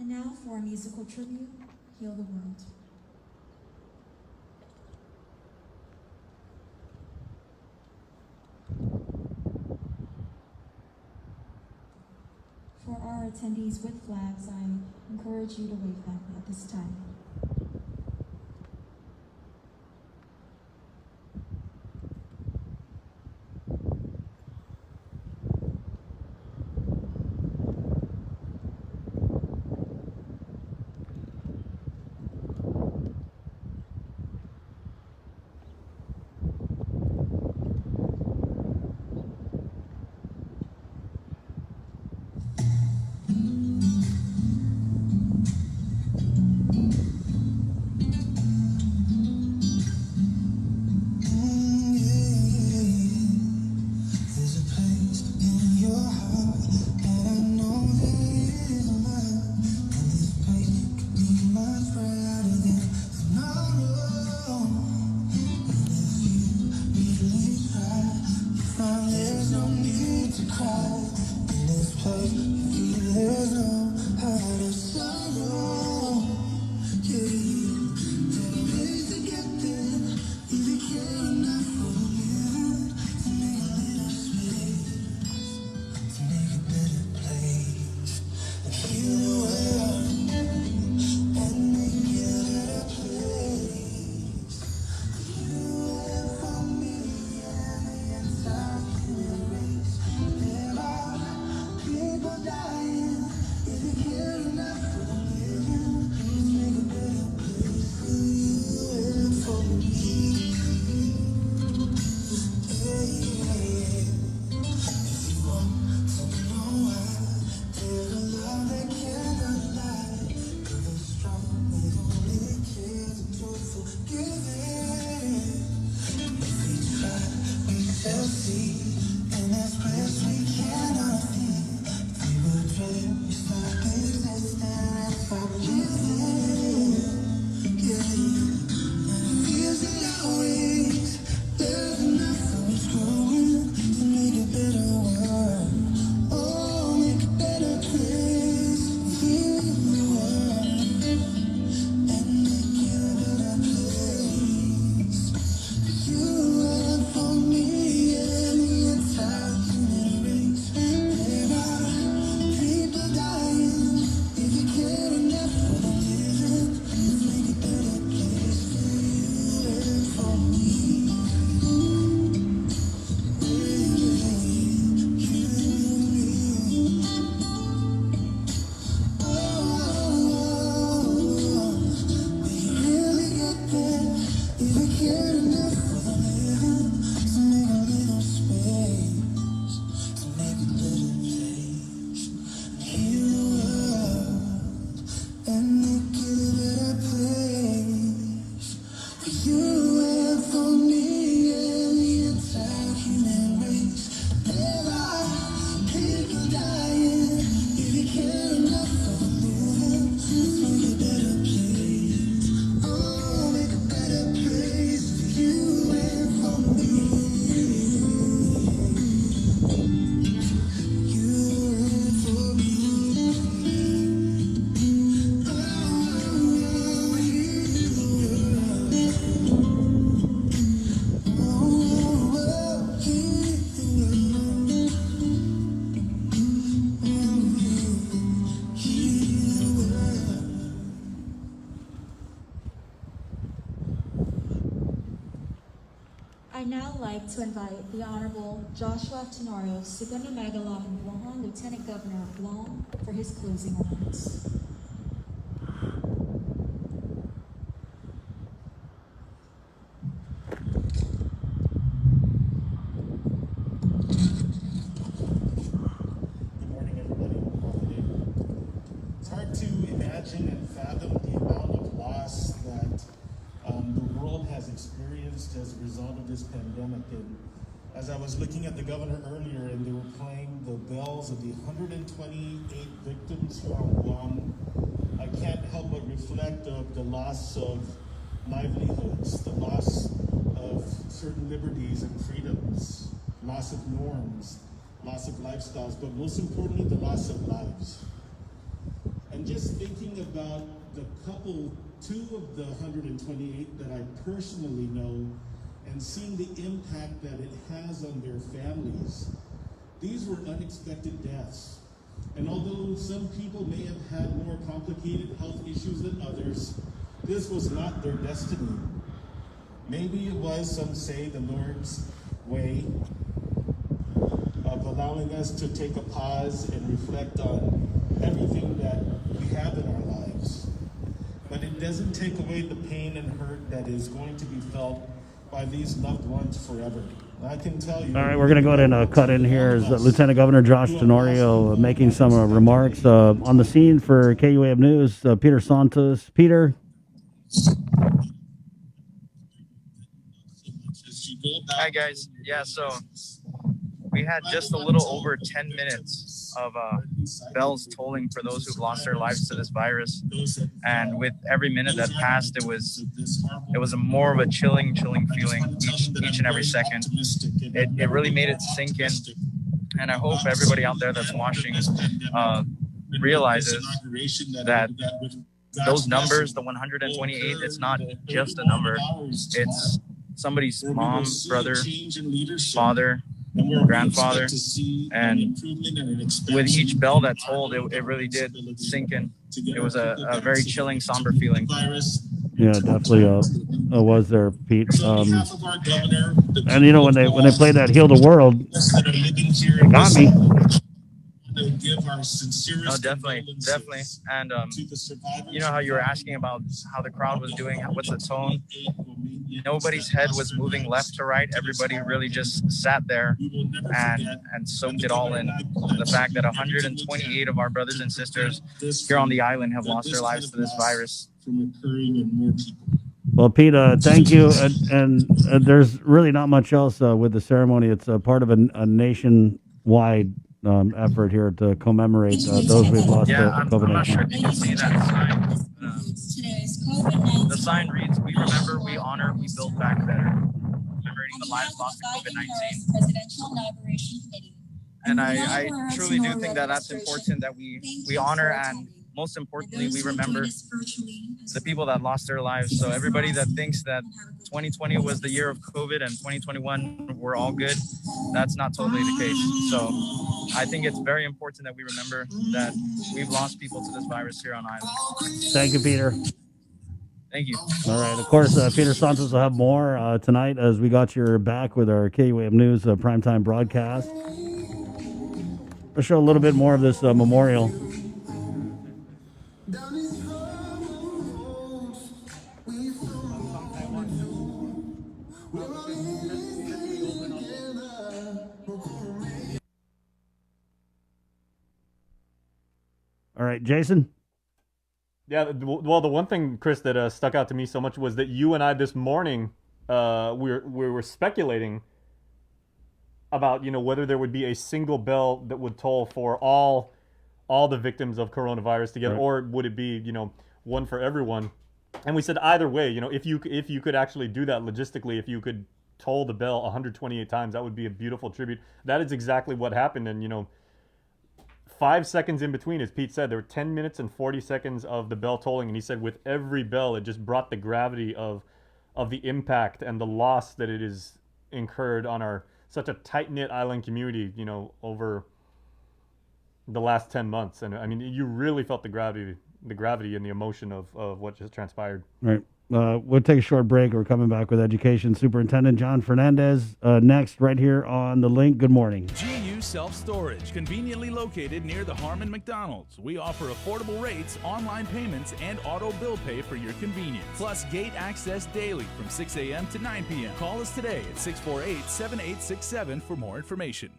And now for a musical tribute, Heal the World. For our attendees with flags, I encourage you to wave them at this time. I'd now like to invite the Honorable Joshua Tenorio Suguna Magalohan Buahan, Lieutenant Governor of Guam, for his closing remarks. Good morning, everybody. It's hard to imagine and fathom the amount of loss that the world has experienced as a result of this pandemic. And as I was looking at the governor earlier and they were playing the bells of the 128 victims here on Guam, I can't help but reflect of the loss of livelihoods, the loss of certain liberties and freedoms, loss of norms, loss of lifestyles, but most importantly, the loss of lives. And just thinking about the two of the 128 that I personally know, and seeing the impact that it has on their families. These were unexpected deaths. And although some people may have had more complicated health issues than others, this was not their destiny. Maybe it was, some say, the Lord's way of allowing us to take a pause and reflect on everything that we have in our lives. But it doesn't take away the pain and hurt that is going to be felt by these loved ones forever. I can tell you. All right, we're going to go ahead and cut in here. Is Lieutenant Governor Josh Tenorio making some remarks on the scene for KUAM News. Peter Santos. Peter. Hi, guys. Yeah, so we had just a little over 10 minutes of bells tolling for those who've lost their lives to this virus. And with every minute that passed, it was a more of a chilling feeling each and every second. It really made it sink in. And I hope everybody out there that's watching realizes that those numbers, the 128, it's not just a number. It's somebody's mom, brother, father, grandfather, and with each bell that tolled, it really did sink in. It was a very chilling, somber feeling. Yeah, definitely was there, Pete. And you know, when they played that "Heal the World," it got me. No, definitely. And you know how you were asking about how the crowd was doing, what's the tone? Nobody's head was moving left to right. Everybody really just sat there and soaked it all in. The fact that 128 of our brothers and sisters here on the island have lost their lives to this virus. Well, Pete, thank you. And there's really not much else with the ceremony. It's a part of a nationwide effort here to commemorate those we've lost to COVID-19. I'm not sure if you can see that sign. The sign reads, "We remember, we honor, we build back better." Commemorating the lives lost to COVID-19. And I truly do think that that's important, that we honor, and most importantly, we remember the people that lost their lives. So everybody that thinks that 2020 was the year of COVID and 2021 were all good, that's not totally the case. So I think it's very important that we remember that we've lost people to this virus here on island. Thank you, Peter. Thank you. All right. Of course, Peter Santos will have more tonight as we got your back with our KUAM News primetime broadcast. We'll show a little bit more of this memorial. All right, Jason? Yeah, well, the one thing, Chris, that stuck out to me so much was that you and I this morning, we were speculating about, whether there would be a single bell that would toll for all the victims of coronavirus together, right, or would it be, one for everyone? And we said either way, if you could actually do that logistically, if you could toll the bell 128 times, that would be a beautiful tribute. That is exactly what happened, and 5 seconds in between, as Pete said, there were 10 minutes and 40 seconds of the bell tolling, and he said with every bell, it just brought the gravity of the impact and the loss that it is incurred on such a tight-knit island community, over the last 10 months. And I mean, you really felt the gravity and the emotion of what just transpired. Right. We'll take a short break. We're coming back with Education Superintendent John Fernandez next, right here on The Link. Good morning. GU Self-Storage, conveniently located near the Harmon McDonald's. We offer affordable rates, online payments, and auto bill pay for your convenience. Plus gate access daily from 6 a.m. to 9 p.m. Call us today at 648-7867 for more information.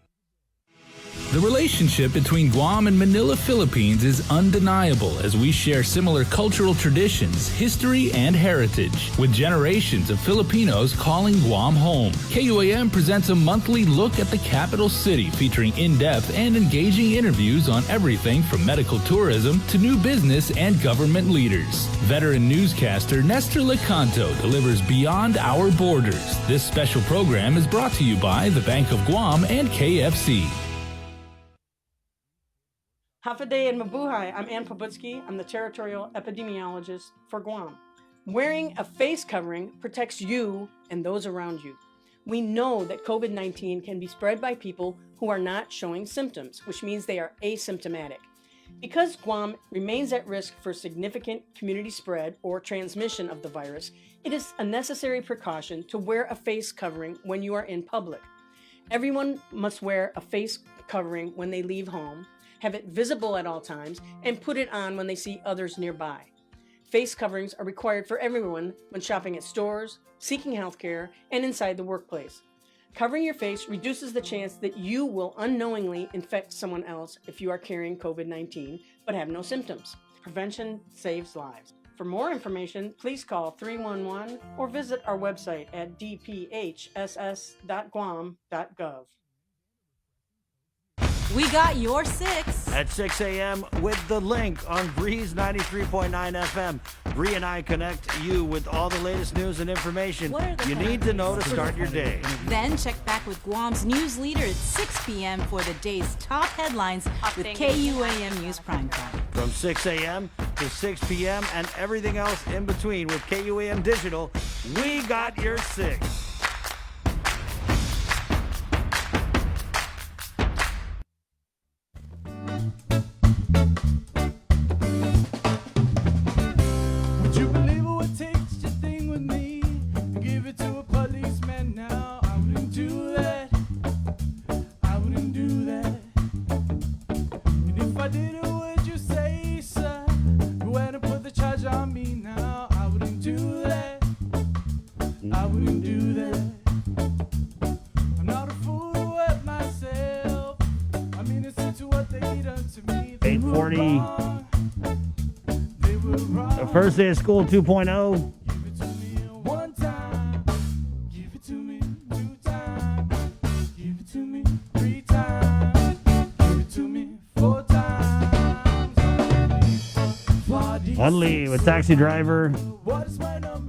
The relationship between Guam and Manila, Philippines is undeniable as we share similar cultural traditions, history, and heritage, with generations of Filipinos calling Guam home. KUAM presents a monthly look at the capital city featuring in-depth and engaging interviews on everything from medical tourism to new business and government leaders. Veteran newscaster Nestor Lecanto delivers Beyond Our Borders. This special program is brought to you by the Bank of Guam and KFC. Hafaday and Mabuhay, I'm Ann Pobutsky. I'm the territorial epidemiologist for Guam. Wearing a face covering protects you and those around you. We know that COVID-19 can be spread by people who are not showing symptoms, which means they are asymptomatic. Because Guam remains at risk for significant community spread or transmission of the virus, it is a necessary precaution to wear a face covering when you are in public. Everyone must wear a face covering when they leave home, have it visible at all times, and put it on when they see others nearby. Face coverings are required for everyone when shopping at stores, seeking healthcare, and inside the workplace. Covering your face reduces the chance that you will unknowingly infect someone else if you are carrying COVID-19 but have no symptoms. Prevention saves lives. For more information, please call 311 or visit our website at dphss.guam.gov. We got your 6 at 6 a.m. with the link on Breeze 93.9 FM. Bree and I connect you with all the latest news and information you need to know to start your day. Then check back with Guam's news leader at 6 p.m. for the day's top headlines with KUAM News Primetime. From 6 a.m. to 6 p.m. and everything else in between with KUAM Digital, we got your 6. I wouldn't do that. I'm not a fool with myself. I'm innocent to what they done to me. 8:40. The first day of school 2.0. One time, give it to me. 2 times, give it to me. 3 times, give it to me. 4 times. Hunley with Taxi Driver.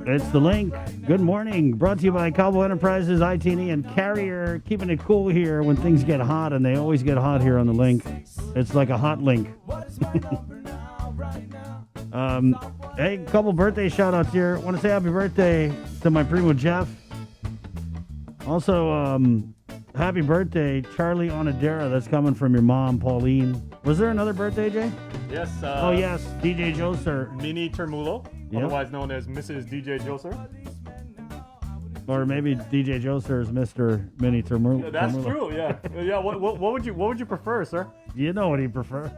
It's the link. Good morning. Brought to you by Cowboy Enterprises, IT&E, and Carrier. Keeping it cool here when things get hot, and they always get hot here on the link. It's like a hot link. Hey, couple birthday shout-outs here. Want to say happy birthday to my primo Jeff. Also, happy birthday, Charlie Onadera. That's coming from your mom, Pauline. Was there another birthday, Jay? Yes. Oh, yes. DJ Joser. Minnie Termulo, Yep. otherwise known as Mrs. DJ Joser. Or maybe DJ Joser is Mr. Mini Termulo. Yeah, that's true. Yeah. Yeah. What would you prefer, sir? You know what he prefer.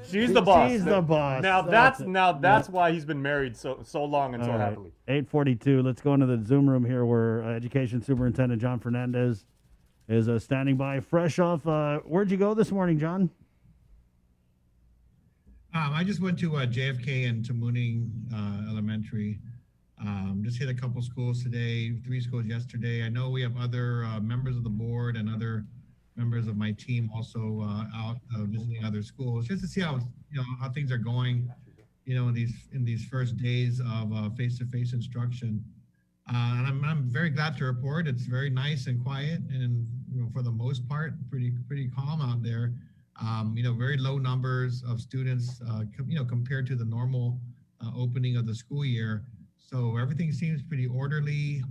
She's the boss. She's the boss. Now that's why he's been married so long and All so right. happily. 8:42. Let's go into the Zoom room here where Education Superintendent John Fernandez is standing by, fresh off. Where'd you go this morning, John? I just went to JFK and Tamuning Elementary. Just hit a couple schools today, 3 schools yesterday. I know we have other members of the board and other members of my team also out visiting other schools, just to see how things are going, in these first days of face-to-face instruction. And I'm very glad to report it's very nice and quiet, and for the most part, pretty calm out there. Very low numbers of students, compared to the normal opening of the school year. So everything seems pretty orderly.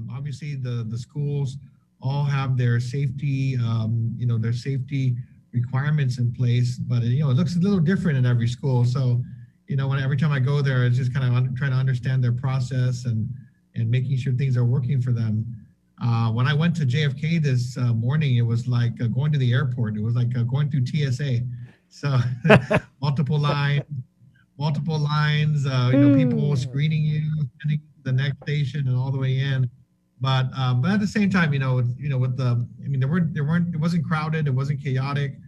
Obviously, the schools all have their safety, their safety requirements in place, but it looks a little different in every school. So, every time I go there, it's just kind of trying to understand their process and making sure things are working for them. When I went to JFK this morning, it was like going to the airport. It was like going through TSA. So multiple lines, people screening you, sending you to the next station and all the way in. But at the same time, it wasn't crowded, it wasn't chaotic.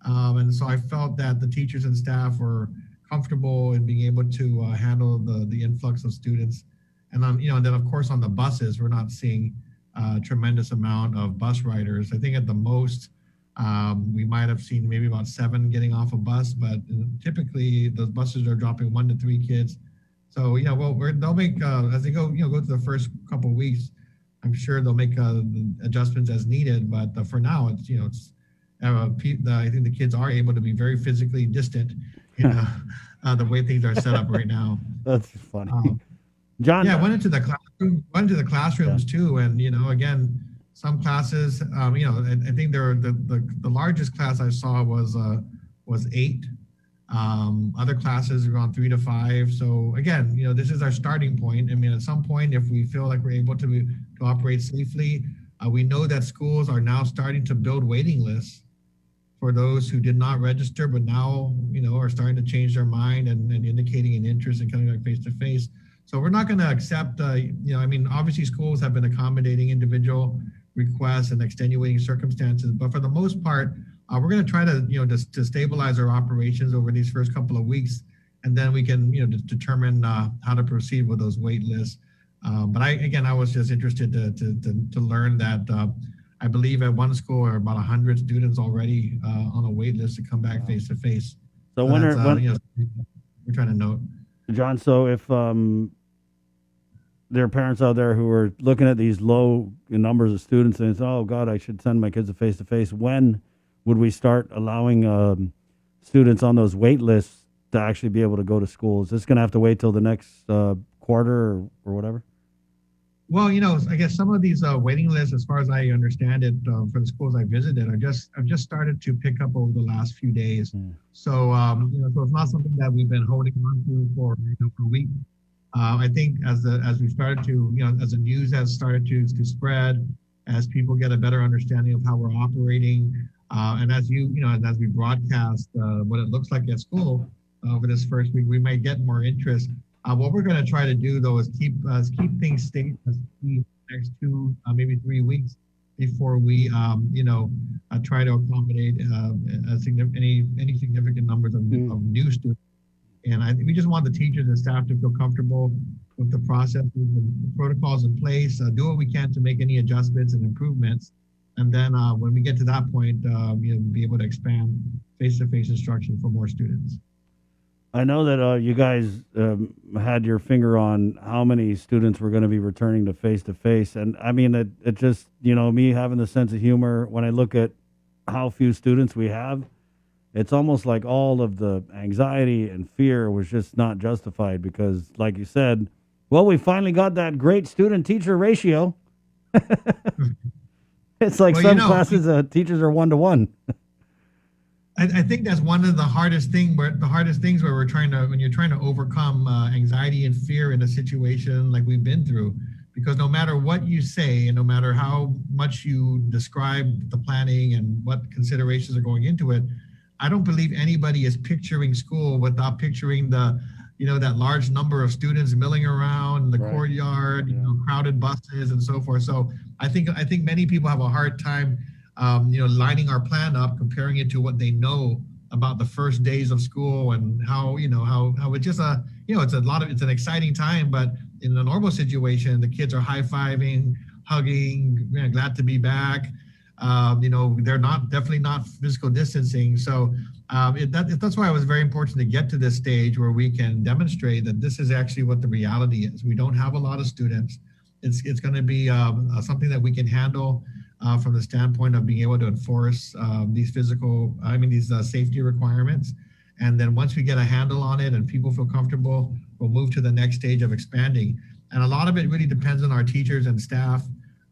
And so I felt that the teachers and staff were comfortable in being able to handle the influx of students. And then of course on the buses, we're not seeing a tremendous amount of bus riders. I think at the most, we might have seen maybe about 7 getting off a bus, but typically those buses are dropping 1 to 3 kids. So they'll make as they go to the first couple of weeks, I'm sure they'll make adjustments as needed. But for now, it's I think the kids are able to be very physically distant, the way things are set up right now. That's funny. John, yeah, I went into the classrooms too, and again, some classes, I think the largest class I saw was 8. Other classes are around 3 to 5. So again, this is our starting point. I mean, at some point, if we feel like we're able to operate safely, we know that schools are now starting to build waiting lists for those who did not register, but now, are starting to change their mind and indicating an interest in coming back face to face. So we're not going to accept, obviously schools have been accommodating individual requests and extenuating circumstances, but for the most part, we're going to try to, to stabilize our operations over these first couple of weeks, and then we can, determine how to proceed with those wait lists. But I was just interested to learn that I believe at one school are about 100 students already on a wait list to come back face to face. So when we're trying to note, John, so if there are parents out there who are looking at these low numbers of students and say, oh God, I should send my kids to face to face, when would we start allowing students on those wait lists to actually be able to go to school? Is this going to have to wait till the next quarter or whatever? Well, I guess some of these waiting lists, as far as I understand it, for the schools I visited, have just started to pick up over the last few days. So, so it's not something that we've been holding on to for for weeks. I think as we started to, as the news has started to spread, as people get a better understanding of how we're operating, and as and as we broadcast what it looks like at school over this first week, we might get more interest. What we're going to try to do, though, is keep things stable the next 2, maybe 3 weeks before we, try to accommodate any significant numbers of new students. And I think we just want the teachers and staff to feel comfortable with the processes and the protocols in place, do what we can to make any adjustments and improvements. And then when we get to that point, be able to expand face-to-face instruction for more students. I know that you guys had your finger on how many students were going to be returning to face-to-face. And I mean, it just, me having the sense of humor, when I look at how few students we have, it's almost like all of the anxiety and fear was just not justified because, like you said, well, we finally got that great student-teacher ratio. It's like some classes, teachers are 1-to-1. I think that's one of the hardest things where we're when you're trying to overcome anxiety and fear in a situation like we've been through, because no matter what you say and no matter how much you describe the planning and what considerations are going into it, I don't believe anybody is picturing school without picturing that large number of students milling around the courtyard, crowded buses and so forth. So I think many people have a hard time lining our plan up, comparing it to what they know about the first days of school and how it's just it's an exciting time, but in a normal situation, the kids are high-fiving, hugging, glad to be back. They're definitely not physical distancing. So that's why it was very important to get to this stage where we can demonstrate that this is actually what the reality is. We don't have a lot of students. It's going to be something that we can handle from the standpoint of being able to enforce these safety requirements. And then once we get a handle on it and people feel comfortable, we'll move to the next stage of expanding. And a lot of it really depends on our teachers and staff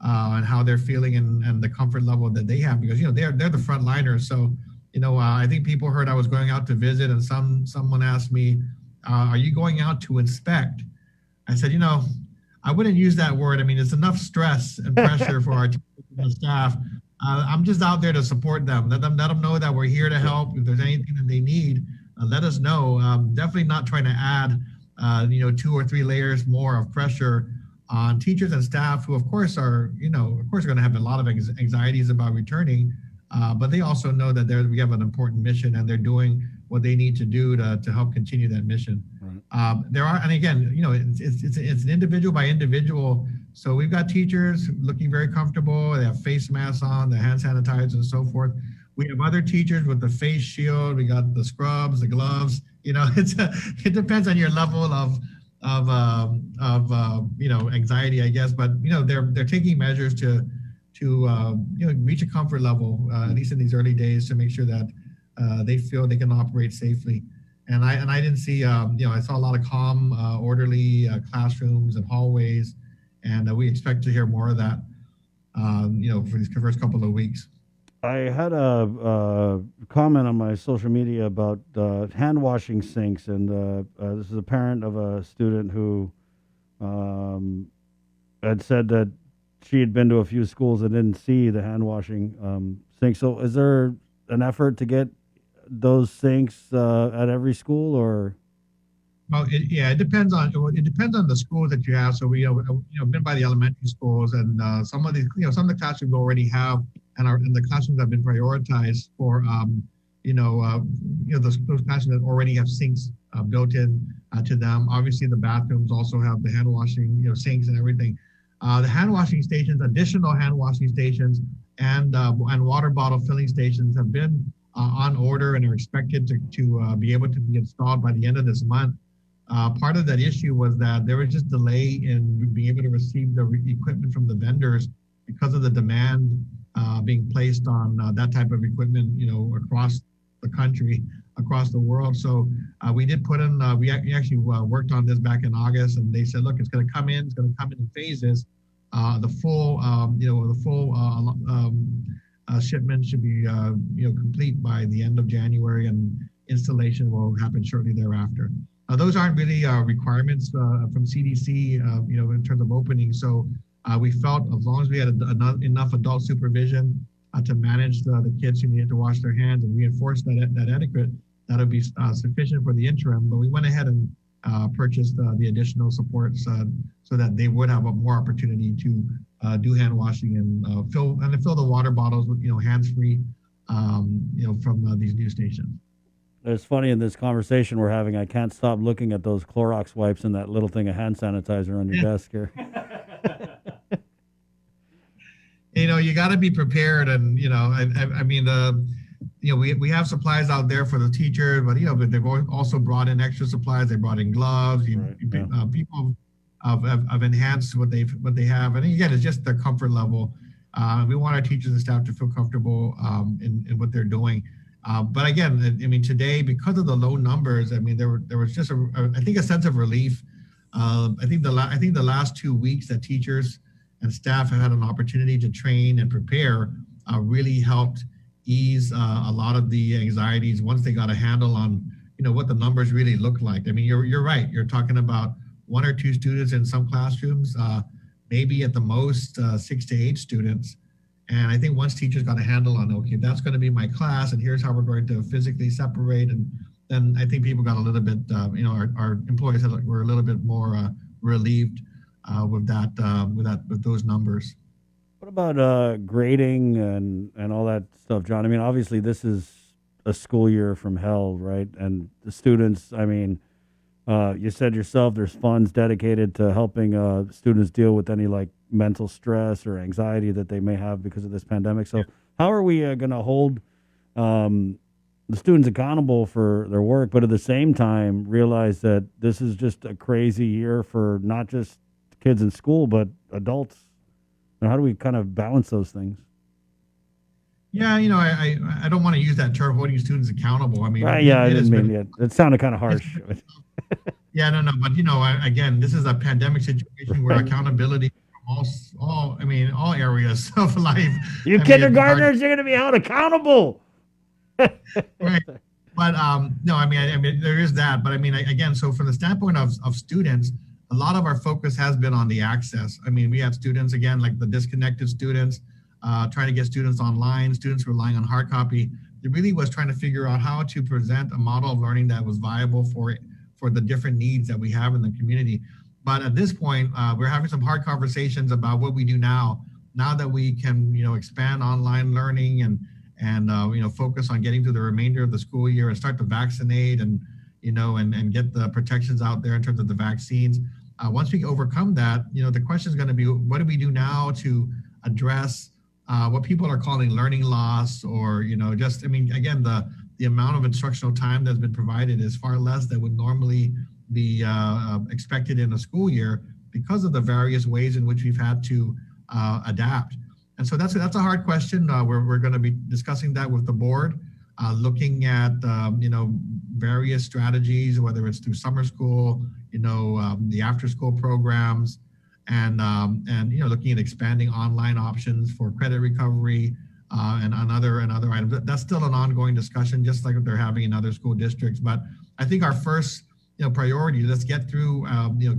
and how they're feeling and the comfort level that they have, because they're the frontliners. So I think people heard I was going out to visit, and someone asked me, "Are you going out to inspect?" I said, I wouldn't use that word. I mean, it's enough stress and pressure for our teachers and staff. I'm just out there to support them. Let them know that we're here to help. If there's anything that they need, let us know. Definitely not trying to add 2 or 3 layers more of pressure on teachers and staff, who of course are going to have a lot of anxieties about returning, but they also know that we have an important mission and they're doing what they need to do to help continue that mission. Right. And again, it's an individual by individual. So we've got teachers looking very comfortable. They have face masks on, the hand sanitizers and so forth. We have other teachers with the face shield. We got the scrubs, the gloves. It depends on your level of anxiety, I guess. But they're taking measures to reach a comfort level, at least in these early days, to make sure that they feel they can operate safely. And I didn't see, I saw a lot of calm, orderly classrooms and hallways, and we expect to hear more of that, for these first couple of weeks. I had a comment on my social media about hand washing sinks, and this is a parent of a student who had said that she had been to a few schools and didn't see the hand washing sinks. So, is there an effort to get those sinks at every school, or? Well, it depends on the schools that you have. So we been by the elementary schools, and some of these, some of the classrooms already have, and the classrooms have been prioritized for those classrooms that already have sinks built in to them. Obviously, the bathrooms also have the hand washing sinks and everything. The hand washing stations, additional hand washing stations, and water bottle filling stations have been on order and are expected to be able to be installed by the end of this month. Part of that issue was that there was just delay in being able to receive the equipment from the vendors because of the demand being placed on that type of equipment, across the country, across the world. So we did put in, we actually worked on this back in August, and they said, look, it's going to come in phases. The full shipment should be, complete by the end of January, and installation will happen shortly thereafter. Those aren't really requirements from CDC, in terms of opening. So we felt as long as we had enough adult supervision to manage the kids who needed to wash their hands and reinforce that etiquette, that would be sufficient for the interim. But we went ahead and purchased the additional supports so that they would have a more opportunity to do hand washing and fill the water bottles with hands free, from these new stations. It's funny, in this conversation we're having, I can't stop looking at those Clorox wipes and that little thing of hand sanitizer on your desk here. You got to be prepared, and we have supplies out there for the teachers, but they've also brought in extra supplies. They brought in gloves. People have enhanced what they have, and again, it's just the comfort level. We want our teachers and staff to feel comfortable in what they're doing. But again, today, because of the low numbers, there was just a sense of relief. I think the last 2 weeks that teachers and staff have had an opportunity to train and prepare really helped ease a lot of the anxieties once they got a handle on what the numbers really look like. You're right. You're talking about 1 or 2 students in some classrooms, maybe at the most 6 to 8 students. And I think once teachers got a handle on, okay, that's going to be my class, and here's how we're going to physically separate, and then I think people got a little bit, our employees were a little bit more relieved with those numbers. What about grading and all that stuff, John? Obviously this is a school year from hell, right? And the students, you said yourself, there's funds dedicated to helping students deal with any mental stress or anxiety that they may have because of this pandemic. So how are we going to hold the students accountable for their work, but at the same time realize that this is just a crazy year for not just kids in school, but adults? And how do we kind of balance those things? Yeah, I don't want to use that term, holding students accountable. I didn't mean it. It sounded kind of harsh. Yeah, no, but again, this is a pandemic situation where accountability from all areas of life. You kindergartners, you're going to be held accountable. Right. But there is that. But again, so from the standpoint of students, a lot of our focus has been on the access. We have students, again, like the disconnected students, trying to get students online, students relying on hard copy. It really was trying to figure out how to present a model of learning that was viable for the different needs that we have in the community. But at this point, we're having some hard conversations about what we do now that we can, expand online learning and focus on getting through the remainder of the school year and start to vaccinate and get the protections out there in terms of the vaccines. Once we overcome that, the question is going to be, what do we do now to address what people are calling learning loss, or, again, the amount of instructional time that's been provided is far less than would normally be expected in a school year because of the various ways in which we've had to adapt. And so that's a hard question. We're going to be discussing that with the board, looking at various strategies, whether it's through summer school, the after school programs, and looking at expanding online options for credit recovery and other items. That's still an ongoing discussion, just like they're having in other school districts. But I think our first priority, let's get through,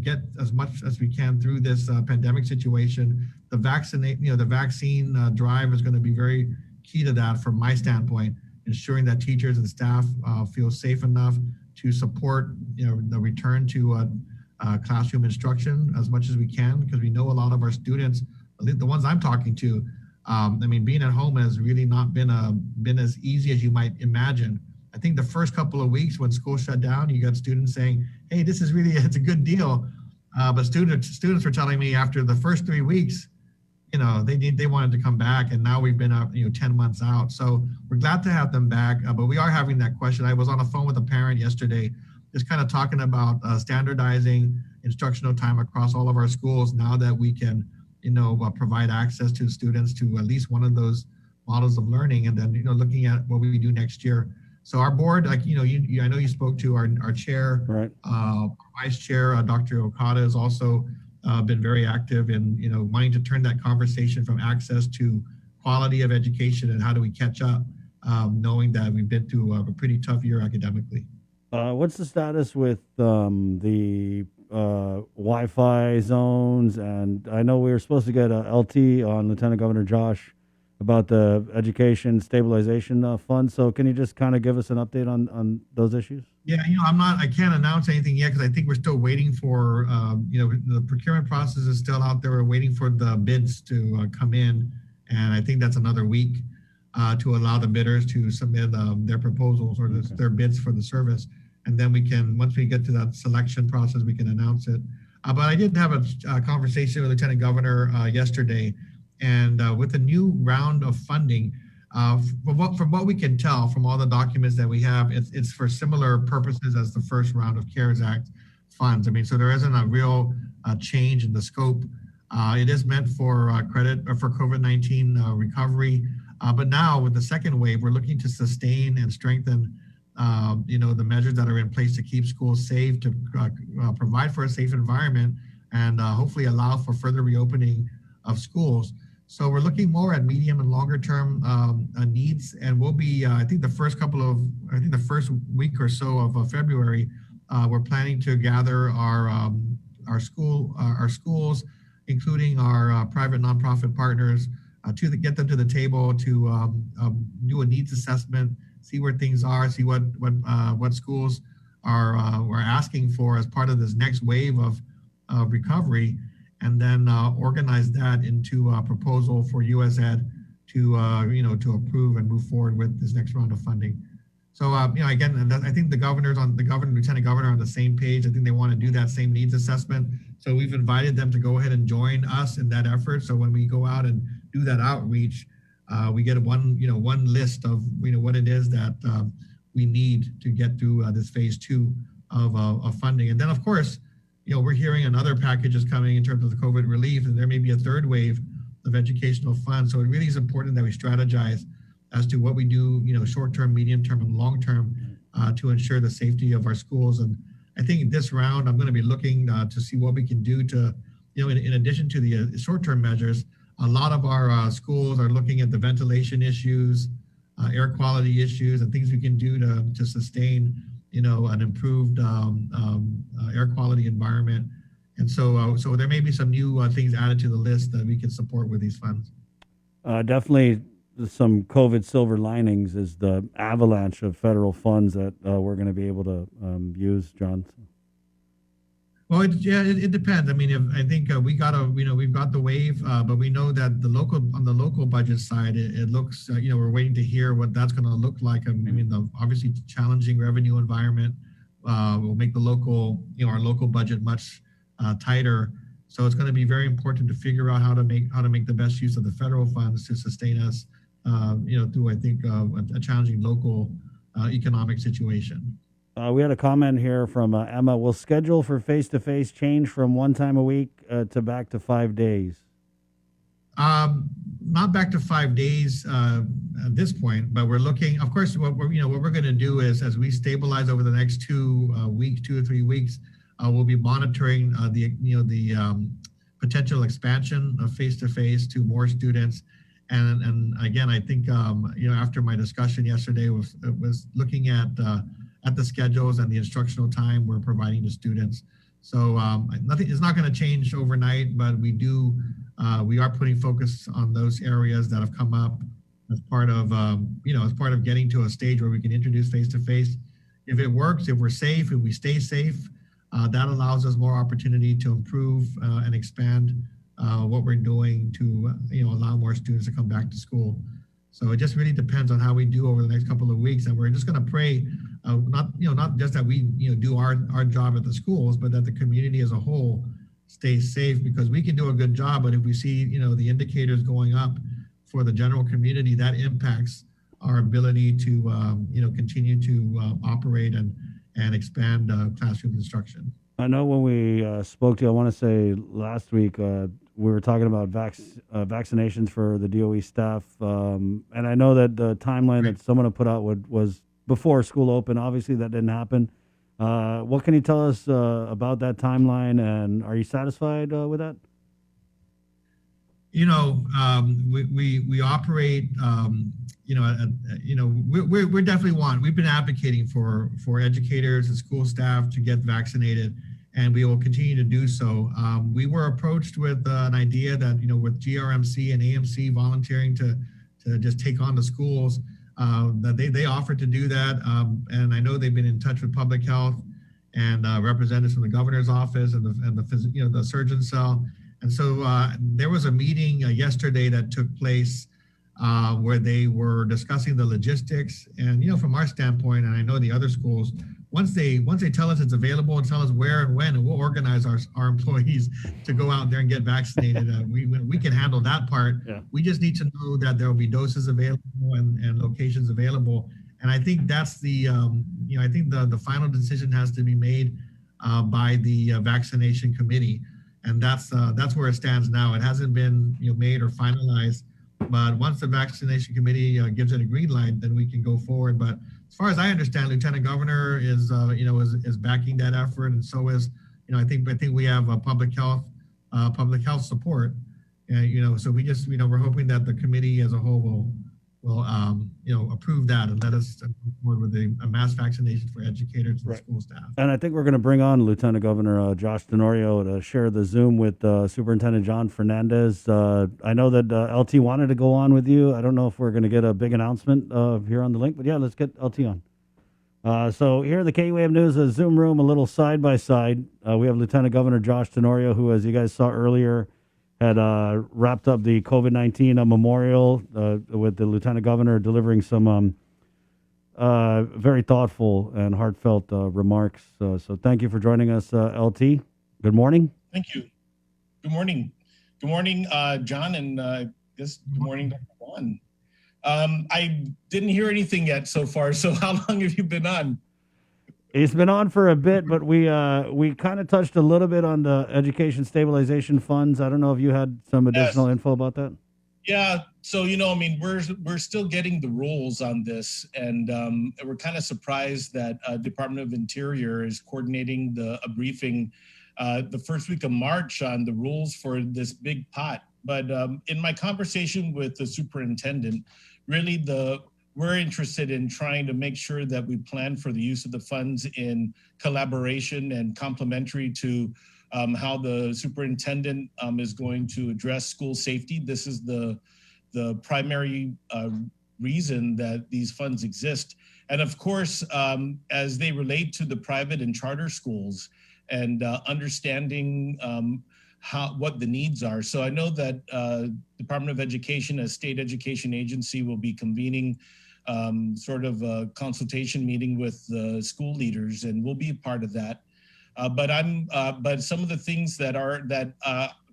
get as much as we can through this pandemic situation. The vaccine drive is going to be very key to that from my standpoint, ensuring that teachers and staff feel safe enough to support, the return to classroom instruction as much as we can, because we know a lot of our students, the ones I'm talking to, being at home has really not been as easy as you might imagine. I think the first couple of weeks when school shut down, you got students saying, "Hey, this is really, it's a good deal." But students were telling me after the first 3 weeks, they wanted to come back, and now we've been 10 months out. So we're glad to have them back, but we are having that question. I was on the phone with a parent yesterday, just kind of talking about standardizing instructional time across all of our schools now that we can, provide access to students to at least one of those models of learning, and then, looking at what we do next year. So our board, I know you spoke to our chair, right. Vice Chair, Dr. Okada has also been very active in, wanting to turn that conversation from access to quality of education and how do we catch up, knowing that we've been through a pretty tough year academically. What's the status with the Wi-Fi zones? And I know we were supposed to get a LT on Lieutenant Governor Josh about the education stabilization fund. So can you just kind of give us an update on those issues? Yeah, I can't announce anything yet because I think we're still waiting for, the procurement process is still out there. We're waiting for the bids to come in. And I think that's another week to allow the bidders to submit their proposals or their bids for the service. And then once we get to that selection process, we can announce it. But I did have a conversation with Lieutenant Governor yesterday. And with the new round of funding, from what we can tell from all the documents that we have, it's for similar purposes as the first round of CARES Act funds. So there isn't a real change in the scope. It is meant for credit or for COVID-19 recovery. But now with the second wave, we're looking to sustain and strengthen the measures that are in place to keep schools safe, to provide for a safe environment, and hopefully allow for further reopening of schools. So we're looking more at medium and longer term needs, and we'll be, I think the first week or so of February, we're planning to gather our schools, including our private nonprofit partners, to get them to the table to do a needs assessment, see where things are, see what schools are asking for as part of this next wave of recovery, and then organize that into a proposal for USAID to approve and move forward with this next round of funding. So again, and I think the lieutenant governor are on the same page. I think they want to do that same needs assessment. So we've invited them to go ahead and join us in that effort. So when we go out and do that outreach, we get one list of what it is that we need to get through this phase 2 of funding. And then of course, we're hearing another package is coming in terms of the COVID relief, and there may be a third wave of educational funds. So it really is important that we strategize as to what we do, short-term, medium-term, and long-term to ensure the safety of our schools. And I think this round, I'm going to be looking to see what we can do to, in addition to the short-term measures, a lot of our schools are looking at the ventilation issues, air quality issues, and things we can do to sustain, an improved air quality environment. And so there may be some new things added to the list that we can support with these funds. Definitely some COVID silver linings is the avalanche of federal funds that we're going to be able to use, John. Well, it depends. I think we've got the wave, but we know that on the local budget side, it looks, we're waiting to hear what that's going to look like. The obviously challenging revenue environment will make the our local budget much tighter. So it's going to be very important to figure out how to make the best use of the federal funds to sustain us, through, I think, a challenging local economic situation. We had a comment here from Emma. Will schedule for face-to-face change from one time a week to back to 5 days? Not back to 5 days at this point, but we're looking. Of course, what we're going to do is, as we stabilize over the next 2 or 3 weeks, we'll be monitoring the potential expansion of face-to-face to more students. And again, I think after my discussion yesterday was looking at the schedules and the instructional time we're providing to students. So nothing is not going to change overnight, but we are putting focus on those areas that have come up as part of getting to a stage where we can introduce face-to-face. If it works, if we're safe, if we stay safe, that allows us more opportunity to improve and expand what we're doing to allow more students to come back to school. So it just really depends on how we do over the next couple of weeks, and we're just going to pray not just that we do our job at the schools, but that the community as a whole stays safe, because we can do a good job, but if we see the indicators going up for the general community, that impacts our ability to continue to operate and expand classroom instruction. I know when we spoke to you, I want to say last week, we were talking about vaccinations for the DOE staff. And I know that the timeline that someone had put out was before school opened. Obviously, that didn't happen. What can you tell us about that timeline, and are you satisfied with that? We operate, we're definitely we've been advocating for educators and school staff to get vaccinated, and we will continue to do so. We were approached with an idea that, with GRMC and AMC volunteering to just take on the schools, that they offered to do that. And I know they've been in touch with public health and representatives from the governor's office and the surgeon cell. And so there was a meeting yesterday that took place where they were discussing the logistics. And, from our standpoint, and I know the other schools, once they tell us it's available and tell us where and when, and we'll organize our employees to go out there and get vaccinated. We can handle that part. Yeah. We just need to know that there will be doses available and locations available. And I think that's the final decision has to be made by the vaccination committee. And that's where it stands now. It hasn't been made or finalized, but once the vaccination committee gives it a green light, then we can go forward. But as far as I understand, Lieutenant Governor is backing that effort, and so is I think we have public health support. So we just we're hoping that the committee as a whole will approve that and let us move forward with a mass vaccination for educators and school staff. And I think we're going to bring on Lieutenant Governor Josh Tenorio to share the Zoom with Superintendent John Fernandez. I know that LT wanted to go on with you. I don't know if we're going to get a big announcement here on the link, but yeah, let's get LT on. So here in the KUAM News Zoom room, a little side-by-side, we have Lieutenant Governor Josh Tenorio, who, as you guys saw earlier, had wrapped up the COVID-19 memorial with the Lieutenant Governor delivering some very thoughtful and heartfelt remarks. So thank you for joining us, LT. Good morning. Thank you. Good morning. Good morning, John, and good morning, Dr. Juan. I didn't hear anything yet so far, so how long have you been on? It's been on for a bit, but we kind of touched a little bit on the education stabilization funds. I don't know if you had some additional info about that. Yeah, so we're still getting the rules on this, and we're kind of surprised that Department of Interior is coordinating a briefing the first week of March on the rules for this big pot. But in my conversation with the superintendent, really we're interested in trying to make sure that we plan for the use of the funds in collaboration and complementary to how the superintendent is going to address school safety. This is the primary reason that these funds exist. And of course, as they relate to the private and charter schools and understanding what the needs are. So I know that Department of Education, as state education agency, will be convening sort of a consultation meeting with the school leaders, and we'll be a part of that. But some of the things that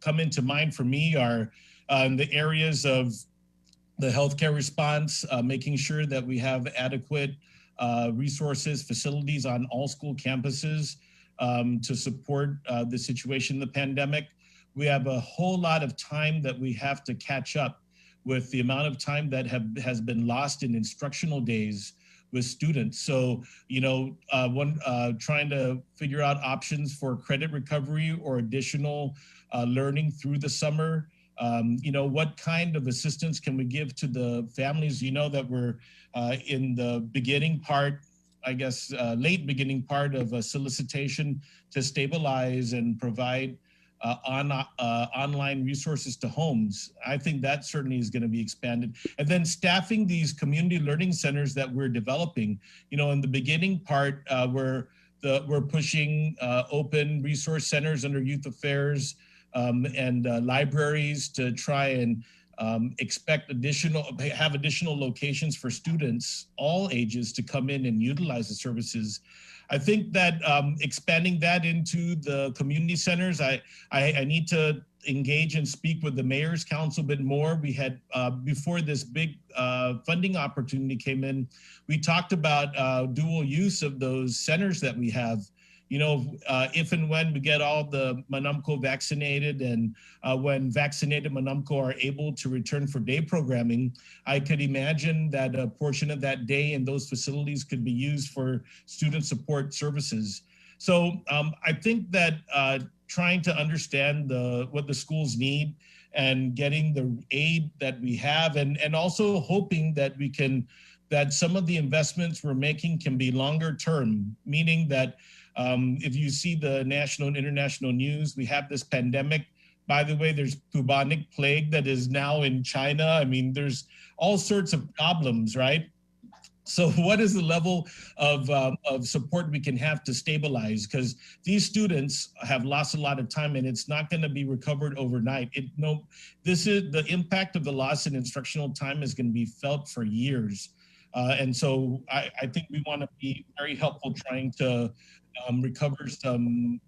come into mind for me are the areas of the healthcare response, making sure that we have adequate resources, facilities on all school campuses to support the situation, the pandemic. we have a whole lot of time that we have to catch up with the amount of time that has been lost in instructional days with students. So, trying to figure out options for credit recovery or additional learning through the summer. What kind of assistance can we give to the families? That we're in the beginning part, I guess, late beginning part of a solicitation to stabilize and provide online resources to homes. I think that certainly is going to be expanded. And then staffing these community learning centers that we're developing. In the beginning part, we're pushing open resource centers under youth affairs and libraries to try and have additional locations for students, all ages, to come in and utilize the services. I think that expanding that into the community centers, I need to engage and speak with the Mayor's Council a bit more. We had, before this big funding opportunity came in, we talked about dual use of those centers that we have. If and when we get all the Manumco vaccinated and when vaccinated Manumco are able to return for day programming, I could imagine that a portion of that day in those facilities could be used for student support services. So I think that trying to understand what the schools need and getting the aid that we have, and also hoping that that some of the investments we're making can be longer term, meaning that if you see the national and international news, we have this pandemic. By the way, there's bubonic plague that is now in China. I mean, there's all sorts of problems, right? So what is the level of support we can have to stabilize? Because these students have lost a lot of time and it's not going to be recovered overnight. This is the impact of the loss in instructional time is going to be felt for years. And so I think we want to be very helpful trying to recover some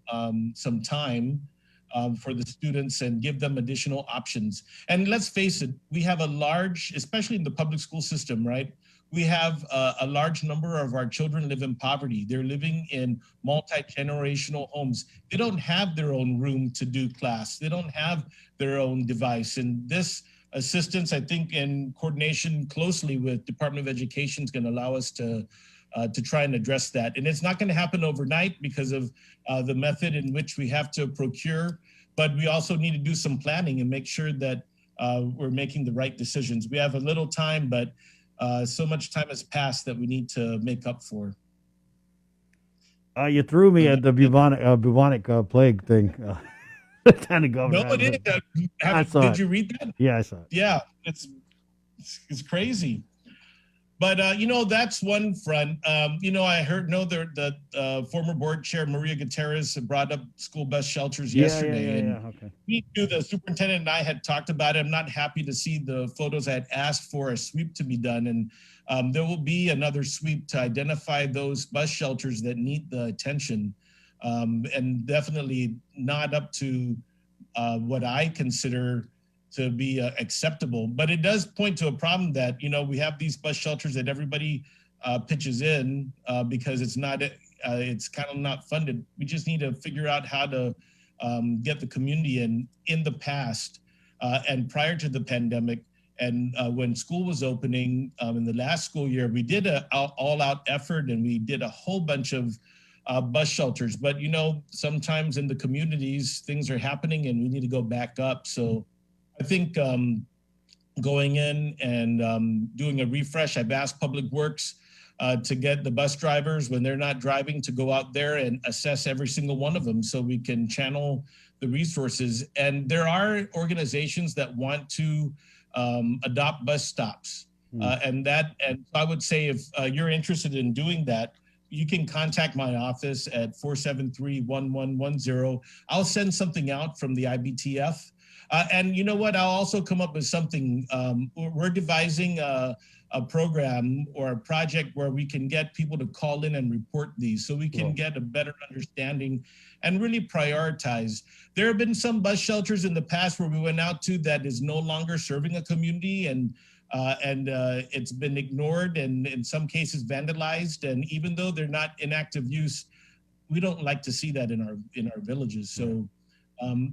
time for the students and give them additional options. And let's face it, we have a large, especially in the public school system, right? We have a large number of our children live in poverty. They're living in multi-generational homes. They don't have their own room to do class. They don't have their own device. And this assistance, I think, in coordination closely with Department of Education is going to allow us to try and address that. And it's not going to happen overnight because of the method in which we have to procure, but we also need to do some planning and make sure that we're making the right decisions. We have a little time, but so much time has passed that we need to make up for. You threw me at the bubonic plague thing. Lieutenant Governor. No, it is. Did you read that? Yeah, I saw it. Yeah, it's crazy. But, that's one front. I know the former board chair, Maria Gutierrez, brought up school bus shelters yesterday. Yeah, okay. We knew the superintendent and I had talked about it. I'm not happy to see the photos. I had asked for a sweep to be done. And there will be another sweep to identify those bus shelters that need the attention. And definitely not up to what I consider to be acceptable. But it does point to a problem that, we have these bus shelters that everybody pitches in because it's kind of not funded. We just need to figure out how to get the community in the past and prior to the pandemic. And when school was opening in the last school year, we did an all-out effort and we did a whole bunch of bus shelters. But, sometimes in the communities, things are happening and we need to go back up. So I think going in and doing a refresh, I've asked Public Works to get the bus drivers when they're not driving to go out there and assess every single one of them so we can channel the resources. And there are organizations that want to adopt bus stops. And I would say if you're interested in doing that, you can contact my office at 473-1110. I'll send something out from the IBTF. And you know what? I'll also come up with something. We're devising a program or a project where we can get people to call in and report these so we can get a better understanding and really prioritize. There have been some bus shelters in the past where we went out to that is no longer serving a community and it's been ignored and in some cases vandalized. And even though they're not in active use, we don't like to see that in our villages. So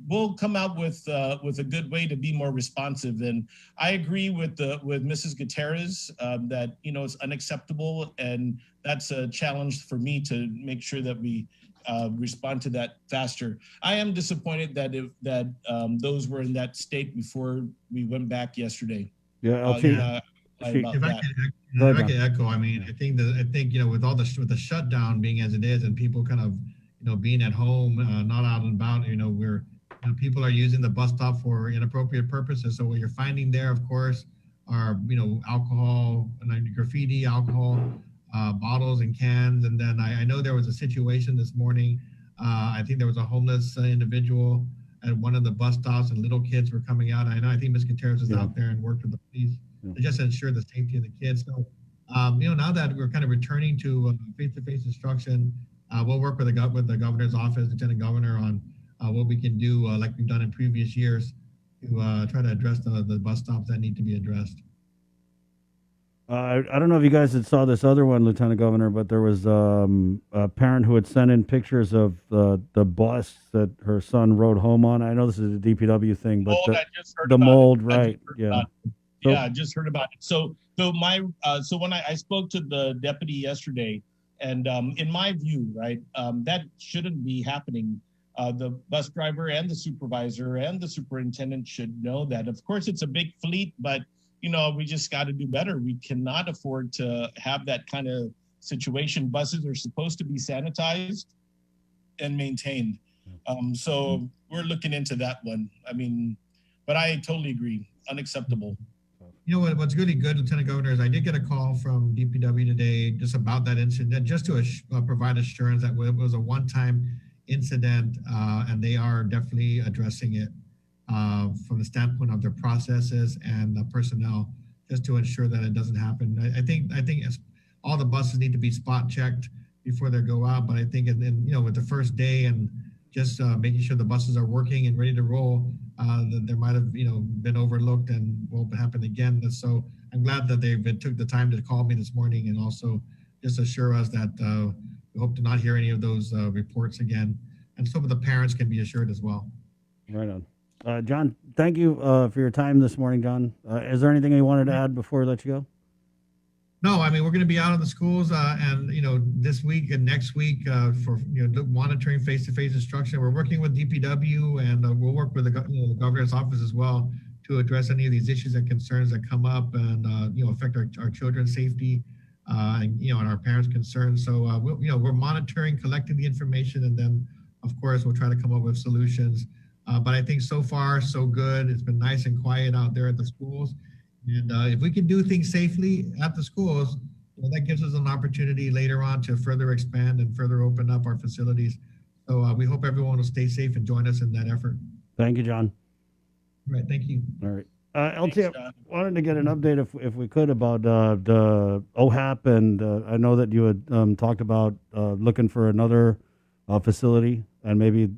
we'll come out with a good way to be more responsive. And I agree with Mrs. Gutierrez that it's unacceptable, and that's a challenge for me to make sure that we respond to that faster. I am disappointed that those were in that state before we went back yesterday. Yeah, LT. If I could echo, I mean, I think with all with the shutdown being as it is, and people kind of being at home, not out and about, people are using the bus stop for inappropriate purposes. So what you're finding there, of course, are alcohol, graffiti, alcohol, bottles and cans. And then I know there was a situation this morning. I think there was a homeless individual at one of the bus stops, and little kids were coming out. I think Ms. Gutierrez was out there and worked with the police to just ensure the safety of the kids. So, now that we're kind of returning to face-to-face instruction, we'll work with the governor's office, Lieutenant Governor, on what we can do, like we've done in previous years, to try to address the bus stops that need to be addressed. I don't know if you guys had saw this other one, Lieutenant Governor, but there was a parent who had sent in pictures of the bus that her son rode home on. I know this is a DPW thing, but the mold, right? Yeah. Yeah, I just heard about it. So when I spoke to the deputy yesterday, and in my view, right, that shouldn't be happening. The bus driver and the supervisor and the superintendent should know that. Of course, it's a big fleet, but we just got to do better. We cannot afford to have that kind of situation. Buses are supposed to be sanitized and maintained. So we're looking into that one. I mean, but I totally agree. Unacceptable. What's really good, Lieutenant Governor, is I did get a call from DPW today just about that incident, just to provide assurance that it was a one-time incident, and they are definitely addressing it from the standpoint of their processes and the personnel, just to ensure that it doesn't happen. I think all the buses need to be spot checked before they go out, but I think with the first day and just making sure the buses are working and ready to roll, that there might have been overlooked and won't happen again. So I'm glad that they took the time to call me this morning and also just assure us that we hope to not hear any of those reports again, and some of the parents can be assured as well. Right on. John, thank you for your time this morning, John. Is there anything you wanted to add before we let you go? No, I mean, we're going to be out in the schools and, this week and next week for, monitoring face-to-face instruction. We're working with DPW, and we'll work with the governor's office as well to address any of these issues and concerns that come up and, affect our children's safety and our parents' concerns. So, we're monitoring, collecting the information, and then, of course, we'll try to come up with solutions. But I think so far, so good. It's been nice and quiet out there at the schools. And if we can do things safely at the schools, that gives us an opportunity later on to further expand and further open up our facilities. So we hope everyone will stay safe and join us in that effort. Thank you, John. All right, thank you. All right. LT, I wanted to get an update, if we could, about the OHAP, and I know that you had talked about looking for another facility, and maybe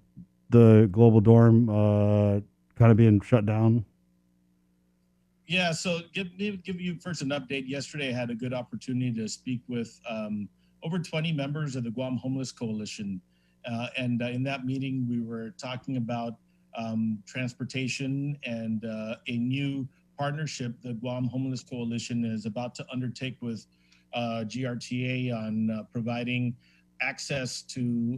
the Global Dorm kind of being shut down. Yeah, so give you first an update. Yesterday, I had a good opportunity to speak with over 20 members of the Guam Homeless Coalition. And in that meeting, we were talking about transportation and a new partnership the Guam Homeless Coalition is about to undertake with GRTA on providing access to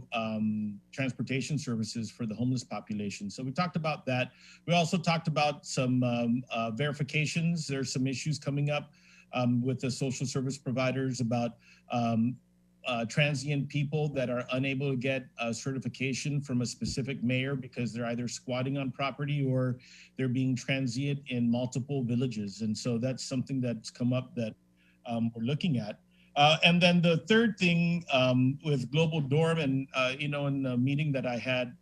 transportation services for the homeless population. So we talked about that. We also talked about some verifications. There's some issues coming up with the social service providers about transient people that are unable to get a certification from a specific mayor because they're either squatting on property or they're being transient in multiple villages. And so that's something that's come up that we're looking at. And then the third thing with Global Dorm, and in the meeting that I had,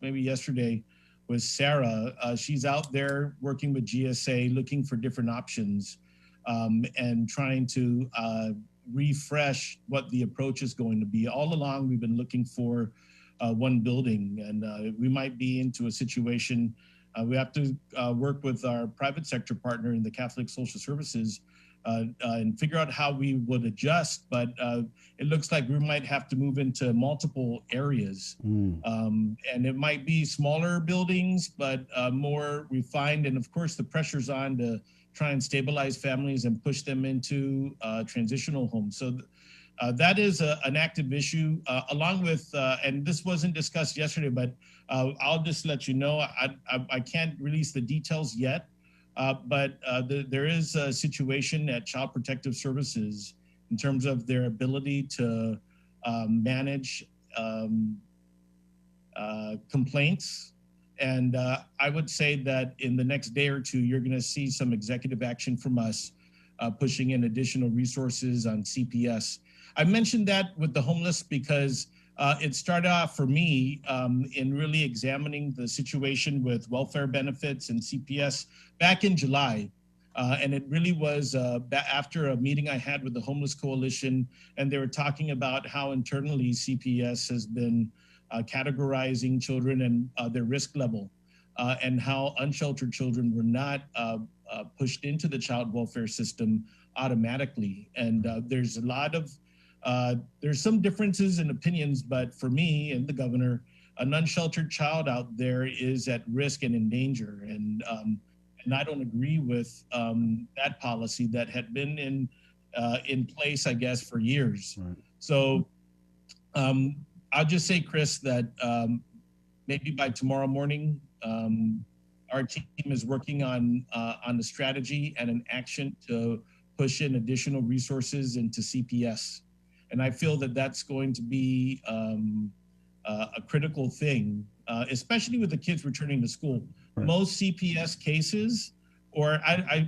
maybe yesterday, with Sarah, she's out there working with GSA, looking for different options and trying to refresh what the approach is going to be. All along, we've been looking for one building, and we might be into a situation. We have to work with our private sector partner in the Catholic Social Services and figure out how we would adjust. But it looks like we might have to move into multiple areas. And it might be smaller buildings, but more refined. And of course, the pressure's on to try and stabilize families and push them into transitional homes. So that is an active issue, along with, and this wasn't discussed yesterday, but I'll just let you know, I can't release the details yet, but there is a situation at Child Protective Services in terms of their ability to manage complaints. And I would say that in the next day or two, you're going to see some executive action from us pushing in additional resources on CPS. I mentioned that with the homeless because it started off for me in really examining the situation with welfare benefits and CPS back in July. And it really was after a meeting I had with the Homeless Coalition, and they were talking about how internally CPS has been categorizing children and their risk level, and how unsheltered children were not pushed into the child welfare system automatically. And there's a lot of there's some differences in opinions, but for me and the governor, an unsheltered child out there is at risk and in danger. And I don't agree with that policy that had been in place, I guess, for years. Right. So I'll just say, Chris, that maybe by tomorrow morning, our team is working on a strategy and an action to push in additional resources into CPS. And I feel that that's going to be a critical thing, especially with the kids returning to school. Right. Most CPS cases, or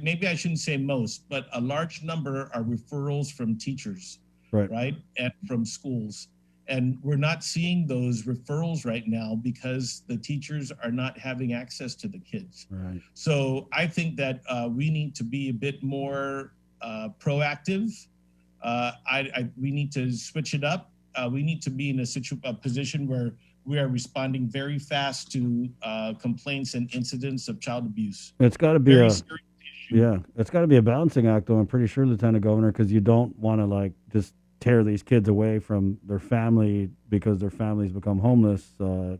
maybe I shouldn't say most, but a large number are referrals from teachers, right? And from schools. And we're not seeing those referrals right now because the teachers are not having access to the kids. Right. So I think that we need to be a bit more proactive. We need to switch it up. We need to be in a position where we are responding very fast to complaints and incidents of child abuse. It's got to be it's got to be a balancing act, though. I'm pretty sure, Lieutenant Governor, because you don't want to just tear these kids away from their family because their families become homeless. So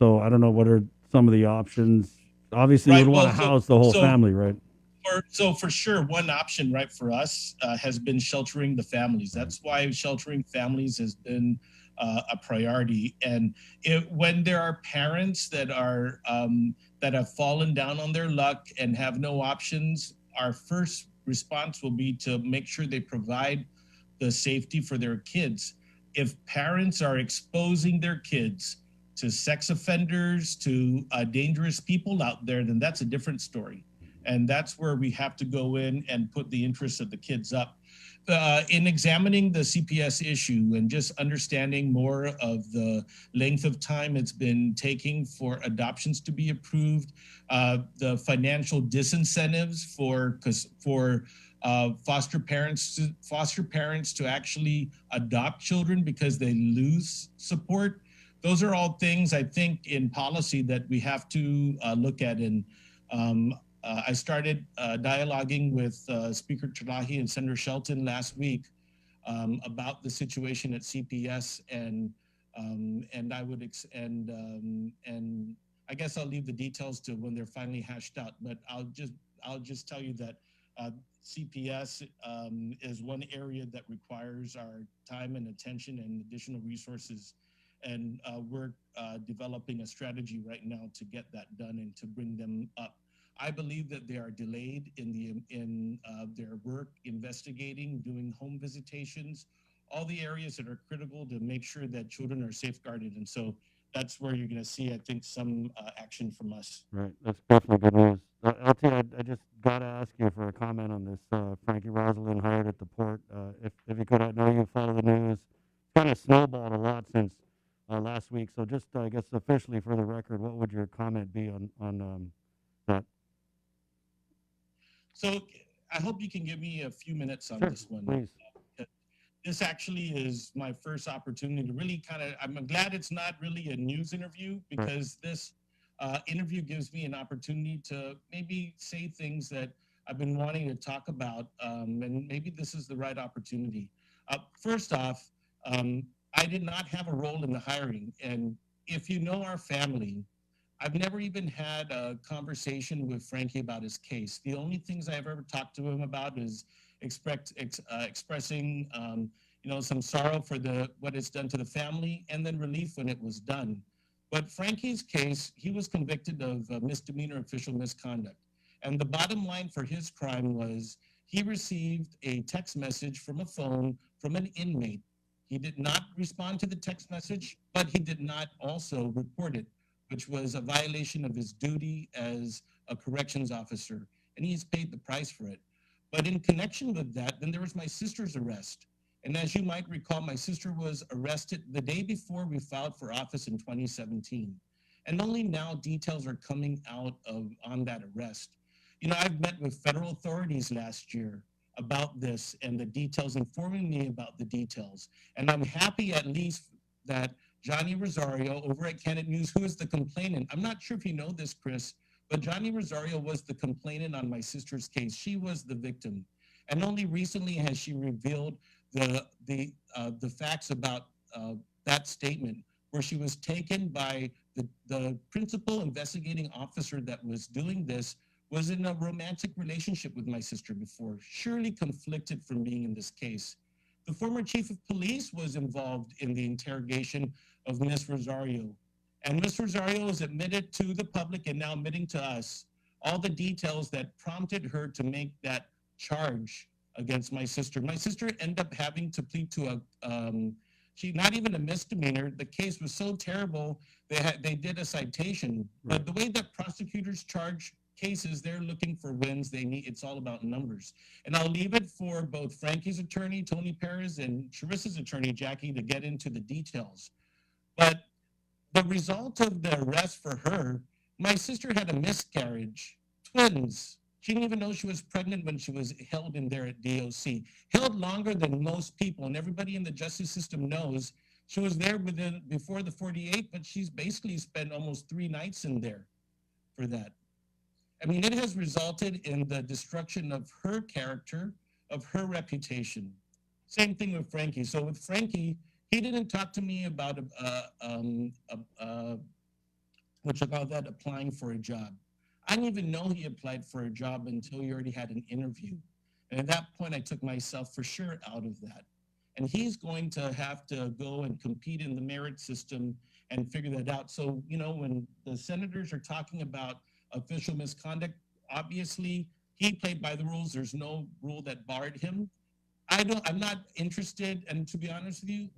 I don't know, what are some of the options? Obviously, you would want to house the whole family, right? So for sure, one option, right, for us has been sheltering the families. That's why sheltering families has been a priority. And when there are parents that are that have fallen down on their luck and have no options, our first response will be to make sure they provide the safety for their kids. If parents are exposing their kids to sex offenders, to dangerous people out there, then that's a different story. And that's where we have to go in and put the interests of the kids up. In examining the CPS issue and just understanding more of the length of time it's been taking for adoptions to be approved, the financial disincentives for foster parents to actually adopt children because they lose support. Those are all things I think in policy that we have to look at. And I started dialoguing with Speaker Chalahi and Senator Shelton last week about the situation at CPS, and I guess I'll leave the details to when they're finally hashed out. But I'll just tell you that CPS is one area that requires our time and attention and additional resources. And we're developing a strategy right now to get that done and to bring them up. I believe that they are delayed in their work investigating, doing home visitations, all the areas that are critical to make sure that children are safeguarded. And so that's where you're going to see, I think, some action from us. Right. That's definitely good news. LT, I just got to ask you for a comment on this Frankie Rosalind hired at the port. If you could, I know you follow the news. It's kind of snowballed a lot since last week. So just, I guess, officially for the record, what would your comment be on that? So I hope you can give me a few minutes on this one. Please. This actually is my first opportunity to really I'm glad it's not really a news interview, because this interview gives me an opportunity to maybe say things that I've been wanting to talk about, and maybe this is the right opportunity. First off, I did not have a role in the hiring. And if you know our family, I've never even had a conversation with Frankie about his case. The only things I've ever talked to him about is expressing, some sorrow for what it's done to the family, and then relief when it was done. But Frankie's case, he was convicted of misdemeanor official misconduct. And the bottom line for his crime was he received a text message from a phone from an inmate. He did not respond to the text message, but he did not also report it, which was a violation of his duty as a corrections officer. And he's paid the price for it. But in connection with that, then there was my sister's arrest. And as you might recall, my sister was arrested the day before we filed for office in 2017. And only now details are coming out on that arrest. I've met with federal authorities last year about this and the details, informing me about the details. And I'm happy at least that Johnny Rosario over at Candid News, who is the complainant. I'm not sure if you know this, Chris, but Johnny Rosario was the complainant on my sister's case. She was the victim. And only recently has she revealed the facts about that statement, where she was taken by the principal investigating officer that was doing this, was in a romantic relationship with my sister before, surely conflicted from being in this case. The former chief of police was involved in the interrogation of Ms. Rosario. And Ms. Rosario has admitted to the public and now admitting to us all the details that prompted her to make that charge against my sister. My sister ended up having to plead to not even a misdemeanor. The case was so terrible, they did a citation. But the way that prosecutors charge cases, they're looking for wins. It's all about numbers. And I'll leave it for both Frankie's attorney, Tony Perez, and Charissa's attorney, Jackie, to get into the details. But the result of the arrest for her, my sister had a miscarriage, twins. She didn't even know she was pregnant when she was held in there at DOC. Held longer than most people, and everybody in the justice system knows she was there before the 48, but she's basically spent almost 3 nights in there for that. I mean, it has resulted in the destruction of her character, of her reputation. Same thing with Frankie. So with Frankie, he didn't talk to me about applying for a job. I didn't even know he applied for a job until he already had an interview. And at that point, I took myself for sure out of that. And he's going to have to go and compete in the merit system and figure that out. So, when the senators are talking about official misconduct, obviously he played by the rules. There's no rule that barred him. I'm not interested, and to be honest with you,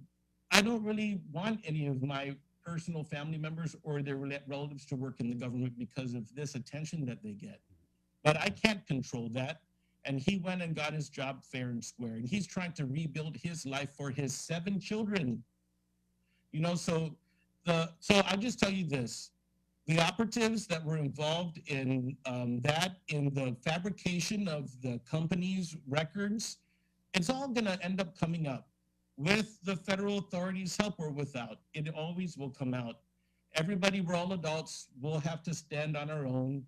I don't really want any of my personal family members or their relatives to work in the government because of this attention that they get. But I can't control that. And he went and got his job fair and square. And he's trying to rebuild his life for his 7 children. So I'll just tell you this. The operatives that were involved in in the fabrication of the company's records, it's all going to end up coming up. With the federal authorities' help or without, it always will come out. Everybody, we're all adults, we'll have to stand on our own.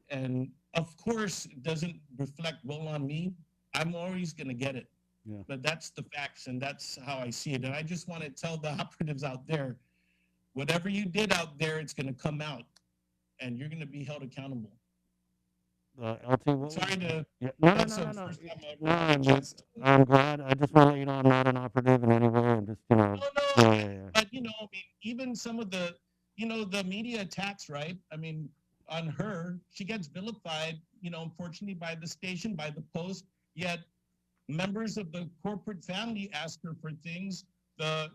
And of course, it doesn't reflect well on me. I'm always going to get it. Yeah. But that's the facts, and that's how I see it. And I just want to tell the operatives out there, whatever you did out there, it's going to come out, and you're going to be held accountable. LT, sorry to. Yeah, no. I'm glad. I just want to let you know I'm not an operative in any way. I'm just, But even some of the, the media attacks, right? I mean, on her, she gets vilified, unfortunately by the station, by the Post. Yet, members of the corporate family ask her for things. The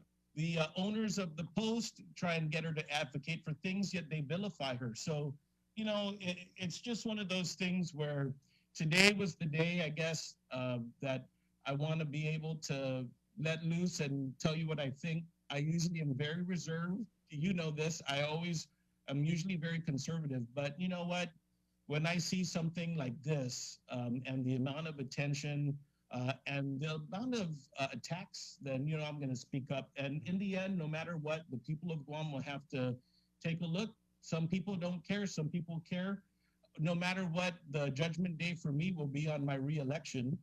owners of the Post try and get her to advocate for things, yet they vilify her. So. It's just one of those things where today was the day, I guess, that I want to be able to let loose and tell you what I think. I usually am very reserved. You know this. I'm usually very conservative. But you know what? When I see something like this and the amount of attention and the amount of attacks, then, I'm going to speak up. And in the end, no matter what, the people of Guam will have to take a look. Some people don't care. Some people care. no matter what, the judgment day for me will be on my reelection,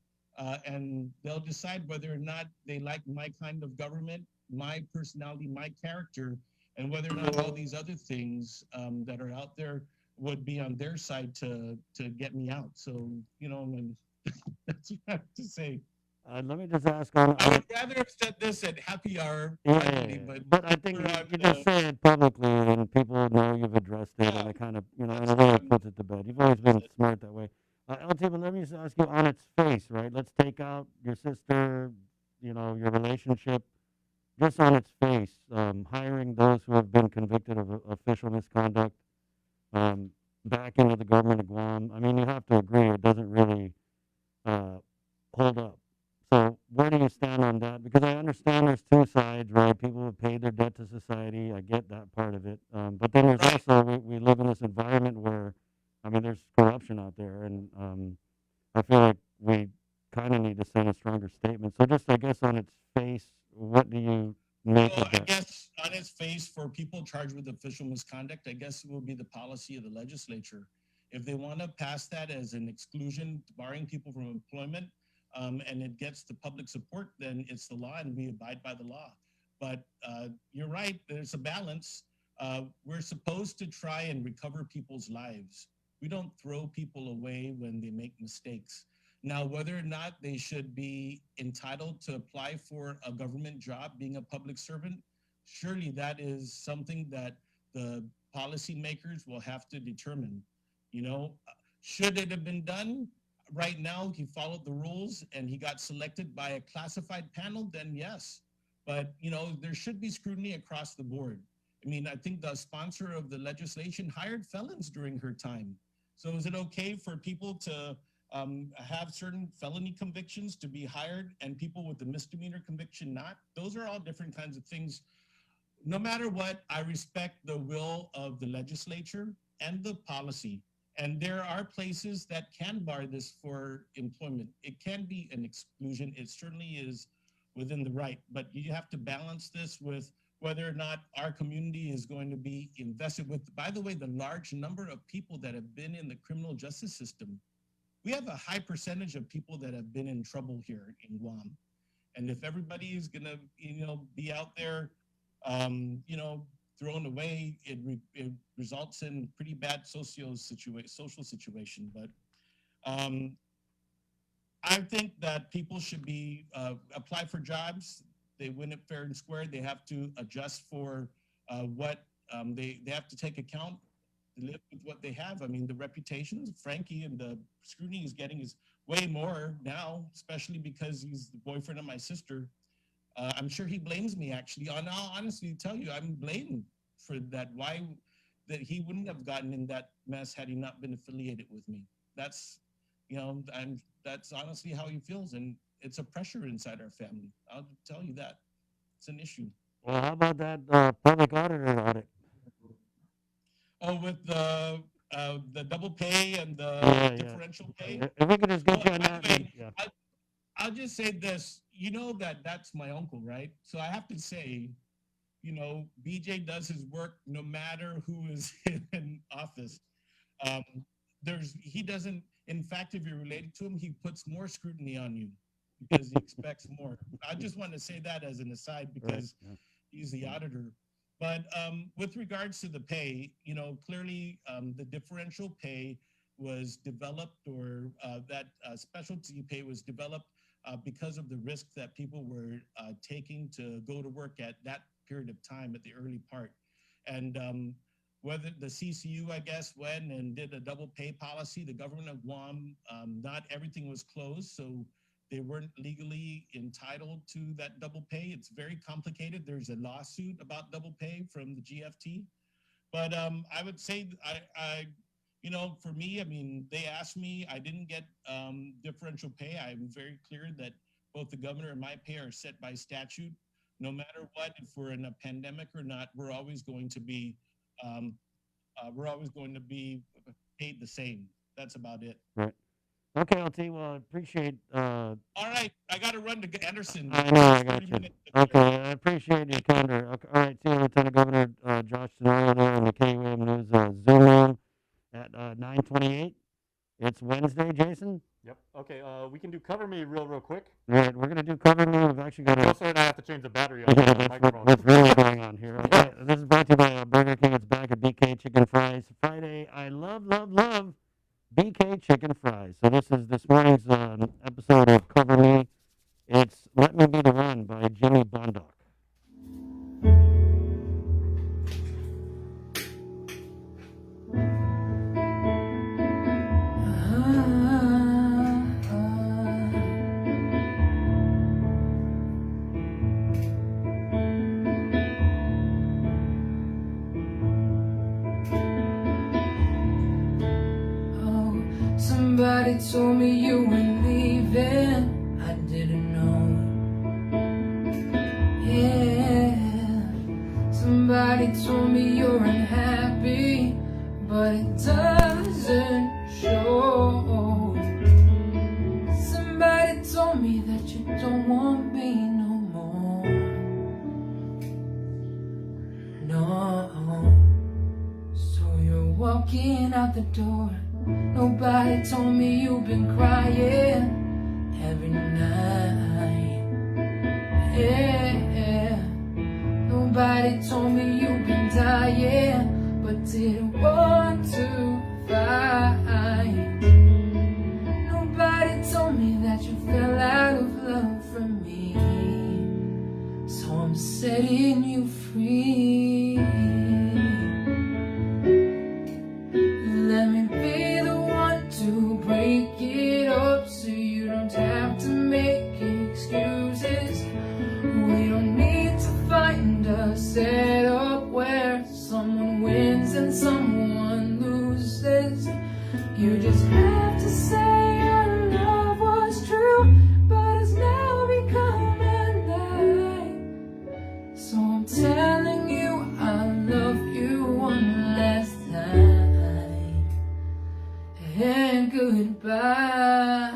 and they'll decide whether or not they like my kind of government, my personality, my character, and whether or not all these other things that are out there would be on their side to get me out. So, and that's what I have to say. Let me just ask on. I would rather have said this at happy hour Yeah, privately, but I think you just say it publicly, and people know you've addressed it, and it kind of, in a way, it puts it to bed. You've always been smart that way. LT, but let me just ask you on its face, right? Let's take out your sister, your relationship, just on its face, hiring those who have been convicted of official misconduct back into the government of Guam. I mean, you have to agree it doesn't really hold up. So where do you stand on that? Because I understand there's two sides, right? People have paid their debt to society. I get that part of it. But then there's also, we live in this environment where, I mean, there's corruption out there. And I feel like we kind of need to send a stronger statement. So just, I guess, on its face, what do you make Well, of I that? guess on its face, for people charged with official misconduct, I guess it will be the policy of the legislature. If they want to pass that as an exclusion, barring people from employment, and it gets the public support, then it's the law and we abide by the law. But you're right, there's a balance. We're supposed to try and recover people's lives. We don't throw people away when they make mistakes. Now, whether or not they should be entitled to apply for a government job, being a public servant, surely that is something that the policymakers will have to determine. Should it have been done? Right now, he followed the rules and he got selected by a classified panel, then yes. But, there should be scrutiny across the board. I mean, I think the sponsor of the legislation hired felons during her time. So is it okay for people to have certain felony convictions to be hired and people with the misdemeanor conviction not? Those are all different kinds of things. No matter what, I respect the will of the legislature and the policy. And there are places that can bar this for employment. It can be an exclusion. It certainly is within the right, but you have to balance this with whether or not our community is going to be invested with, by the way, the large number of people that have been in the criminal justice system. We have a high percentage of people that have been in trouble here in Guam. And if everybody is gonna, be out there, thrown away, it results in pretty bad social situation. But I think that people should be apply for jobs. They win it fair and square. They have to adjust for what they have to take account to live with what they have. I mean, the reputations, Frankie, and the scrutiny he's getting is way more now, especially because he's the boyfriend of my sister. I'm sure he blames me, actually. I'll honestly tell you, I'm blamed for that. Why that he wouldn't have gotten in that mess had he not been affiliated with me. That's, that's honestly how he feels. And it's a pressure inside our family. I'll tell you that. It's an issue. Well, how about that public auditor audit? Oh, with the double pay and the differential pay? If we could just get you on By that. the way, Yeah. I'll just say this. That's my uncle, right? So I have to say, BJ does his work no matter who is in office. He doesn't, in fact, if you're related to him, he puts more scrutiny on you because he expects more. I just want to say that as an aside because he's the auditor. But with regards to the pay, clearly the differential pay was developed, or that specialty pay was developed because of the risk that people were taking to go to work at that period of time at the early part. And whether the CCU, I guess, went and did a double pay policy, the government of Guam, not everything was closed, so they weren't legally entitled to that double pay. It's very complicated. There's a lawsuit about double pay from the GFT. But I would say, for me, I mean, they asked me, I didn't get differential pay. I'm very clear that both the governor and my pay are set by statute. No matter what, if we're in a pandemic or not, we're always going to be paid the same. That's about it. Right. Okay, LT. Well, I appreciate. All right, I got to run to Anderson. I know, I got you. Okay, I appreciate your candor. Okay, all right, see you, Lieutenant Governor Josh Tenorio there in the KUAM News Zoom room. at 9:28. It's Wednesday, Jason. Yep. Okay. We can do Cover Me real quick. All right, we're gonna do Cover Me. We've actually got Also, and I have to change the battery on the microphone. what's really going on here. Okay, this is brought to you by Burger King. It's back at BK Chicken Fries Friday. I love BK Chicken Fries. So this is this morning's episode of Cover Me. It's Let Me Be the One by Jimmy Bondoc. Somebody told me you were leaving, I didn't know. Yeah, somebody told me you're unhappy, but it doesn't show. Somebody told me that you don't want me no more. No, so you're walking out the door. Nobody told me you've been crying every night. Yeah, nobody told me you've been dying, but didn't want to fight. Nobody told me that you fell out of love for me, so I'm setting you free. Let me be the one to break it up so you don't have to make excuses. We don't need to find a setup where someone wins and someone loses. You just have to say our love was true, but it's now become a lie. So I'm telling you I love you one last time. And goodbye.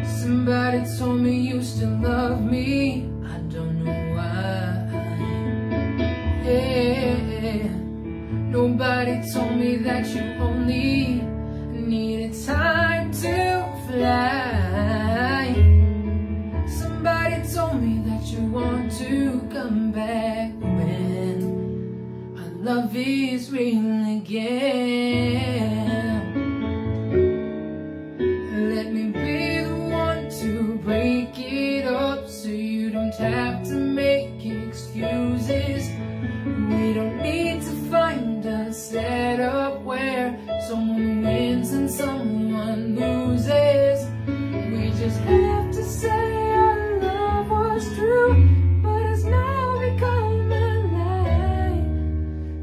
Somebody told me you still love me. I don't know why. Yeah, nobody told me that you only needed time to fly. Somebody told me that you want to come back when our love is real again. Let me be the one to break it up so you don't have to make excuses. We don't need to find a setup where someone wins and someone loses. We just have to say our love was true, but it's now become a lie.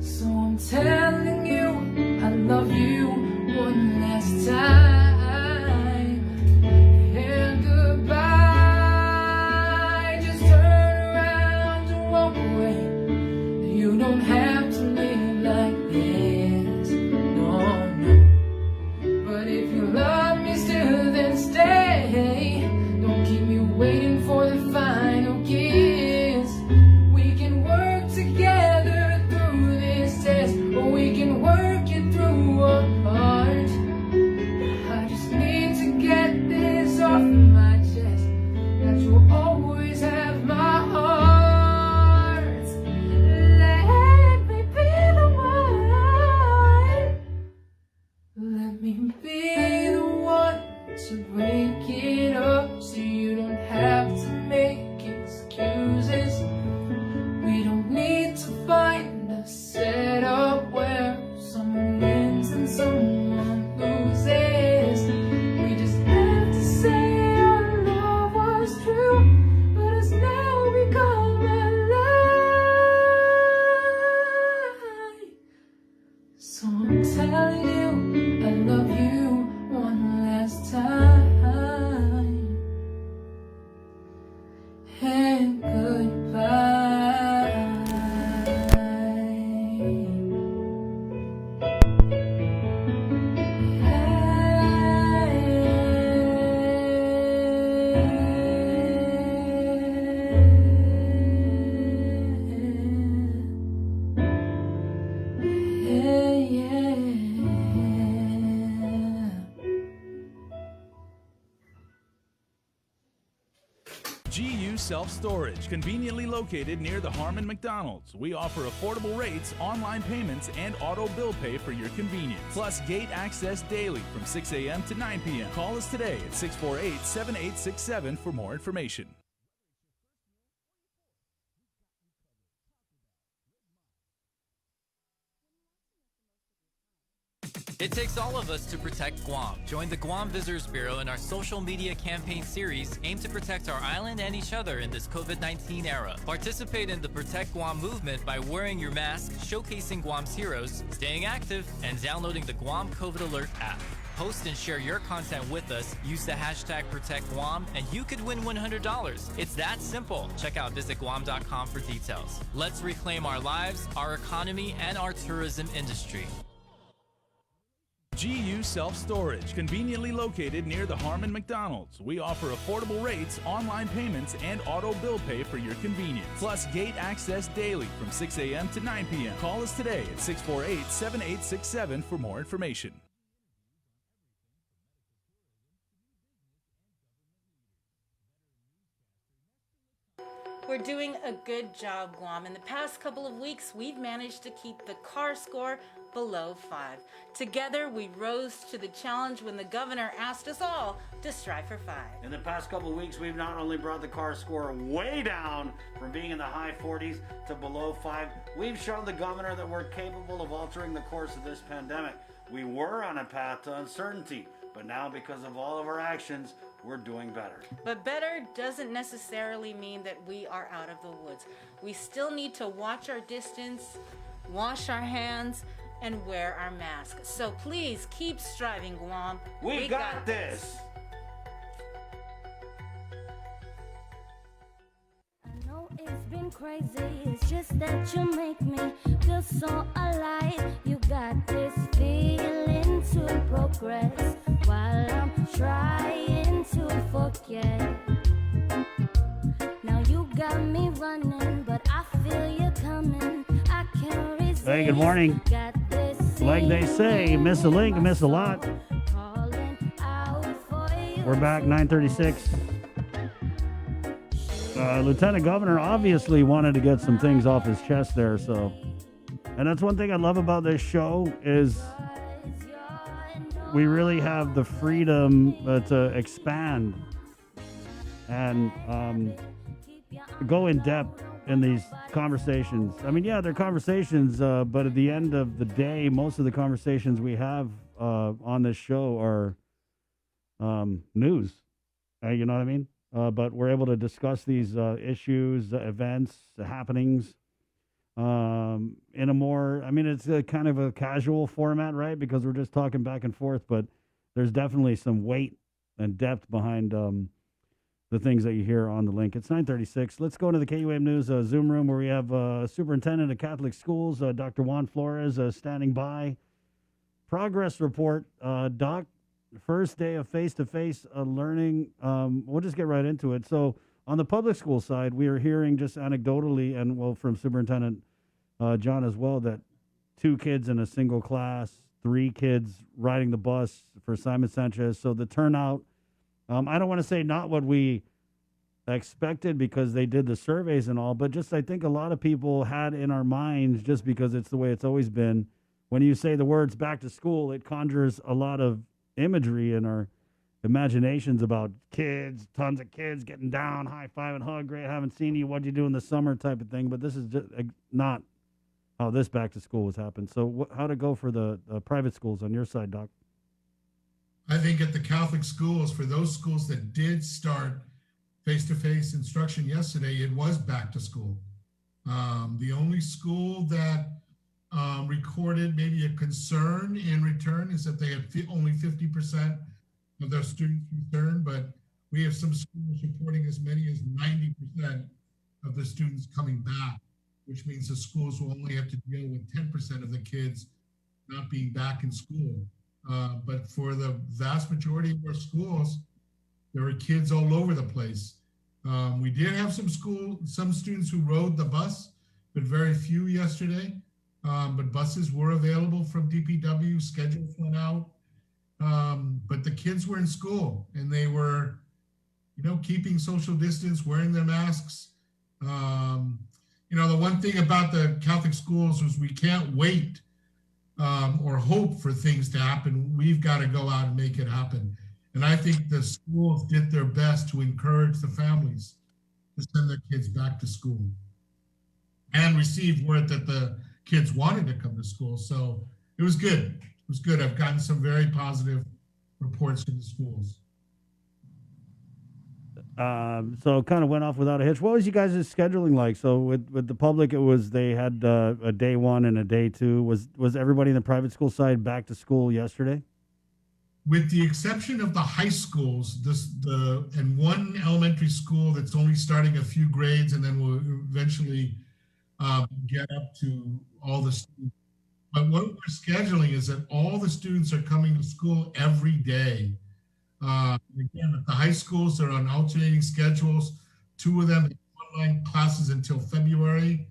So I'm telling you I love you one last time. And goodbye. Just turn around and walk away. You don't have to live like this, no, no. But if you love me still, then stay. Don't keep me waiting for the final kiss. We can work together through this test, or we can work it through apart. I just need to get this off my chest, that you'll always have my heart. Let me be the one. Let me be the one to break it up so you don't have to make excuses. We don't need to find a setup where someone wins and someone loses. We just have to say our love was true, but it's now become a lie. So I'm telling you I love you one last time. GU Self Storage, conveniently located near the Harmon McDonald's. We offer affordable rates, online payments, and auto bill pay for your convenience. Plus gate access daily from 6 a.m. to 9 p.m. Call us today at 648-7867 for more information. It takes all of us to protect Guam. Join the Guam Visitors Bureau in our social media campaign series aimed to protect our island and each other in this COVID-19 era. Participate in the Protect Guam movement by wearing your mask, showcasing Guam's heroes, staying active, and downloading the Guam COVID Alert app. Post and share your content with us. Use the hashtag ProtectGuam, and you could win $100. It's that simple. Check out visitguam.com for details. Let's reclaim our lives, our economy, and our tourism industry. GU Self Storage, conveniently located near the Harmon McDonald's. We offer affordable rates, online payments, and auto bill pay for your convenience. Plus gate access daily from 6 a.m. to 9 p.m. Call us today at 648-7867 for more information. We're doing a good job, Guam. In the past couple of weeks, we've managed to keep the CAR score below 5. Together, we rose to the challenge when the governor asked us all to strive for 5. In the past couple of weeks, we've not only brought the CAR score way down from being in the high 40s to below 5, we've shown the governor that we're capable of altering the course of this pandemic. We were on a path to uncertainty, but now because of all of our actions, we're doing better. But better doesn't necessarily mean that we are out of the woods. We still need to watch our distance, wash our hands, and wear our masks. So please keep striving, Guam. We got this. I know it's been crazy, it's just that you make me feel so alive. You got this feeling to progress while I'm trying to forget. Now you got me running, but I feel you coming. I can't resist. Hey, good morning. Like they say, miss a link, miss a lot. We're back, 9:36. Lieutenant Governor obviously wanted to get some things off his chest there, so. And that's one thing I love about this show is we really have the freedom to expand and go in depth in these conversations. I mean, yeah, they're conversations, but at the end of the day, most of the conversations we have on this show are news. You know what I mean? But we're able to discuss these issues, events, happenings in a more, I mean, it's a kind of a casual format, right? Because we're just talking back and forth, but there's definitely some weight and depth behind the things that you hear on the link. It's 9:36. Let's go to the KUAM News Zoom room where we have Superintendent of Catholic Schools, Dr. Juan Flores, standing by. Progress report, Doc. First day of face-to-face learning. We'll just get right into it. So on the public school side, we are hearing just anecdotally, and well, from Superintendent John as well, that 2 kids in a single class, 3 kids riding the bus for Simon Sanchez. So the turnout, I don't want to say not what we expected because they did the surveys and all, but just I think a lot of people had in our minds, just because it's the way it's always been, when you say the words back to school, it conjures a lot of imagery in our imaginations about kids, tons of kids getting down, high five and hug, great, haven't seen you, what'd you do in the summer type of thing. But this is just not how this back to school has happened. So how'd it go for the private schools on your side, Doc? I think at the Catholic schools, for those schools that did start face-to-face instruction yesterday, it was back to school. The only school that recorded maybe a concern in return is that they had only 50% of their students returned, but we have some schools reporting as many as 90% of the students coming back, which means the schools will only have to deal with 10% of the kids not being back in school. But for the vast majority of our schools, there were kids all over the place. We did have some students who rode the bus, but very few yesterday. But buses were available from DPW, schedules went out. But the kids were in school and they were keeping social distance, wearing their masks. The one thing about the Catholic schools is we can't wait or hope for things to happen. We've got to go out and make it happen. And I think the schools did their best to encourage the families to send their kids back to school and received word that the kids wanted to come to school. So it was good. It was good. I've gotten some very positive reports from the schools. So it kind of went off without a hitch. What was you guys' scheduling like? So with the public, they had a day one and a day two. Was everybody in the private school side back to school yesterday? With the exception of the high schools, and one elementary school that's only starting a few grades and then will eventually get up to all the students. But what we're scheduling is that all the students are coming to school every day. Again, at the high schools, they're on alternating schedules. 2 of them online classes until February,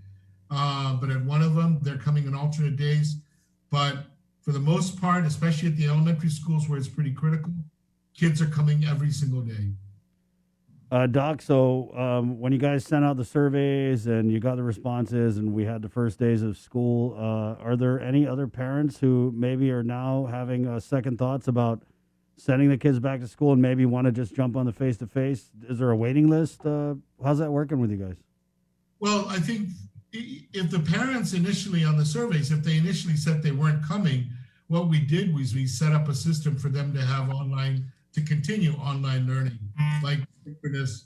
but at one of them, they're coming on alternate days. But for the most part, especially at the elementary schools where it's pretty critical, kids are coming every single day. Doc, so when you guys sent out the surveys and you got the responses and we had the first days of school, are there any other parents who maybe are now having second thoughts about sending the kids back to school and maybe want to just jump on the face-to-face? Is there a waiting list? How's that working with you guys? Well, I think if the parents initially on the surveys, if they initially said they weren't coming, what we did was we set up a system for them to have to continue online learning, like synchronous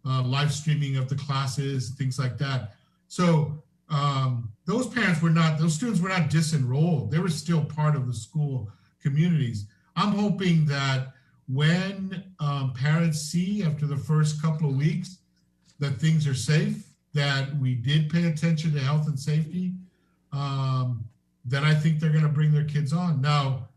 live streaming of the classes, things like that. So those students were not disenrolled. They were still part of the school communities. I'm hoping that when parents see after the first couple of weeks that things are safe, that we did pay attention to health and safety, then I think they're going to bring their kids on. Now,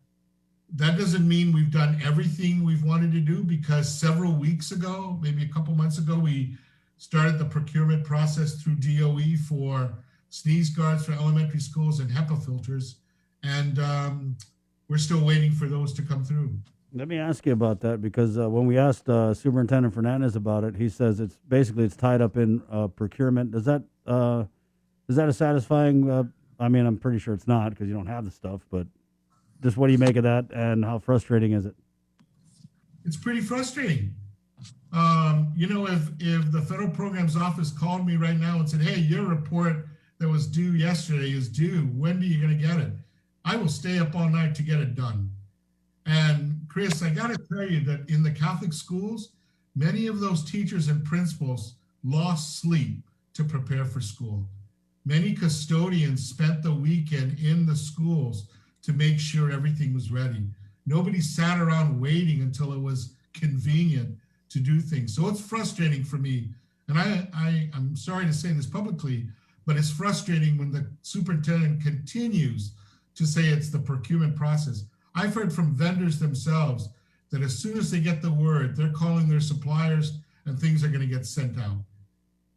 that doesn't mean we've done everything we've wanted to do, because several weeks ago, maybe a couple months ago, we started the procurement process through DOE for sneeze guards for elementary schools and HEPA filters. And we're still waiting for those to come through. Let me ask you about that, because when we asked Superintendent Fernandez about it, he says it's tied up in procurement. Is that a satisfying? I mean, I'm pretty sure it's not, because you don't have the stuff. But just what do you make of that, and how frustrating is it? It's pretty frustrating. If the federal programs office called me right now and said, "Hey, your report that was due yesterday is due. When are you going to get it?" I will stay up all night to get it done. And Chris, I got to tell you that in the Catholic schools, many of those teachers and principals lost sleep to prepare for school. Many custodians spent the weekend in the schools to make sure everything was ready. Nobody sat around waiting until it was convenient to do things. So it's frustrating for me. And I'm sorry to say this publicly, but it's frustrating when the superintendent continues to say it's the procurement process. I've heard from vendors themselves that as soon as they get the word, they're calling their suppliers and things are going to get sent out.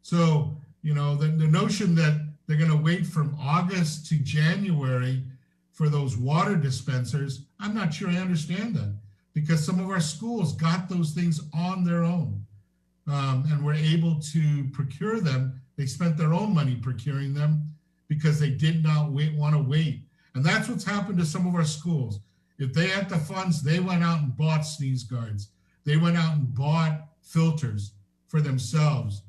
So, the notion that they're going to wait from August to January for those water dispensers, I'm not sure I understand that, because some of our schools got those things on their own and were able to procure them. They spent their own money procuring them because they did not want to wait. And that's what's happened to some of our schools. If they had the funds, they went out and bought sneeze guards. They went out and bought filters for themselves,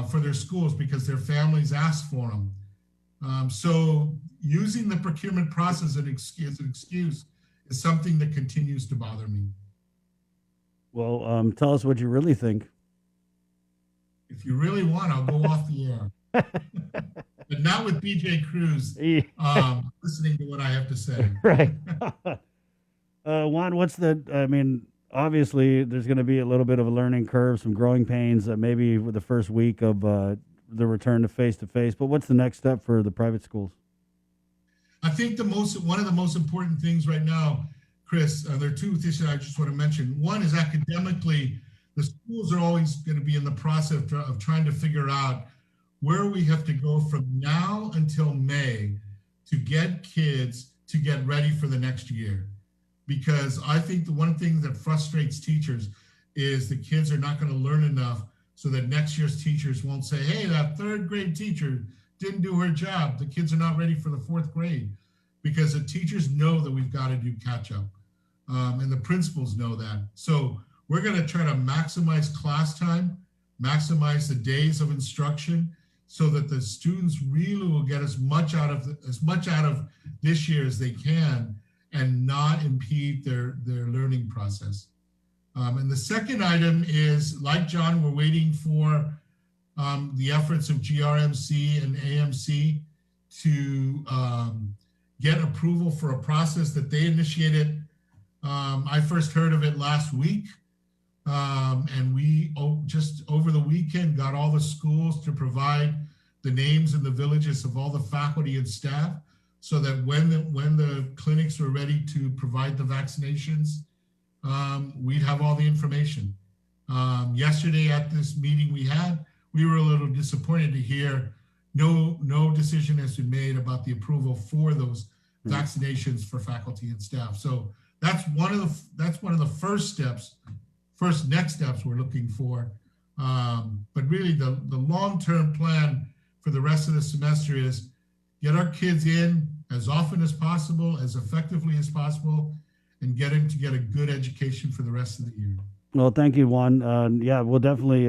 for their schools, because their families asked for them. So using the procurement process as an excuse is something that continues to bother me. Well, tell us what you really think. If you really want, I'll go off the air. But not with BJ Cruz listening to what I have to say. Right. Juan, obviously there's going to be a little bit of a learning curve, some growing pains, maybe with the first week of the return to face-to-face. But what's the next step for the private schools? I think one of the most important things right now, Chris, there are 2 things that I just want to mention. One is academically, the schools are always going to be in the process of trying to figure out where we have to go from now until May to get kids to get ready for the next year. Because I think the one thing that frustrates teachers is the kids are not going to learn enough so that next year's teachers won't say, hey, that third grade teacher didn't do her job. The kids are not ready for the fourth grade, because the teachers know that we've got to do catch up. And the principals know that. So we're going to try to maximize class time, maximize the days of instruction, so that the students really will get as much out of this year as they can, and not impede their learning process. And the second item is, like John, we're waiting for the efforts of GRMC and AMC to get approval for a process that they initiated. I first heard of it last week. And we just over the weekend got all the schools to provide the names and the villages of all the faculty and staff, so that when the clinics were ready to provide the vaccinations, we'd have all the information. Yesterday at this meeting we were a little disappointed to hear no decision has been made about the approval for those vaccinations for faculty and staff. So that's one of the next steps we're looking for. But really the long-term plan for the rest of the semester is get our kids in as often as possible, as effectively as possible, and get them to get a good education for the rest of the year. Well, thank you, Juan. Yeah, we'll definitely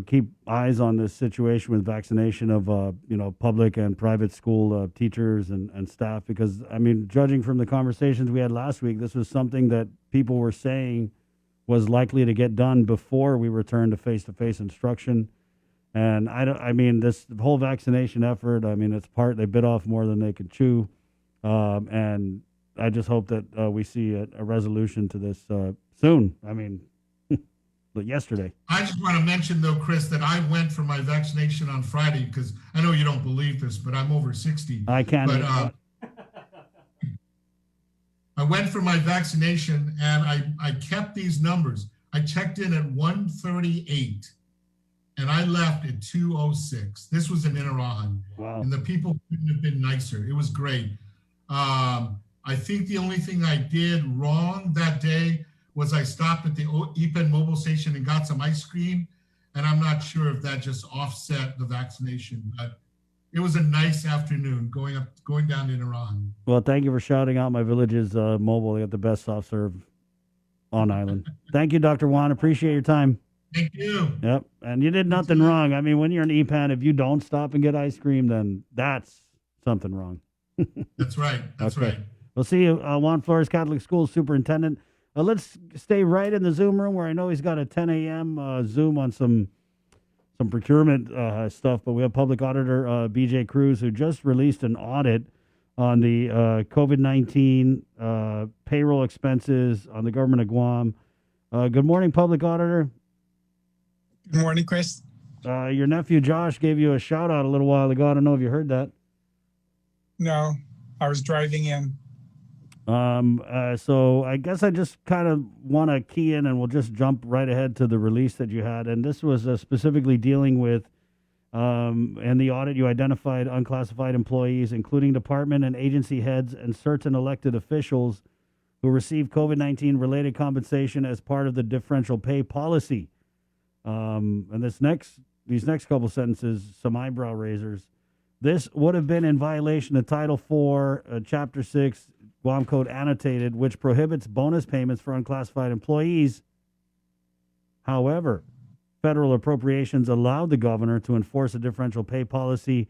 keep eyes on this situation with vaccination of public and private school teachers and staff, because I mean, judging from the conversations we had last week, this was something that people were saying was likely to get done before we return to face-to-face instruction. And this whole vaccination effort, they bit off more than they could chew. And I just hope that we see a resolution to this soon. But yesterday. I just want to mention, though, Chris, that I went for my vaccination on Friday, because I know you don't believe this, but I'm over 60. I can't. But I went for my vaccination, and I kept these numbers. I checked in at 1:38, and I left at 2:06. This was in Inarahan. Wow. And the people couldn't have been nicer. It was great. I think the only thing I did wrong that day was I stopped at the EPEN mobile station and got some ice cream, and I'm not sure if that just offset the vaccination, but it was a nice afternoon going down to Inarahan. Well, thank you for shouting out my village's mobile. They got the best soft serve on island. Thank you, Dr. Juan. Appreciate your time. Thank you. Yep. And you did nothing wrong. I mean, when you're in EPAN, if you don't stop and get ice cream, then that's something wrong. That's right. That's right. We'll see you, Juan Flores Catholic Schools Superintendent. Let's stay right in the Zoom room, where I know he's got a 10 a.m. Zoom on some procurement stuff, but we have Public Auditor BJ Cruz, who just released an audit on the COVID-19 payroll expenses on the government of Guam. Good morning, Public Auditor. Good morning, Chris. Your nephew Josh gave you a shout out a little while ago. I don't know if you heard that. No, I was driving in. So I guess I just kind of want to key in, and we'll just jump right ahead to the release that you had. And this was specifically dealing with, in the audit, you identified unclassified employees, including department and agency heads and certain elected officials who received COVID-19 related compensation as part of the differential pay policy. And these next couple sentences, some eyebrow raisers. This would have been in violation of Title IV, Chapter 6, Guam Code Annotated, which prohibits bonus payments for unclassified employees. However, federal appropriations allowed the governor to enforce a differential pay policy.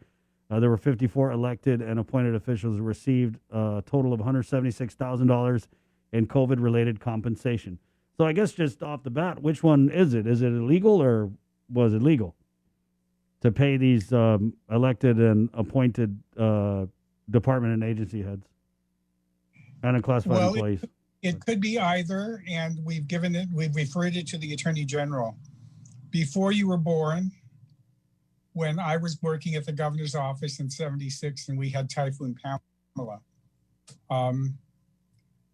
There were 54 elected and appointed officials who received a total of $176,000 in COVID-related compensation. So I guess just off the bat, which one is it? Is it illegal, or was it legal to pay these elected and appointed department and agency heads and unclassified employees? It could be either, and we've referred it to the Attorney General. Before you were born, when I was working at the governor's office in '76 and we had Typhoon Pamela,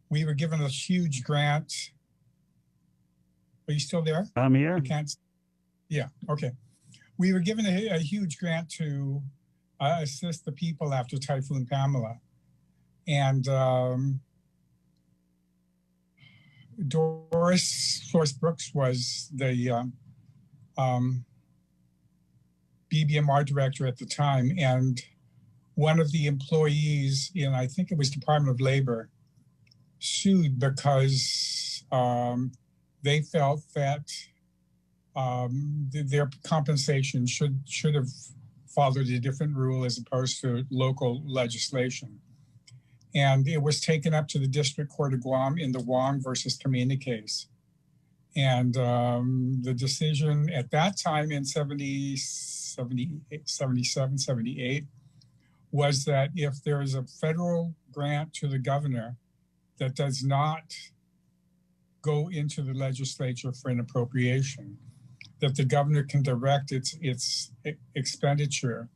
we were given a huge grant. Are you still there? I'm here. I can't. Yeah, okay. We were given a huge grant to assist the people after Typhoon Pamela. And Doris Flores Brooks was the BBMR director at the time, and one of the employees in, I think it was Department of Labor, sued because they felt that their compensation should have followed a different rule as opposed to local legislation. And it was taken up to the District Court of Guam in the Wong versus Kamina case. And the decision at that time in 77, 78, was that if there is a federal grant to the governor that does not go into the legislature for an appropriation, that the governor can direct its expenditure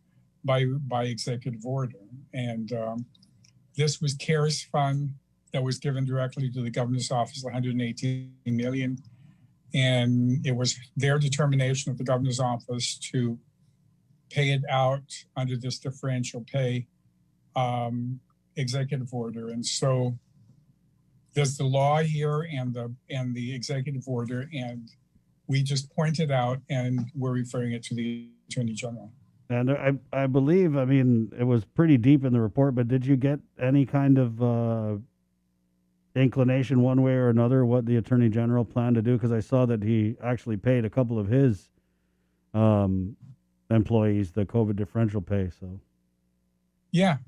by executive order. And this was CARES fund that was given directly to the governor's office, 118 million. And it was their determination of the governor's office to pay it out under this differential pay executive order. And so there's the law here and the executive order, and we just pointed out and we're referring it to the Attorney General. And I believe, I mean, it was pretty deep in the report, but did you get any kind of inclination one way or another what the Attorney General planned to do? Because I saw that he actually paid a couple of his employees the COVID differential pay. So, yeah,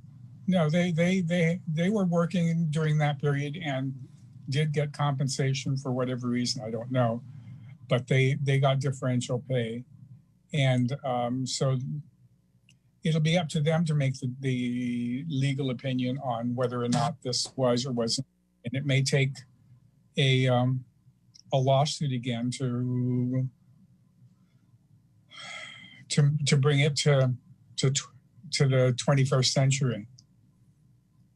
no, they were working during that period and did get compensation for whatever reason, I don't know, but they got differential pay, and so it'll be up to them to make the legal opinion on whether or not this was or wasn't, and it may take a lawsuit again to bring it to the 21st century.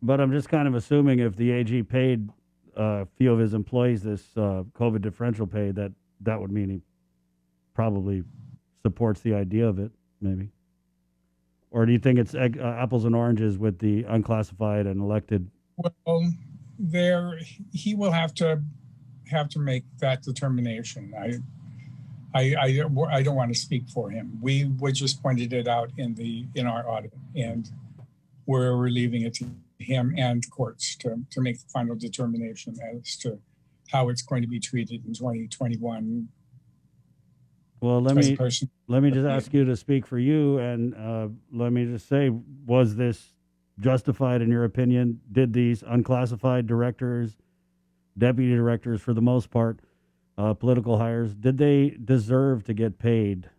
But I'm just kind of assuming if the AG paid a few of his employees this COVID differential pay, that would mean he probably supports the idea of it, maybe. Or do you think it's apples and oranges with the unclassified and elected? Well, he will have to make that determination. I don't want to speak for him. We just pointed it out in our audit, and we're leaving it to him and courts to make the final determination as to how it's going to be treated in 2021. Well, let me just ask you to speak for you, and let me just say, was this justified in your opinion? Did these unclassified directors, deputy directors for the most part, political hires, did they deserve to get paid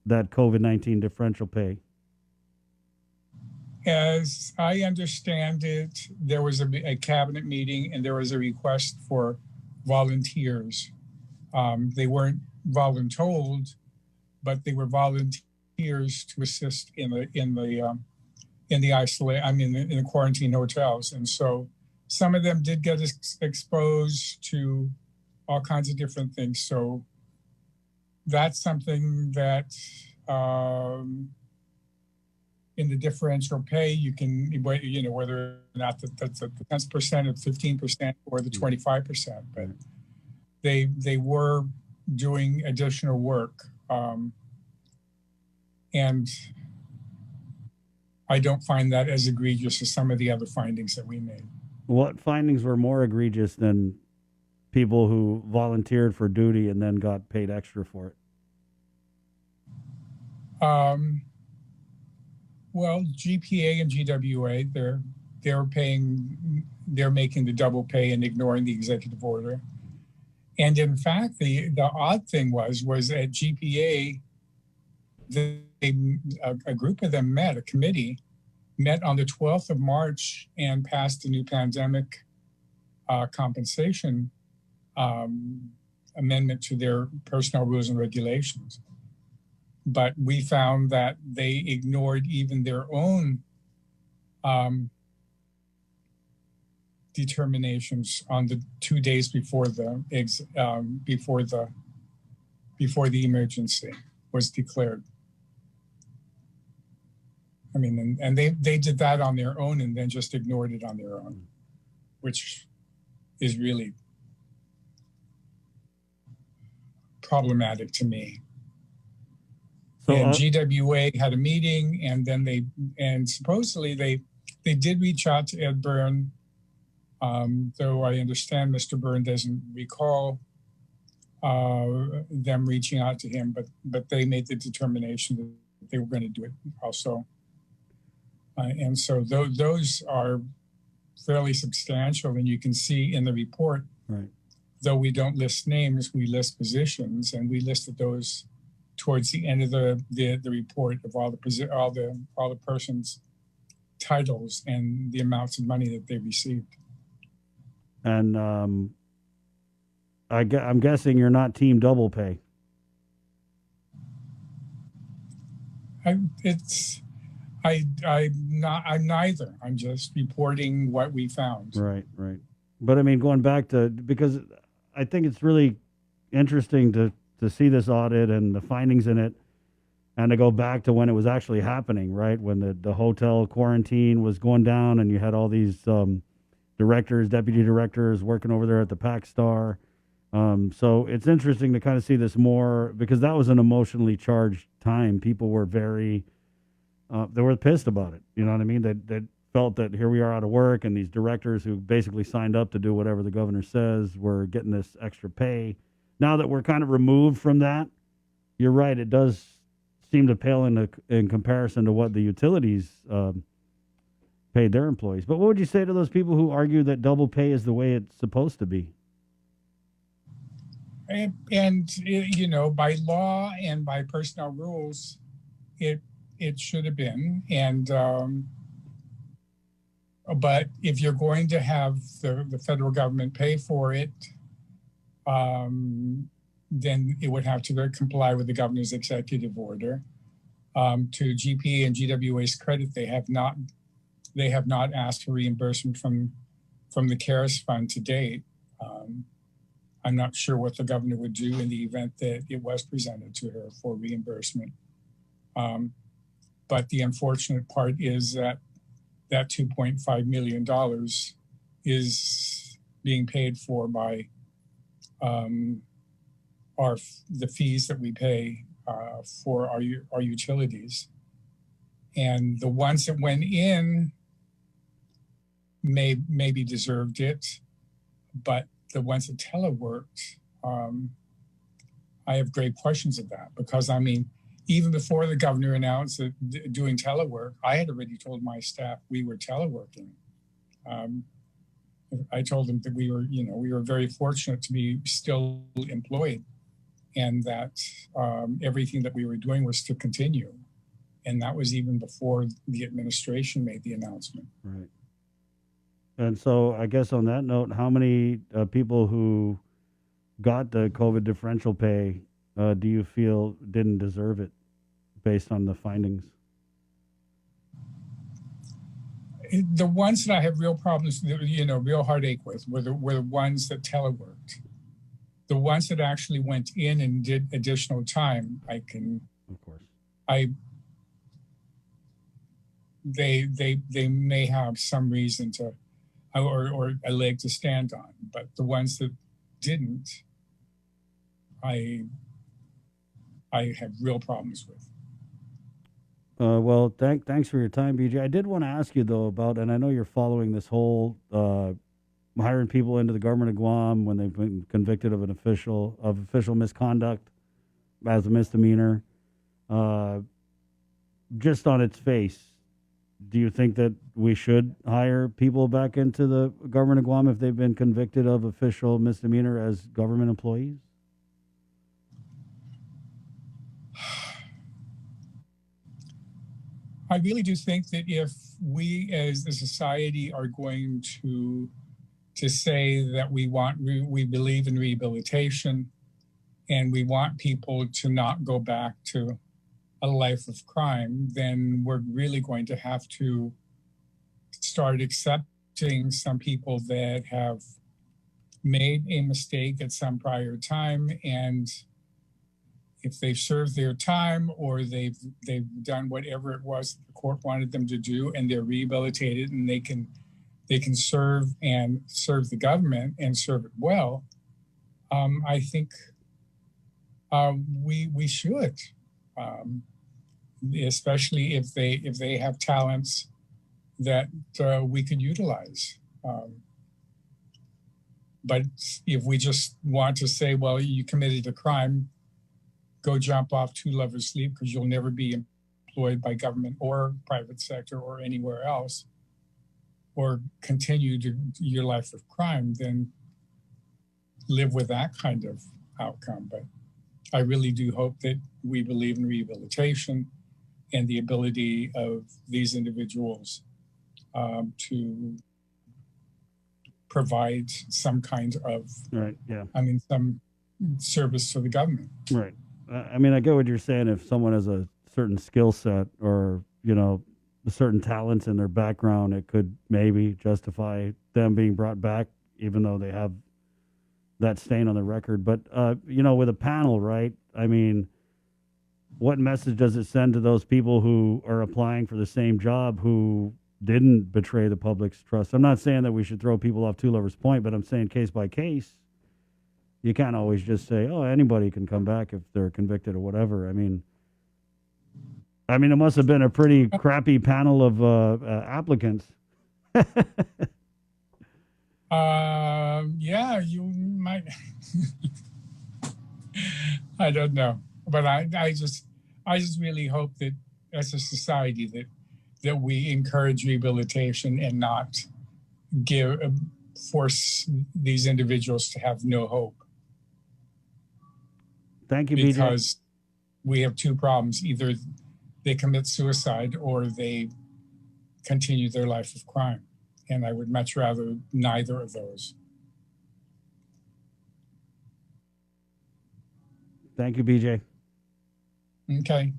that COVID-19 differential pay? As I understand it, there was a cabinet meeting and there was a request for volunteers. They weren't voluntold, but they were volunteers to assist in the quarantine hotels. And so some of them did get exposed to all kinds of different things. So that's something that in the differential pay, you can, whether or not that's the 10% or 15% or the 25%, but they were doing additional work. And I don't find that as egregious as some of the other findings that we made. What findings were more egregious than people who volunteered for duty and then got paid extra for it? Well, GPA and GWA, they're making the double pay and ignoring the executive order. And in fact, the odd thing was at GPA, a group of them a committee met on the 12th of March and passed a new pandemic compensation amendment to their personnel rules and regulations. But we found that they ignored even their own determinations on the 2 days before the emergency was declared. I mean, and they did that on their own and then just ignored it on their own, which is really problematic to me. So, And GWA had a meeting, and then supposedly they did reach out to Ed Byrne, though I understand Mr. Byrne doesn't recall them reaching out to him, but they made the determination that they were going to do it also. And so those are fairly substantial, and you can see in the report, right, though we don't list names, we list positions, and we listed those towards the end of the report of all the persons' titles and the amounts of money that they received. And I'm guessing you're not team double pay. I'm neither. I'm just reporting what we found. Right. But I mean, going back to, because I think it's really interesting to see this audit and the findings in it, and to go back to when it was actually happening, right? When the hotel quarantine was going down, and you had all these directors, deputy directors working over there at the Pac Star. So it's interesting to kind of see this more, because that was an emotionally charged time. People were very, they were pissed about it. You know what I mean? That felt that here we are out of work, and these directors who basically signed up to do whatever the governor says were getting this extra pay. Now that we're kind of removed from that, you're right. It does seem to pale in comparison to what the utilities paid their employees. But what would you say to those people who argue that double pay is the way it's supposed to be? And you know, by law and by personnel rules, it should have been. And but if you're going to have the federal government pay for it, then it would have to comply with the governor's executive order. To GP and GWA's credit, they have not asked for reimbursement from the CARES fund to date. I'm not sure what the governor would do in the event that it was presented to her for reimbursement. But the unfortunate part is that $2.5 million is being paid for by the fees that we pay for our utilities. And the ones that went in maybe deserved it, but the ones that teleworked, I have great questions of that, because I mean, even before the governor announced that doing telework, I had already told my staff we were teleworking. I told them that we were very fortunate to be still employed, and that everything that we were doing was to continue. And that was even before the administration made the announcement. Right. And so I guess on that note, how many people who got the COVID differential pay do you feel didn't deserve it based on the findings? The ones that I have real problems, real heartache with were the ones that teleworked. The ones that actually went in and did additional time, of course. They may have some reason to, or a leg to stand on, but the ones that didn't, I have real problems with. Well, thanks for your time, BJ. I did want to ask you though about, and I know you're following this whole hiring people into the government of Guam when they've been convicted of official misconduct as a misdemeanor. Just on its face, do you think that we should hire people back into the government of Guam if they've been convicted of official misdemeanor as government employees? I really do think that if we as a society are going to say that we believe in rehabilitation, and we want people to not go back to a life of crime, then we're really going to have to start accepting some people that have made a mistake at some prior time, and if they've served their time or they've done whatever it was the court wanted them to do, and they're rehabilitated and they can serve the government and serve it well, I think We should, especially if they have talents that we could utilize. But if we just want to say, well, you committed a crime, go jump off two lovers sleep because you'll never be employed by government or private sector or anywhere else, or continue your life of crime, then live with that kind of outcome. But I really do hope that we believe in rehabilitation and the ability of these individuals to provide some kind of, some service to the government. Right. I mean, I get what you're saying. If someone has a certain skill set or, certain talents in their background, it could maybe justify them being brought back, even though they have that stain on the record. But, with a panel, right? I mean, what message does it send to those people who are applying for the same job who didn't betray the public's trust? I'm not saying that we should throw people off Two Lovers Point, but I'm saying case by case. You can't always just say, oh, anybody can come back if they're convicted or whatever. I mean, it must have been a pretty crappy panel of applicants. Yeah, you might. I don't know, but I just really hope that as a society that we encourage rehabilitation and not force these individuals to have no hope. Thank you, BJ. Because we have two problems: either they commit suicide or they continue their life of crime. And I would much rather neither of those. Thank you, BJ. Okay.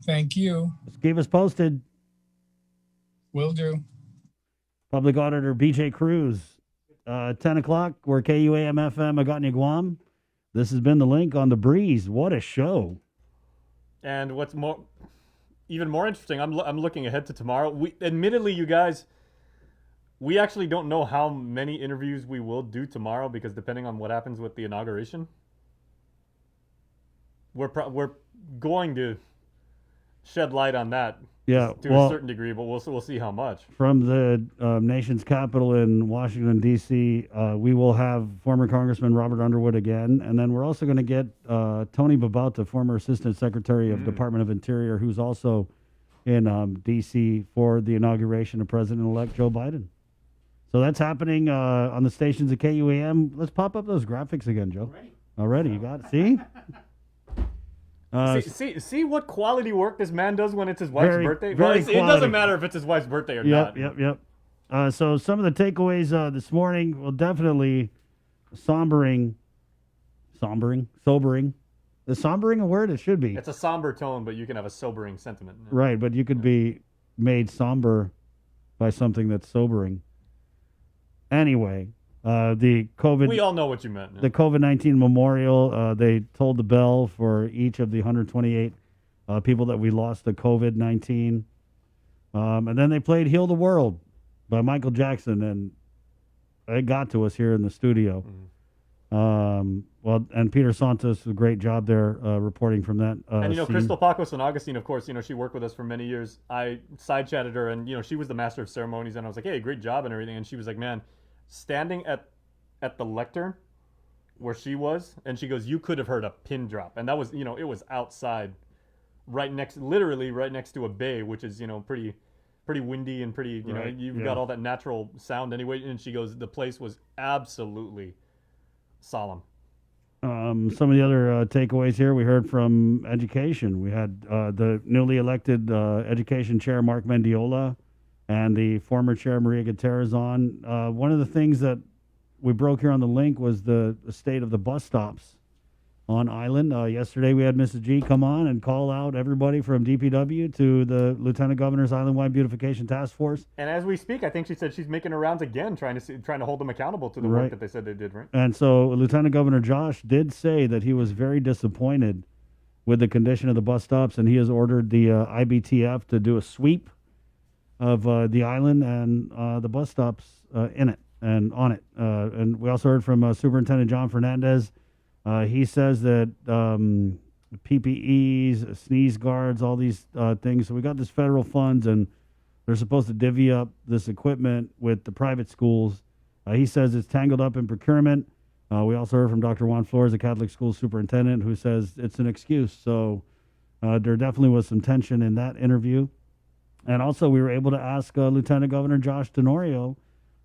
Thank you. Just keep us posted. Will do. Public Auditor BJ Cruz. 10 o'clock, we're KUAM FM, Agotnia, Guam. This has been The Link on The Breeze. What a show. And what's even more interesting, I'm looking ahead to tomorrow. Admittedly, you guys, we actually don't know how many interviews we will do tomorrow because depending on what happens with the inauguration, we're going to shed light on that. Yeah, to a certain degree, but we'll see how much. From the nation's capital in Washington, D.C., we will have former Congressman Robert Underwood again, and then we're also going to get Tony Babauta, former Assistant Secretary of Department of Interior, who's also in D.C. for the inauguration of President-elect Joe Biden. So that's happening on the stations at KUAM. Let's pop up those graphics again, Joe. Already, you got it. See? See what quality work this man does when it's his wife's birthday? Very it doesn't matter if it's his wife's birthday or not. Yep. So some of the takeaways this morning, well, definitely sobering. Is sombering a word? It should be. It's a somber tone, but you can have a sobering sentiment. Right, but you could be made somber by something that's sobering. Anyway, the COVID... We all know what you meant. Yeah. The COVID-19 memorial, they tolled the bell for each of the 128 people that we lost to COVID-19. And then they played Heal the World by Michael Jackson, and it got to us here in the studio. And Peter Santos, a great job there reporting from that and, scene. Crystal Pacos and Augustine, of course, she worked with us for many years. I side-chatted her, and, she was the master of ceremonies, and I was like, hey, great job and everything. And she was like, man, standing at the lectern where she was, and she goes, you could have heard a pin drop. And that was, it was outside, literally right next to a bay, which is, pretty windy and pretty, you've got all that natural sound anyway. And she goes, the place was absolutely solemn. Some of the other takeaways here, we heard from education. We had the newly elected education chair, Mark Mendiola, and the former chair, Maria Gutierrez on. One of the things that we broke here on The Link was the state of the bus stops on Island. Yesterday we had Mrs. G come on and call out everybody from DPW to the Lieutenant Governor's Island-wide Beautification Task Force. And as we speak, I think she said she's making her rounds again, trying to hold them accountable to the work that they said they did, right? And so Lieutenant Governor Josh did say that he was very disappointed with the condition of the bus stops, and he has ordered the IBTF to do a sweep of the island and the bus stops in it and on it. And we also heard from Superintendent John Fernandez He says that PPEs, sneeze guards, all these things. So we got this federal funds, and they're supposed to divvy up this equipment with the private schools. He says it's tangled up in procurement. We also heard from Dr. Juan Flores, the Catholic school superintendent, who says it's an excuse. So there definitely was some tension in that interview. And also we were able to ask Lieutenant Governor Josh Tenorio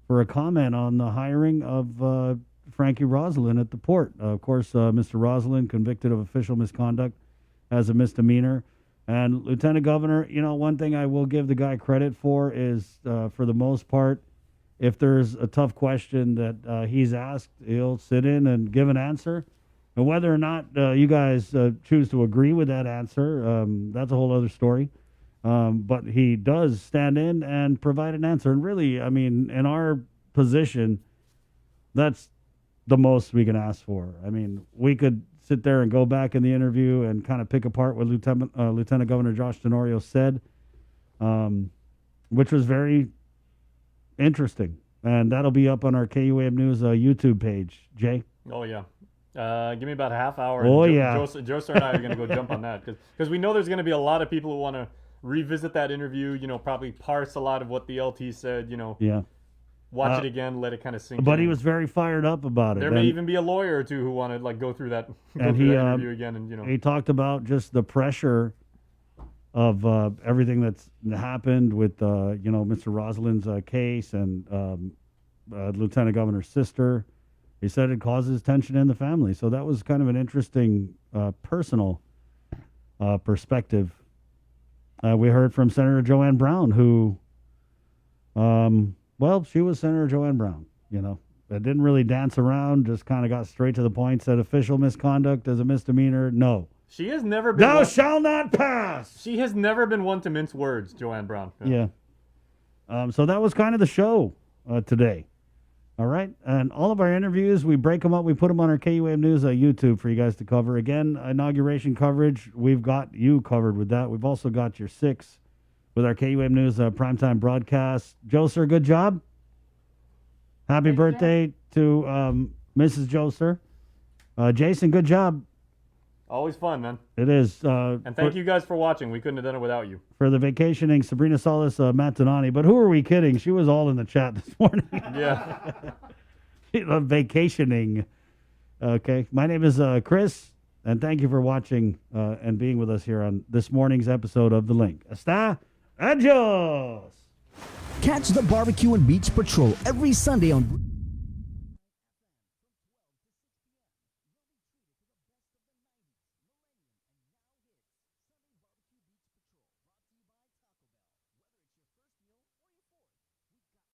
for a comment on the hiring of Frankie Roslin at the port. Of course, Mr. Roslin, convicted of official misconduct as a misdemeanor. And Lieutenant Governor, you know, one thing I will give the guy credit for is, for the most part, if there's a tough question that he's asked, he'll sit in and give an answer. And whether or not you guys choose to agree with that answer, that's a whole other story. But he does stand in and provide an answer. And really, I mean, in our position, that's the most we can ask for. I mean, we could sit there and go back in the interview and kind of pick apart what Lieutenant Governor Josh Tenorio said, which was very interesting. And that'll be up on our KUAM News YouTube page. Jay? Oh, yeah. Give me about a half hour. Oh, and yeah. Joseph and I are going to go jump on that because we know there's going to be a lot of people who want to revisit that interview, you know, probably parse a lot of what the LT said, you know. Yeah. Watch it again, let it kind of sink But in. he was very fired up about it. There may even be a lawyer or two who want to like go through that, interview again, and you know. He talked about just the pressure of everything that's happened with you know, Mr. Roslin's case and Lieutenant Governor's sister. He said it causes tension in the family. So that was kind of an interesting personal perspective. We heard from Senator Joanne Brown, who well, she was Senator Joanne Brown, you know. It didn't really dance around, just kind of got straight to the point, said official misconduct is a misdemeanor. No. She has never been. Thou shall not pass. She has never been one to mince words, Joanne Brown. Yeah. So that was kind of the show today. All right. And all of our interviews, we break them up. We put them on our KUAM News YouTube for you guys to cover. Again, inauguration coverage, we've got you covered with that. We've also got your 6 with our KUAM News primetime broadcast. Joe, sir, good job. Happy birthday to Mrs. Joe, sir. Jason, good job. Always fun, man. It is. And thank you guys for watching. We couldn't have done it without you. For the vacationing Sabrina Salas Matanani. But who are we kidding? She was all in the chat this morning. Yeah. Vacationing. Okay. My name is Chris, and thank you for watching and being with us here on this morning's episode of The Link. Hasta adios. Catch the Barbecue and Beach Patrol every Sunday on